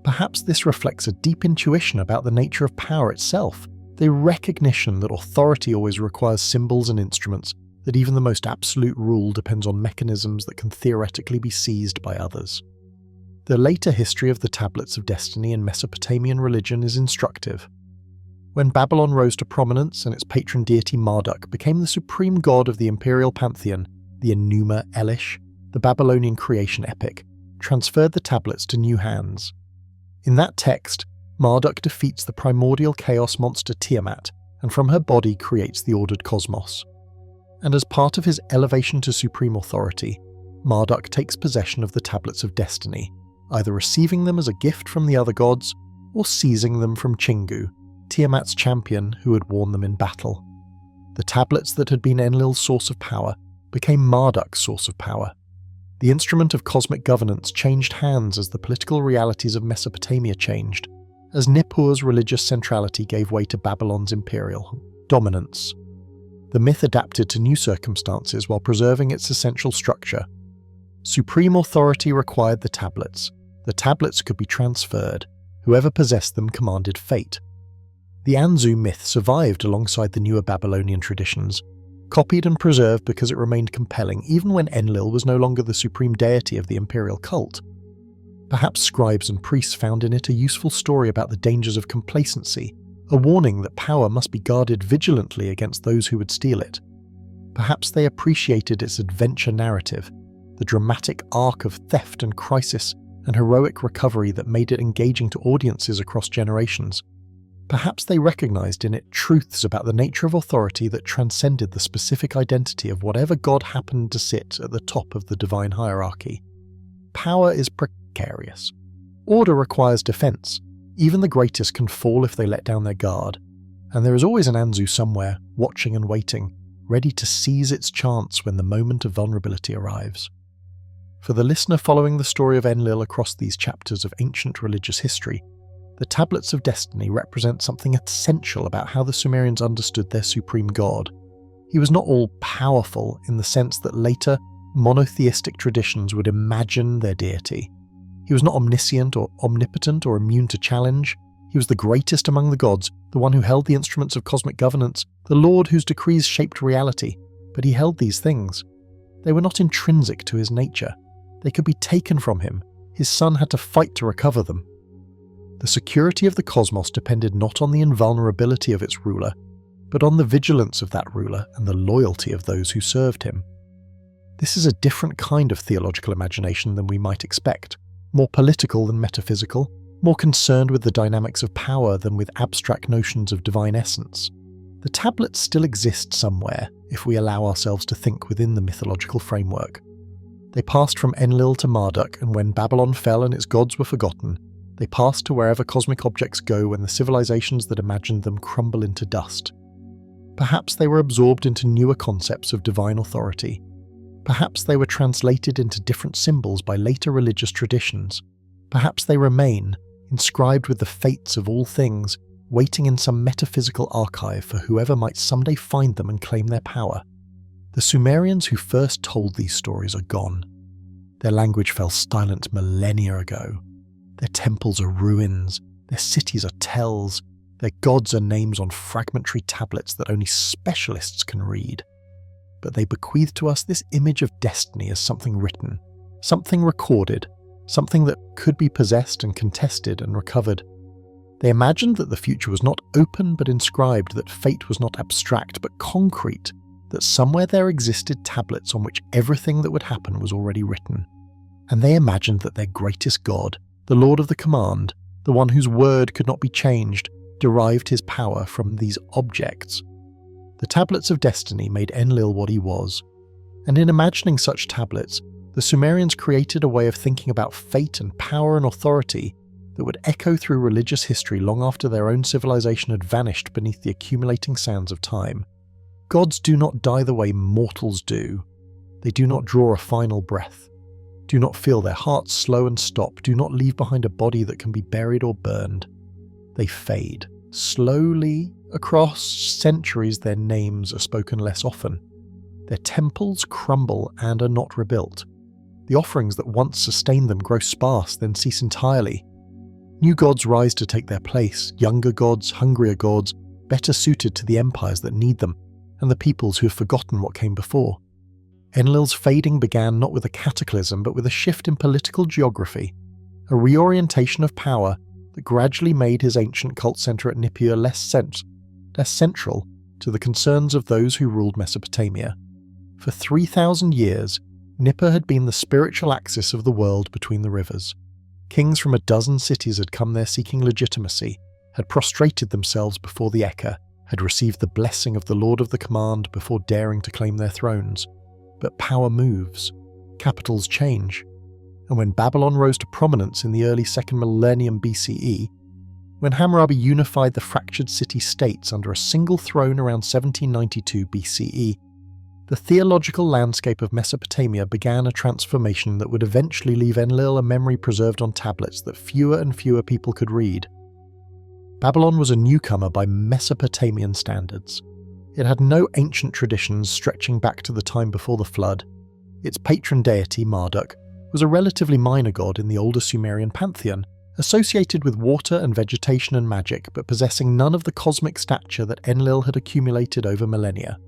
Perhaps this reflects a deep intuition about the nature of power itself, the recognition that authority always requires symbols and instruments, that even the most absolute rule depends on mechanisms that can theoretically be seized by others. The later history of the tablets of destiny in Mesopotamian religion is instructive. When Babylon rose to prominence and its patron deity Marduk became the supreme god of the imperial pantheon, the Enuma Elish, the Babylonian creation epic, transferred the tablets to new hands. In that text, Marduk defeats the primordial chaos monster Tiamat, and from her body creates the ordered cosmos. And as part of his elevation to supreme authority, Marduk takes possession of the tablets of destiny, either receiving them as a gift from the other gods, or seizing them from Chingu, Tiamat's champion who had worn them in battle. The tablets that had been Enlil's source of power became Marduk's source of power. The instrument of cosmic governance changed hands as the political realities of Mesopotamia changed, as Nippur's religious centrality gave way to Babylon's imperial dominance. The myth adapted to new circumstances while preserving its essential structure. Supreme authority required the tablets. The tablets could be transferred. Whoever possessed them commanded fate. The Anzu myth survived alongside the newer Babylonian traditions, copied and preserved because it remained compelling even when Enlil was no longer the supreme deity of the imperial cult. Perhaps scribes and priests found in it a useful story about the dangers of complacency, a warning that power must be guarded vigilantly against those who would steal it. Perhaps they appreciated its adventure narrative, the dramatic arc of theft and crisis and heroic recovery that made it engaging to audiences across generations. Perhaps they recognized in it truths about the nature of authority that transcended the specific identity of whatever god happened to sit at the top of the divine hierarchy. Power is precarious. Order requires defense. Even the greatest can fall if they let down their guard. And there is always an Anzu somewhere, watching and waiting, ready to seize its chance when the moment of vulnerability arrives. For the listener following the story of Enlil across these chapters of ancient religious history, the Tablets of Destiny represent something essential about how the Sumerians understood their supreme god. He was not all-powerful in the sense that later, monotheistic traditions would imagine their deity. He was not omniscient or omnipotent or immune to challenge. He was the greatest among the gods, the one who held the instruments of cosmic governance, the lord whose decrees shaped reality. But he held these things. They were not intrinsic to his nature. They could be taken from him. His son had to fight to recover them. The security of the cosmos depended not on the invulnerability of its ruler, but on the vigilance of that ruler and the loyalty of those who served him. This is a different kind of theological imagination than we might expect, more political than metaphysical, more concerned with the dynamics of power than with abstract notions of divine essence. The tablets still exist somewhere, if we allow ourselves to think within the mythological framework. They passed from Enlil to Marduk, and when Babylon fell and its gods were forgotten, they passed to wherever cosmic objects go when the civilizations that imagined them crumble into dust. Perhaps they were absorbed into newer concepts of divine authority. Perhaps they were translated into different symbols by later religious traditions. Perhaps they remain, inscribed with the fates of all things, waiting in some metaphysical archive for whoever might someday find them and claim their power. The Sumerians who first told these stories are gone. Their language fell silent millennia ago. Their temples are ruins, their cities are tells, their gods are names on fragmentary tablets that only specialists can read. But they bequeath to us this image of destiny as something written, something recorded, something that could be possessed and contested and recovered. They imagined that the future was not open but inscribed, that fate was not abstract but concrete, that somewhere there existed tablets on which everything that would happen was already written. And they imagined that their greatest god, the Lord of the Command, the one whose word could not be changed, derived his power from these objects. The Tablets of Destiny made Enlil what he was, and in imagining such tablets, the Sumerians created a way of thinking about fate and power and authority that would echo through religious history long after their own civilization had vanished beneath the accumulating sands of time. Gods do not die the way mortals do. They do not draw a final breath. Do not feel their hearts slow and stop. Do not leave behind a body that can be buried or burned. They fade. Slowly, across centuries, their names are spoken less often. Their temples crumble and are not rebuilt. The offerings that once sustained them grow sparse, then cease entirely. New gods rise to take their place, younger gods, hungrier gods, better suited to the empires that need them, and the peoples who have forgotten what came before. Enlil's fading began not with a cataclysm but with a shift in political geography, a reorientation of power that gradually made his ancient cult centre at Nippur less central to the concerns of those who ruled Mesopotamia. For 3,000 years, Nippur had been the spiritual axis of the world between the rivers. Kings from a dozen cities had come there seeking legitimacy, had prostrated themselves before the Eka, had received the blessing of the Lord of the Command before daring to claim their thrones. But power moves, capitals change, and when Babylon rose to prominence in the early 2nd millennium BCE, when Hammurabi unified the fractured city-states under a single throne around 1792 BCE, the theological landscape of Mesopotamia began a transformation that would eventually leave Enlil a memory preserved on tablets that fewer and fewer people could read. Babylon was a newcomer by Mesopotamian standards. It had no ancient traditions stretching back to the time before the flood. Its patron deity, Marduk, was a relatively minor god in the older Sumerian pantheon, associated with water and vegetation and magic, but possessing none of the cosmic stature that Enlil had accumulated over millennia.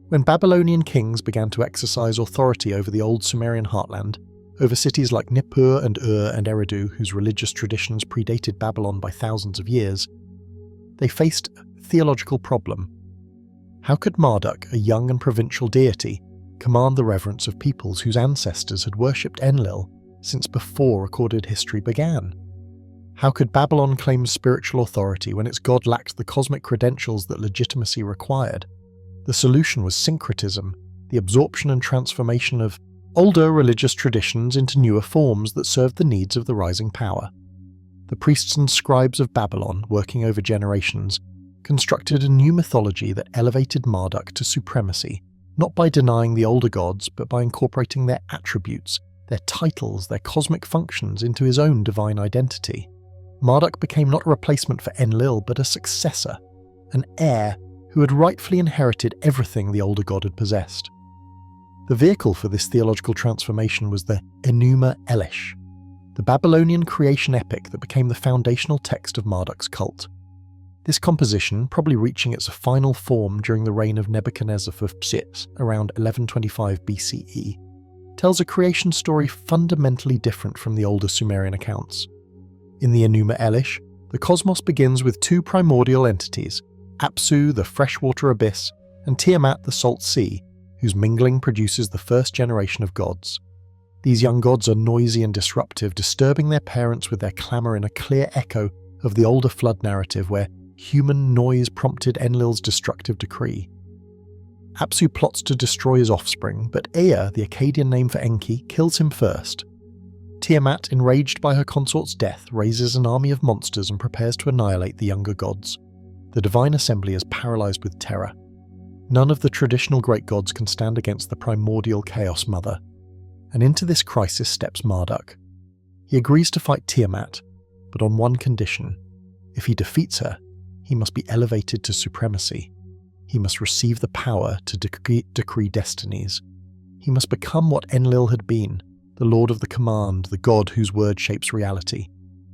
When Babylonian kings began to exercise authority over the old Sumerian heartland, over cities like Nippur and and Eridu, whose religious traditions predated Babylon by thousands of years, they faced a theological problem. How could Marduk, a young and provincial deity, command the reverence of peoples whose ancestors had worshipped Enlil since before recorded history began? How could Babylon claim spiritual authority when its god lacked the cosmic credentials that legitimacy required? The solution was syncretism, the absorption and transformation of older religious traditions into newer forms that served the needs of the rising power. The priests and scribes of Babylon, working over generations, constructed a new mythology that elevated Marduk to supremacy, not by denying the older gods, but by incorporating their attributes, their titles, their cosmic functions into his own divine identity. Marduk became not a replacement for Enlil, but a successor, an heir who had rightfully inherited everything the older god had possessed. The vehicle for this theological transformation was the Enuma Elish, the Babylonian creation epic that became the foundational text of Marduk's cult. This composition, probably reaching its final form during the reign of Nebuchadnezzar of Psis around 1125 BCE, tells a creation story fundamentally different from the older Sumerian accounts. In the Enuma Elish, the cosmos begins with two primordial entities, Apsu, the freshwater abyss, and Tiamat, the salt sea, whose mingling produces the first generation of gods. These young gods are noisy and disruptive, disturbing their parents with their clamour in a clear echo of the older flood narrative where human noise prompted Enlil's destructive decree. Apsu plots to destroy his offspring, but Ea, the Akkadian name for Enki, kills him first. Tiamat, enraged by her consort's death, raises an army of monsters and prepares to annihilate the younger gods. The divine assembly is paralysed with terror. None of the traditional great gods can stand against the primordial chaos mother. And into this crisis steps Marduk. He agrees to fight Tiamat, but on one condition. If he defeats her, he must be elevated to supremacy. He must receive the power to decree destinies. He must become what Enlil had been, the Lord of the Command, the god whose word shapes reality.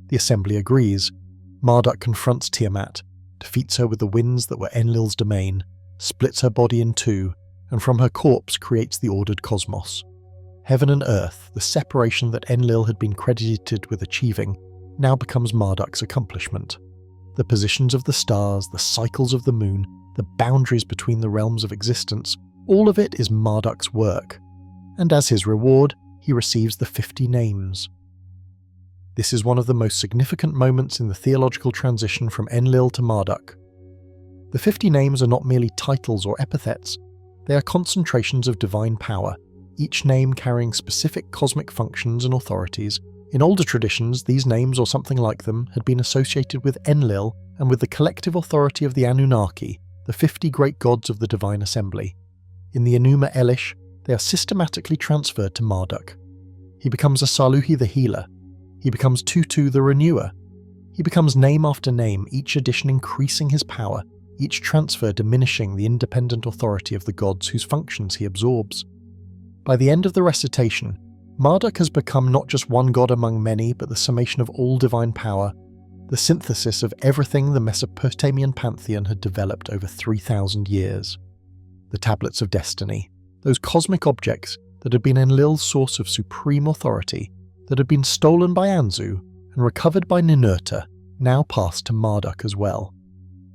The assembly agrees. Marduk confronts Tiamat, defeats her with the winds that were Enlil's domain, splits her body in two, and from her corpse creates the ordered cosmos. Heaven and earth, the separation that Enlil had been credited with achieving, now becomes Marduk's accomplishment. The positions of the stars, the cycles of the moon, the boundaries between the realms of existence, all of it is Marduk's work. And as his reward, he receives the 50 names. This is one of the most significant moments in the theological transition from Enlil to Marduk. The 50 names are not merely titles or epithets, they are concentrations of divine power, each name carrying specific cosmic functions and authorities. In older traditions, these names, or something like them, had been associated with Enlil and with the collective authority of the Annunaki, the 50 great gods of the divine assembly. In the Enuma Elish, they are systematically transferred to Marduk. He becomes a Saluhi the healer. He becomes Tutu the renewer. He becomes name after name, each addition increasing his power, each transfer diminishing the independent authority of the gods whose functions he absorbs. By the end of the recitation, Marduk has become not just one god among many, but the summation of all divine power, the synthesis of everything the Mesopotamian pantheon had developed over 3,000 years. The Tablets of Destiny, those cosmic objects that had been Enlil's source of supreme authority, that had been stolen by Anzu and recovered by Ninurta, now passed to Marduk as well.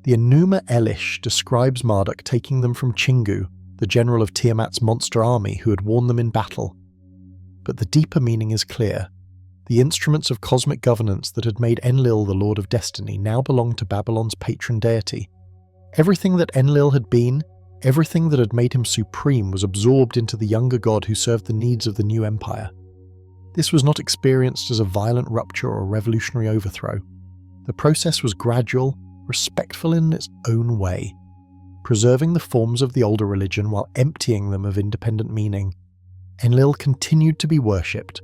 The Enuma Elish describes Marduk taking them from Chingu, the general of Tiamat's monster army who had worn them in battle. But the deeper meaning is clear. The instruments of cosmic governance that had made Enlil the Lord of Destiny now belonged to Babylon's patron deity. Everything that Enlil had been, everything that had made him supreme, was absorbed into the younger god who served the needs of the new empire. This was not experienced as a violent rupture or revolutionary overthrow. The process was gradual, respectful in its own way, preserving the forms of the older religion while emptying them of independent meaning. Enlil continued to be worshipped.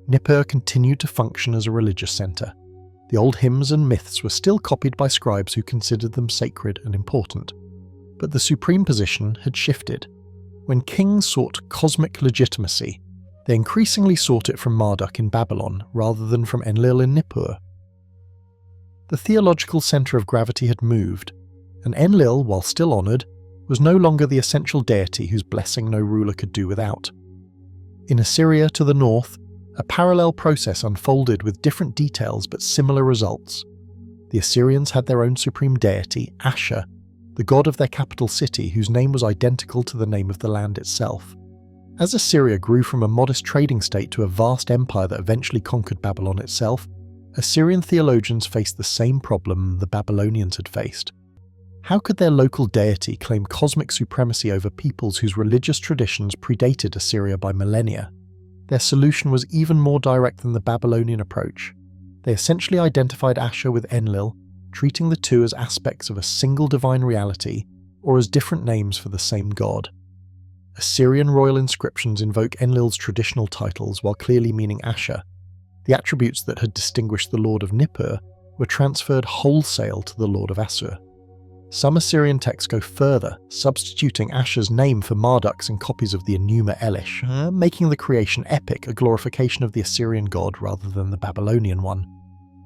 Nippur continued to function as a religious centre. The old hymns and myths were still copied by scribes who considered them sacred and important. But the supreme position had shifted. When kings sought cosmic legitimacy, they increasingly sought it from Marduk in Babylon rather than from Enlil in Nippur. The theological centre of gravity had moved, and Enlil, while still honoured, was no longer the essential deity whose blessing no ruler could do without. In Assyria to the north, a parallel process unfolded with different details but similar results. The Assyrians had their own supreme deity, Ashur, the god of their capital city whose name was identical to the name of the land itself. As Assyria grew from a modest trading state to a vast empire that eventually conquered Babylon itself, Assyrian theologians faced the same problem the Babylonians had faced. How could their local deity claim cosmic supremacy over peoples whose religious traditions predated Assyria by millennia? Their solution was even more direct than the Babylonian approach. They essentially identified Ashur with Enlil, treating the two as aspects of a single divine reality, or as different names for the same god. Assyrian royal inscriptions invoke Enlil's traditional titles while clearly meaning Ashur. The attributes that had distinguished the Lord of Nippur were transferred wholesale to the Lord of Assur. Some Assyrian texts go further, substituting Ashur's name for Marduk's in copies of the Enuma Elish, making the creation epic a glorification of the Assyrian god rather than the Babylonian one.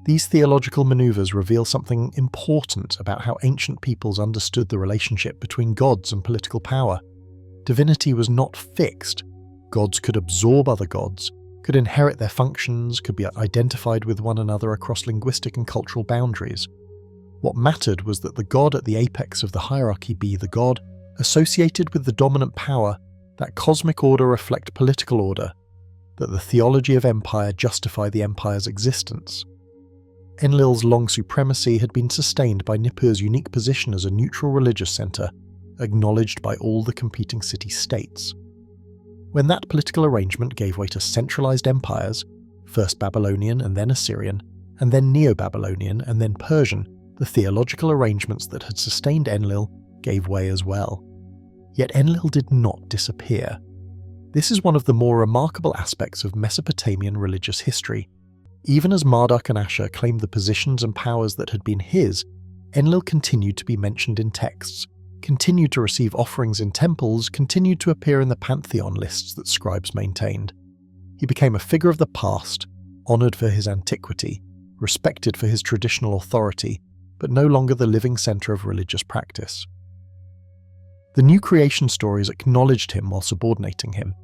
These theological maneuvers reveal something important about how ancient peoples understood the relationship between gods and political power. Divinity was not fixed. Gods could absorb other gods, could inherit their functions, could be identified with one another across linguistic and cultural boundaries. What mattered was that the god at the apex of the hierarchy be the god, associated with the dominant power, that cosmic order reflect political order, that the theology of empire justify the empire's existence. Enlil's long supremacy had been sustained by Nippur's unique position as a neutral religious centre, acknowledged by all the competing city-states. When that political arrangement gave way to centralized empires, first Babylonian and then Assyrian, and then Neo-Babylonian and then Persian, the theological arrangements that had sustained Enlil gave way as well. Yet Enlil did not disappear. This is one of the more remarkable aspects of Mesopotamian religious history. Even as Marduk and Ashur claimed the positions and powers that had been his, Enlil continued to be mentioned in texts, continued to receive offerings in temples, continued to appear in the pantheon lists that scribes maintained. He became a figure of the past, honoured for his antiquity, respected for his traditional authority, but no longer the living centre of religious practice. The new creation stories acknowledged him while subordinating him.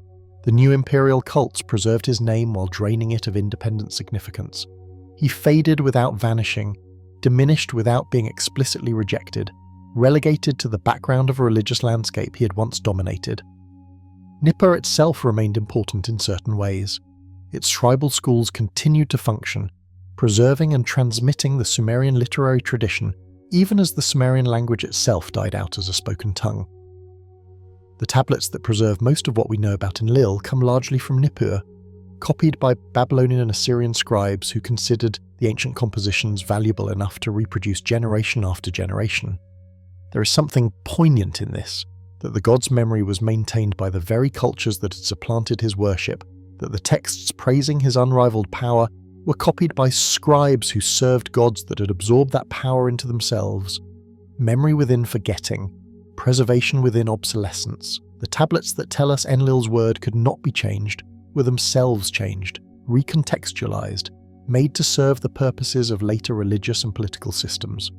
The new imperial cults preserved his name while draining it of independent significance. He faded without vanishing, diminished without being explicitly rejected, relegated to the background of a religious landscape he had once dominated. Nippur itself remained important in certain ways. Its tribal schools continued to function, preserving and transmitting the Sumerian literary tradition, even as the Sumerian language itself died out as a spoken tongue. The tablets that preserve most of what we know about Enlil come largely from Nippur, copied by Babylonian and Assyrian scribes who considered the ancient compositions valuable enough to reproduce generation after generation. There is something poignant in this, that the god's memory was maintained by the very cultures that had supplanted his worship, that the texts praising his unrivaled power were copied by scribes who served gods that had absorbed that power into themselves. Memory within forgetting, preservation within obsolescence. The tablets that tell us Enlil's word could not be changed, were themselves changed, recontextualized, made to serve the purposes of later religious and political systems.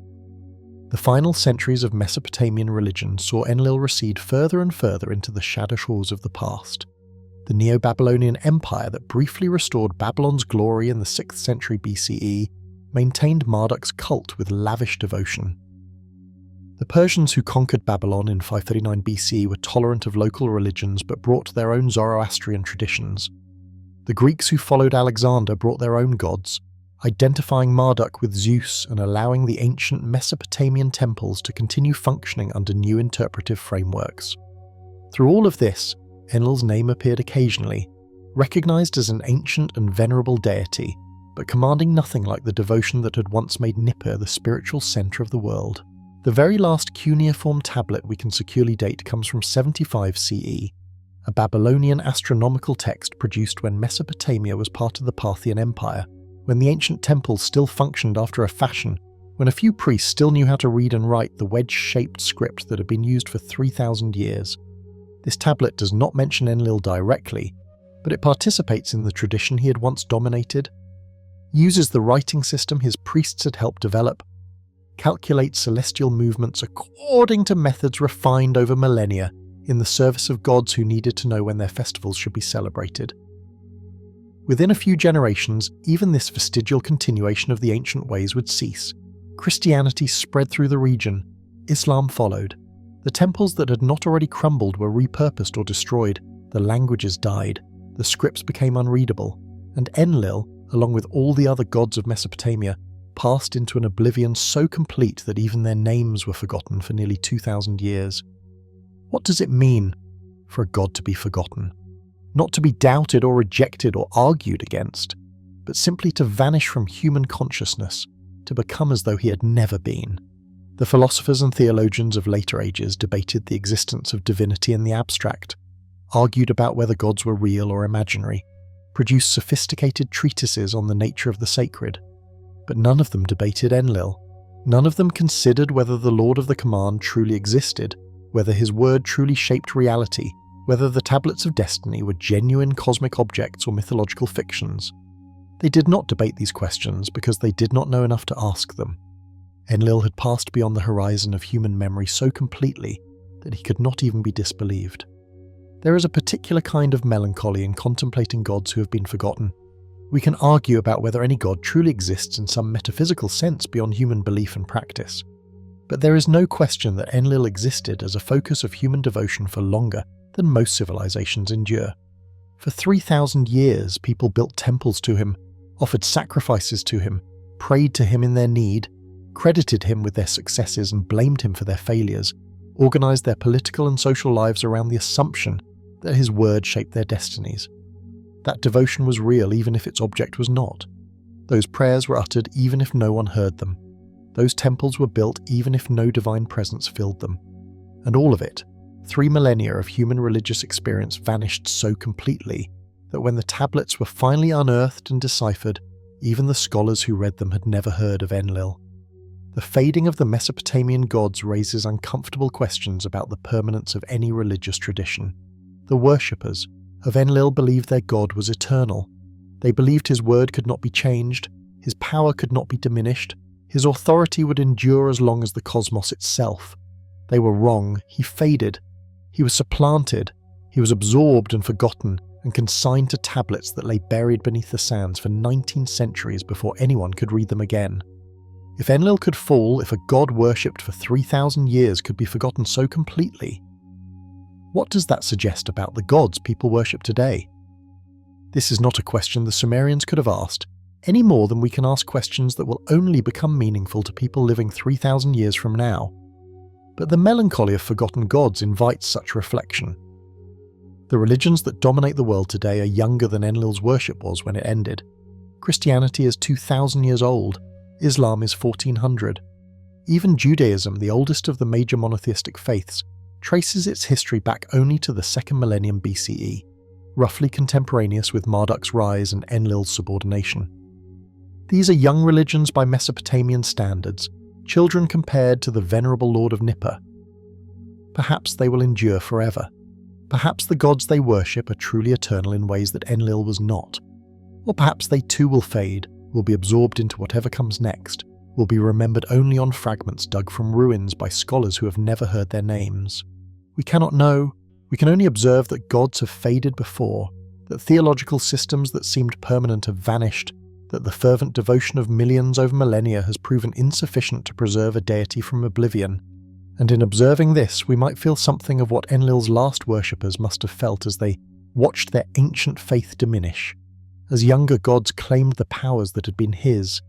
The final centuries of Mesopotamian religion saw Enlil recede further and further into the shadow shores of the past. The Neo-Babylonian Empire that briefly restored Babylon's glory in the 6th century BCE maintained Marduk's cult with lavish devotion. The Persians who conquered Babylon in 539 BC were tolerant of local religions but brought their own Zoroastrian traditions. The Greeks who followed Alexander brought their own gods, identifying Marduk with Zeus and allowing the ancient Mesopotamian temples to continue functioning under new interpretive frameworks. Through all of this, Enlil's name appeared occasionally, recognized as an ancient and venerable deity, but commanding nothing like the devotion that had once made Nippur the spiritual center of the world. The very last cuneiform tablet we can securely date comes from 75 CE, a Babylonian astronomical text produced when Mesopotamia was part of the Parthian Empire, when the ancient temples still functioned after a fashion, when a few priests still knew how to read and write the wedge-shaped script that had been used for 3,000 years. This tablet does not mention Enlil directly, but it participates in the tradition he had once dominated, uses the writing system his priests had helped develop, calculates celestial movements according to methods refined over millennia in the service of gods who needed to know when their festivals should be celebrated. Within a few generations, even this vestigial continuation of the ancient ways would cease. Christianity spread through the region. Islam followed. The temples that had not already crumbled were repurposed or destroyed. The languages died. The scripts became unreadable. And Enlil, along with all the other gods of Mesopotamia, passed into an oblivion so complete that even their names were forgotten for nearly 2,000 years. What does it mean for a god to be forgotten? Not to be doubted or rejected or argued against, but simply to vanish from human consciousness, to become as though he had never been. The philosophers and theologians of later ages debated the existence of divinity in the abstract, argued about whether gods were real or imaginary, produced sophisticated treatises on the nature of the sacred. But none of them debated Enlil. None of them considered whether the Lord of the Command truly existed, whether his word truly shaped reality, whether the tablets of destiny were genuine cosmic objects or mythological fictions. They did not debate these questions because they did not know enough to ask them. Enlil had passed beyond the horizon of human memory so completely that he could not even be disbelieved. There is a particular kind of melancholy in contemplating gods who have been forgotten. We can argue about whether any god truly exists in some metaphysical sense beyond human belief and practice. But there is no question that Enlil existed as a focus of human devotion for longer than most civilizations endure. For 3,000 years, people built temples to him, offered sacrifices to him, prayed to him in their need, credited him with their successes and blamed him for their failures, organized their political and social lives around the assumption that his word shaped their destinies. That devotion was real even if its object was not. Those prayers were uttered even if no one heard them. Those temples were built even if no divine presence filled them. And all of it, 3 millennia of human religious experience, vanished so completely that when the tablets were finally unearthed and deciphered, even the scholars who read them had never heard of Enlil. The fading of the Mesopotamian gods raises uncomfortable questions about the permanence of any religious tradition. The worshippers of Enlil believed their god was eternal. They believed his word could not be changed, his power could not be diminished, his authority would endure as long as the cosmos itself. They were wrong. He faded. He was supplanted. He was absorbed and forgotten and consigned to tablets that lay buried beneath the sands for 19 centuries before anyone could read them again. If Enlil could fall, if a god worshipped for 3,000 years could be forgotten so completely, what does that suggest about the gods people worship today? This is not a question the Sumerians could have asked, any more than we can ask questions that will only become meaningful to people living 3,000 years from now. But the melancholy of forgotten gods invites such reflection. The religions that dominate the world today are younger than Enlil's worship was when it ended. Christianity is 2,000 years old. Islam is 1,400. Even Judaism, the oldest of the major monotheistic faiths, traces its history back only to the 2nd millennium BCE, roughly contemporaneous with Marduk's rise and Enlil's subordination. These are young religions by Mesopotamian standards, children compared to the venerable lord of Nippur. Perhaps they will endure forever. Perhaps the gods they worship are truly eternal in ways that Enlil was not. Or perhaps they too will fade, will be absorbed into whatever comes next, will be remembered only on fragments dug from ruins by scholars who have never heard their names. We cannot know. We can only observe that gods have faded before, that theological systems that seemed permanent have vanished, that the fervent devotion of millions over millennia has proven insufficient to preserve a deity from oblivion. And in observing this, we might feel something of what Enlil's last worshippers must have felt as they watched their ancient faith diminish, as younger gods claimed the powers that had been his,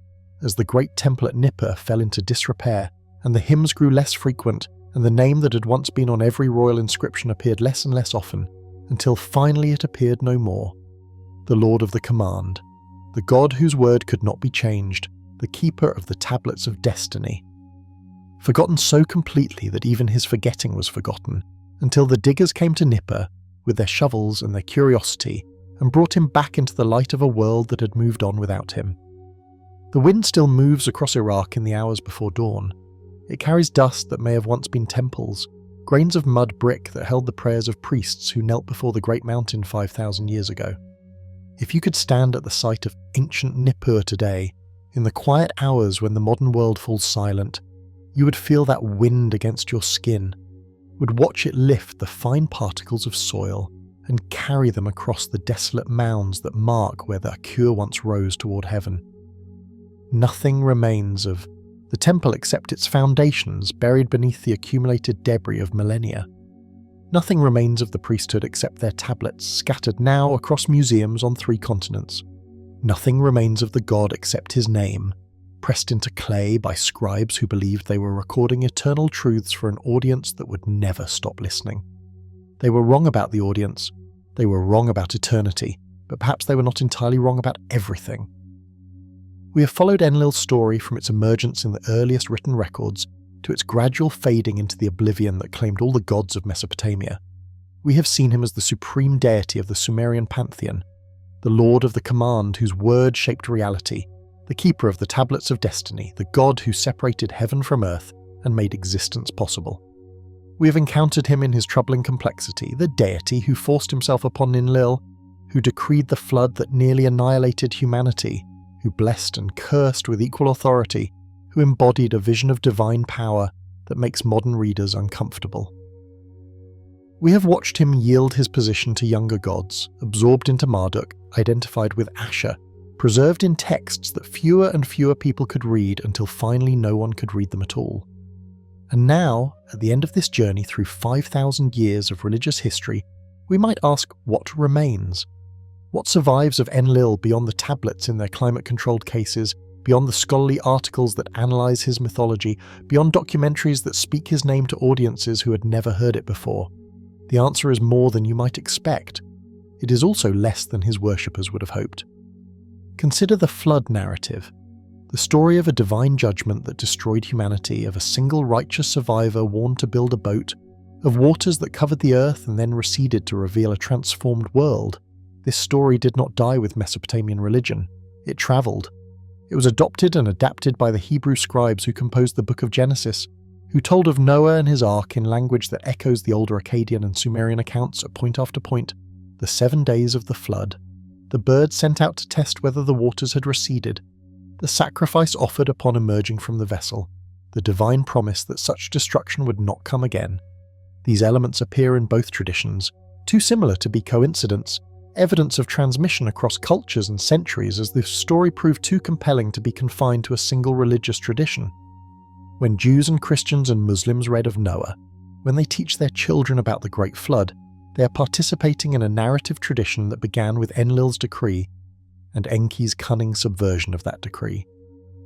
as the great temple at Nippur fell into disrepair, and the hymns grew less frequent, and the name that had once been on every royal inscription appeared less and less often, until finally it appeared no more. The Lord of the Command, the God whose word could not be changed, the keeper of the tablets of destiny. Forgotten so completely that even his forgetting was forgotten, until the diggers came to Nippur with their shovels and their curiosity, and brought him back into the light of a world that had moved on without him. The wind still moves across Iraq in the hours before dawn. It carries dust that may have once been temples, grains of mud brick that held the prayers of priests who knelt before the great mountain 5,000 years ago. If you could stand at the site of ancient Nippur today, in the quiet hours when the modern world falls silent, you would feel that wind against your skin, would watch it lift the fine particles of soil and carry them across the desolate mounds that mark where the Akur once rose toward heaven. Nothing remains of the temple except its foundations buried beneath the accumulated debris of millennia. Nothing remains of the priesthood except their tablets scattered now across museums on 3 continents. Nothing remains of the god except his name, pressed into clay by scribes who believed they were recording eternal truths for an audience that would never stop listening. They were wrong about the audience, they were wrong about eternity, but perhaps they were not entirely wrong about everything. We have followed Enlil's story from its emergence in the earliest written records to its gradual fading into the oblivion that claimed all the gods of Mesopotamia. We have seen him as the supreme deity of the Sumerian pantheon, the Lord of the Command whose word shaped reality, the keeper of the tablets of destiny, the god who separated heaven from earth and made existence possible. We have encountered him in his troubling complexity, the deity who forced himself upon Enlil, who decreed the flood that nearly annihilated humanity, who blessed and cursed with equal authority, who embodied a vision of divine power that makes modern readers uncomfortable. We have watched him yield his position to younger gods, absorbed into Marduk, identified with Asher, preserved in texts that fewer and fewer people could read until finally no one could read them at all. And now, at the end of this journey through 5,000 years of religious history, we might ask what remains. What survives of Enlil beyond the tablets in their climate-controlled cases, beyond the scholarly articles that analyse his mythology, beyond documentaries that speak his name to audiences who had never heard it before? The answer is more than you might expect. It is also less than his worshippers would have hoped. Consider the flood narrative, the story of a divine judgment that destroyed humanity, of a single righteous survivor warned to build a boat, of waters that covered the earth and then receded to reveal a transformed world. This story did not die with Mesopotamian religion. It travelled. It was adopted and adapted by the Hebrew scribes who composed the Book of Genesis, who told of Noah and his ark in language that echoes the older Akkadian and Sumerian accounts at point after point, the 7 days of the flood, the bird sent out to test whether the waters had receded, the sacrifice offered upon emerging from the vessel, the divine promise that such destruction would not come again. These elements appear in both traditions, too similar to be coincidence, evidence of transmission across cultures and centuries as the story proved too compelling to be confined to a single religious tradition. When Jews and Christians and Muslims read of Noah, when they teach their children about the Great Flood, they are participating in a narrative tradition that began with Enlil's decree and Enki's cunning subversion of that decree.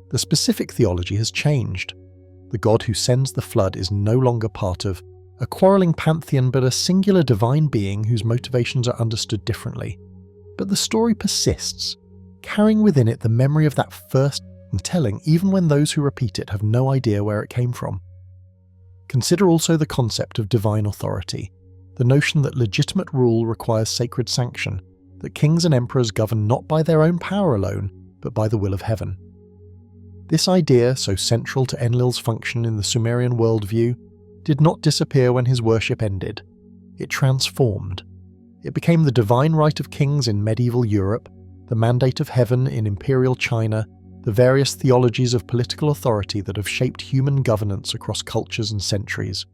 The specific theology has changed. The God who sends the flood is no longer part of a quarrelling pantheon but a singular divine being whose motivations are understood differently. But the story persists, carrying within it the memory of that first telling even when those who repeat it have no idea where it came from. Consider also the concept of divine authority, the notion that legitimate rule requires sacred sanction, that kings and emperors govern not by their own power alone, but by the will of heaven. This idea, so central to Enlil's function in the Sumerian worldview, did not disappear when his worship ended. It transformed. It became the divine right of kings in medieval Europe, the mandate of heaven in imperial China, the various theologies of political authority that have shaped human governance across cultures and centuries.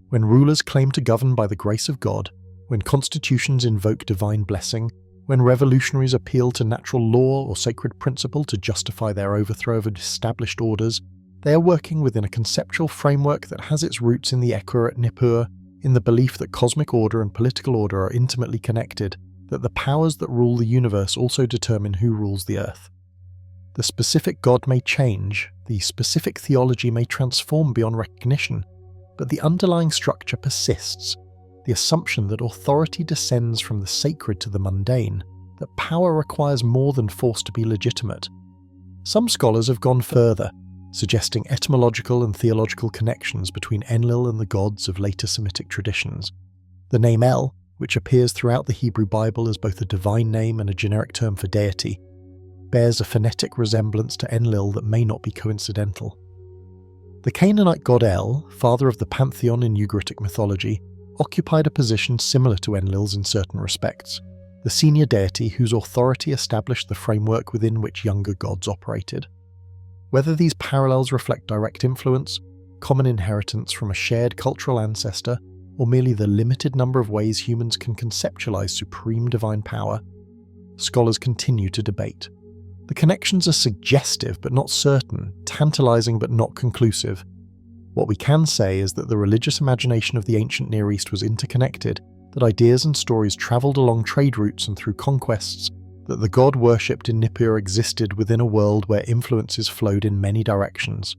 When rulers claim to govern by the grace of God, when constitutions invoke divine blessing, when revolutionaries appeal to natural law or sacred principle to justify their overthrow of established orders, they are working within a conceptual framework that has its roots in the echo at Nippur, in the belief that cosmic order and political order are intimately connected, that the powers that rule the universe also determine who rules the earth. The specific God may change, the specific theology may transform beyond recognition, but the underlying structure persists, the assumption that authority descends from the sacred to the mundane, that power requires more than force to be legitimate. Some scholars have gone further, suggesting etymological and theological connections between Enlil and the gods of later Semitic traditions. The name El, which appears throughout the Hebrew Bible as both a divine name and a generic term for deity, bears a phonetic resemblance to Enlil that may not be coincidental. The Canaanite god El, father of the pantheon in Ugaritic mythology, occupied a position similar to Enlil's in certain respects, the senior deity whose authority established the framework within which younger gods operated. Whether these parallels reflect direct influence, common inheritance from a shared cultural ancestor, or merely the limited number of ways humans can conceptualize supreme divine power, scholars continue to debate. The connections are suggestive but not certain, tantalizing but not conclusive. What we can say is that the religious imagination of the ancient Near East was interconnected, that ideas and stories travelled along trade routes and through conquests, that the god worshipped in Nippur existed within a world where influences flowed in many directions.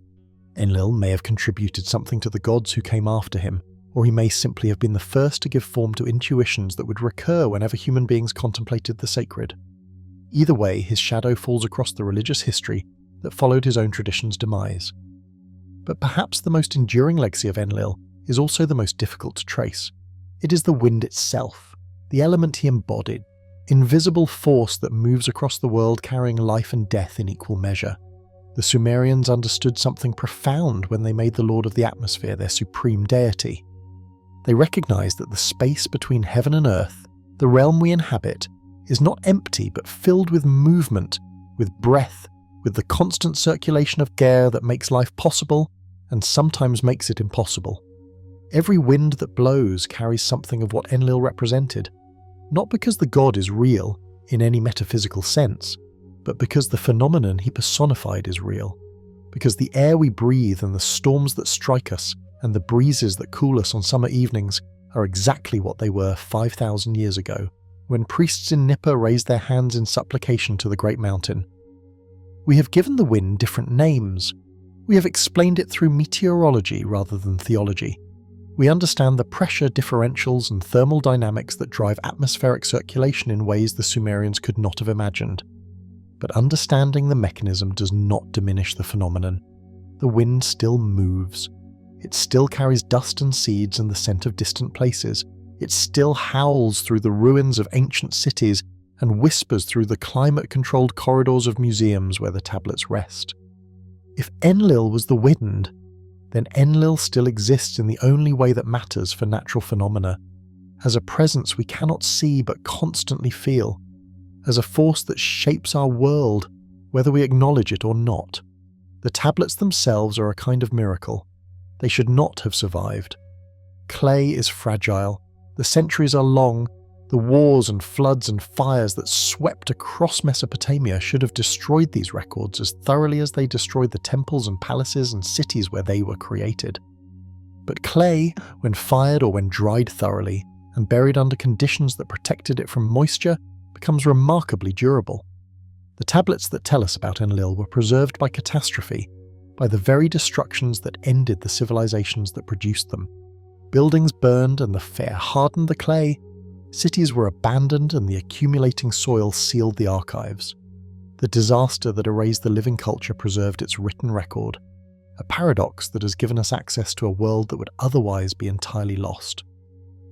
Enlil may have contributed something to the gods who came after him, or he may simply have been the first to give form to intuitions that would recur whenever human beings contemplated the sacred. Either way, his shadow falls across the religious history that followed his own tradition's demise. But perhaps the most enduring legacy of Enlil is also the most difficult to trace. It is the wind itself, the element he embodied, invisible force that moves across the world carrying life and death in equal measure. The Sumerians understood something profound when they made the Lord of the Atmosphere their supreme deity. They recognized that the space between heaven and earth, the realm we inhabit, is not empty but filled with movement, with breath, with the constant circulation of air that makes life possible and sometimes makes it impossible. Every wind that blows carries something of what Enlil represented, not because the god is real in any metaphysical sense, but because the phenomenon he personified is real, because the air we breathe and the storms that strike us and the breezes that cool us on summer evenings are exactly what they were 5,000 years ago, when priests in Nippur raised their hands in supplication to the great mountain. We have given the wind different names. We have explained it through meteorology rather than theology. We understand the pressure differentials and thermal dynamics that drive atmospheric circulation in ways the Sumerians could not have imagined. But understanding the mechanism does not diminish the phenomenon. The wind still moves. It still carries dust and seeds and the scent of distant places. It still howls through the ruins of ancient cities and whispers through the climate-controlled corridors of museums where the tablets rest. If Enlil was the wind, then Enlil still exists in the only way that matters for natural phenomena, as a presence we cannot see but constantly feel, as a force that shapes our world, whether we acknowledge it or not. The tablets themselves are a kind of miracle. They should not have survived. Clay is fragile, the centuries are long, the wars and floods and fires that swept across Mesopotamia should have destroyed these records as thoroughly as they destroyed the temples and palaces and cities where they were created. But clay, when fired or when dried thoroughly, and buried under conditions that protected it from moisture, becomes remarkably durable. The tablets that tell us about Enlil were preserved by catastrophe, by the very destructions that ended the civilizations that produced them. Buildings burned and the fire hardened the clay. Cities were abandoned and the accumulating soil sealed the archives. The disaster that erased the living culture preserved its written record, a paradox that has given us access to a world that would otherwise be entirely lost.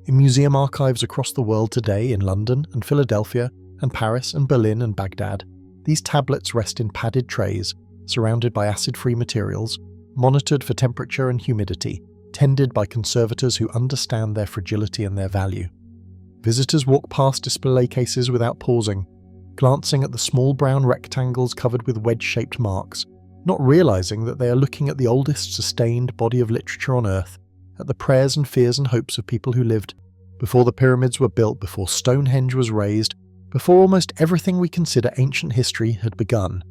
In museum archives across the world today, in London and Philadelphia and Paris and Berlin and Baghdad, these tablets rest in padded trays, surrounded by acid-free materials, monitored for temperature and humidity, tended by conservators who understand their fragility and their value. Visitors walk past display cases without pausing, glancing at the small brown rectangles covered with wedge-shaped marks, not realizing that they are looking at the oldest sustained body of literature on Earth, at the prayers and fears and hopes of people who lived before the pyramids were built, before Stonehenge was raised, before almost everything we consider ancient history had begun.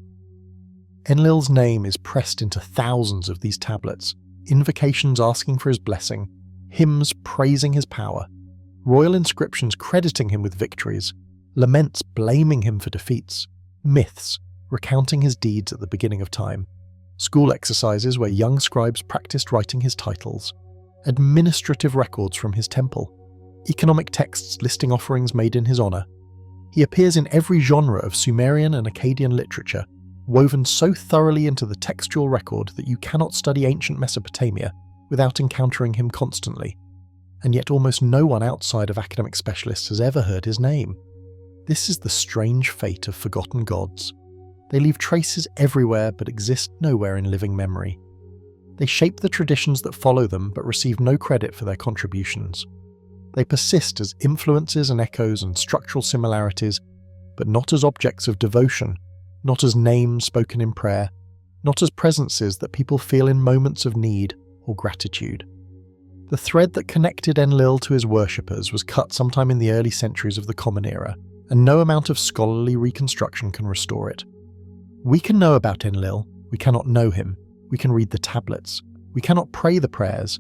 Enlil's name is pressed into thousands of these tablets, invocations asking for his blessing, hymns praising his power, royal inscriptions crediting him with victories, laments blaming him for defeats, myths recounting his deeds at the beginning of time, school exercises where young scribes practiced writing his titles, administrative records from his temple, economic texts listing offerings made in his honour. He appears in every genre of Sumerian and Akkadian literature, woven so thoroughly into the textual record that you cannot study ancient Mesopotamia without encountering him constantly, and yet almost no one outside of academic specialists has ever heard his name. This is the strange fate of forgotten gods. They leave traces everywhere but exist nowhere in living memory. They shape the traditions that follow them but receive no credit for their contributions. They persist as influences and echoes and structural similarities, but not as objects of devotion, not as names spoken in prayer, not as presences that people feel in moments of need or gratitude. The thread that connected Enlil to his worshippers was cut sometime in the early centuries of the Common Era, and no amount of scholarly reconstruction can restore it. We can know about Enlil, we cannot know him, we can read the tablets, we cannot pray the prayers,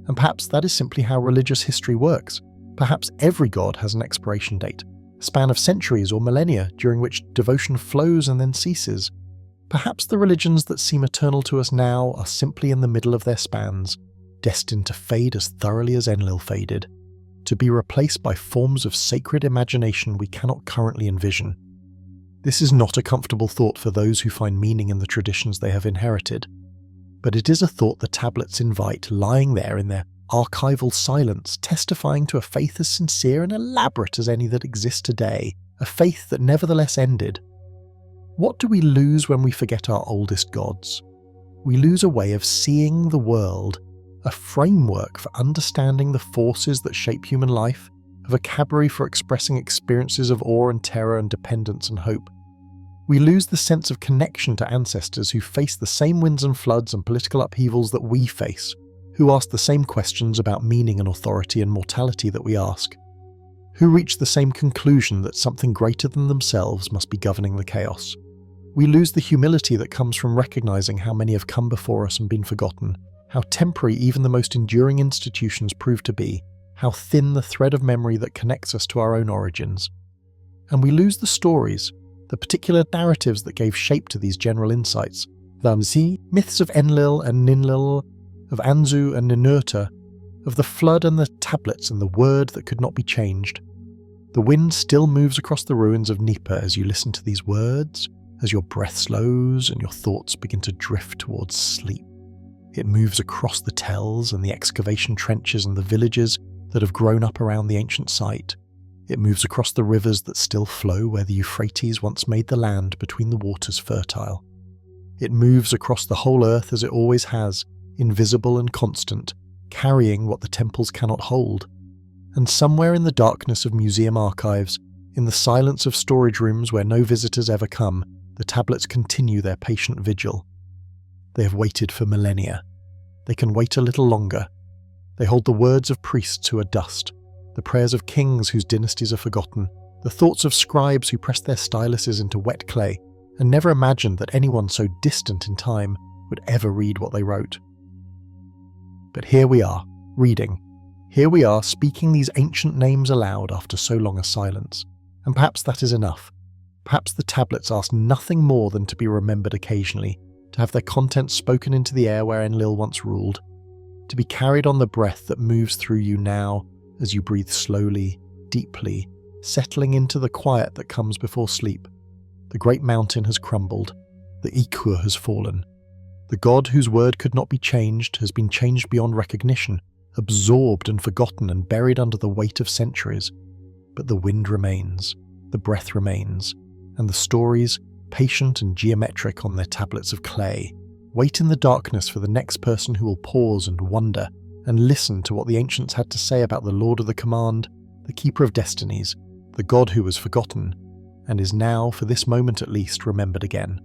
and perhaps that is simply how religious history works. Perhaps every god has an expiration date, a span of centuries or millennia during which devotion flows and then ceases. Perhaps the religions that seem eternal to us now are simply in the middle of their spans, destined to fade as thoroughly as Enlil faded, to be replaced by forms of sacred imagination we cannot currently envision. This is not a comfortable thought for those who find meaning in the traditions they have inherited, but it is a thought the tablets invite lying there in their archival silence, testifying to a faith as sincere and elaborate as any that exists today, a faith that nevertheless ended. What do we lose when we forget our oldest gods? We lose a way of seeing the world, a framework for understanding the forces that shape human life, a vocabulary for expressing experiences of awe and terror and dependence and hope. We lose the sense of connection to ancestors who face the same winds and floods and political upheavals that we face, who ask the same questions about meaning and authority and mortality that we ask, who reach the same conclusion that something greater than themselves must be governing the chaos. We lose the humility that comes from recognizing how many have come before us and been forgotten, how temporary even the most enduring institutions prove to be, how thin the thread of memory that connects us to our own origins. And we lose the stories, the particular narratives that gave shape to these general insights. The myths of Enlil and Ninlil, of Anzu and Ninurta, of the flood and the tablets and the word that could not be changed. The wind still moves across the ruins of Nippur as you listen to these words, as your breath slows and your thoughts begin to drift towards sleep. It moves across the tells and the excavation trenches and the villages that have grown up around the ancient site. It moves across the rivers that still flow where the Euphrates once made the land between the waters fertile. It moves across the whole earth as it always has, invisible and constant, carrying what the temples cannot hold. And somewhere in the darkness of museum archives, in the silence of storage rooms where no visitors ever come, the tablets continue their patient vigil. They have waited for millennia. They can wait a little longer. They hold the words of priests who are dust, the prayers of kings whose dynasties are forgotten, the thoughts of scribes who pressed their styluses into wet clay and never imagined that anyone so distant in time would ever read what they wrote. But here we are, reading. Here we are, speaking these ancient names aloud after so long a silence. And perhaps that is enough. Perhaps the tablets ask nothing more than to be remembered occasionally, to have their contents spoken into the air where Enlil once ruled, to be carried on the breath that moves through you now as you breathe slowly, deeply, settling into the quiet that comes before sleep. The great mountain has crumbled. The Ikur has fallen. The god whose word could not be changed has been changed beyond recognition, absorbed and forgotten and buried under the weight of centuries. But the wind remains, the breath remains, and the stories, patient and geometric on their tablets of clay, wait in the darkness for the next person who will pause and wonder, and listen to what the ancients had to say about the Lord of the Command, the Keeper of Destinies, the God who was forgotten, and is now, for this moment at least, remembered again.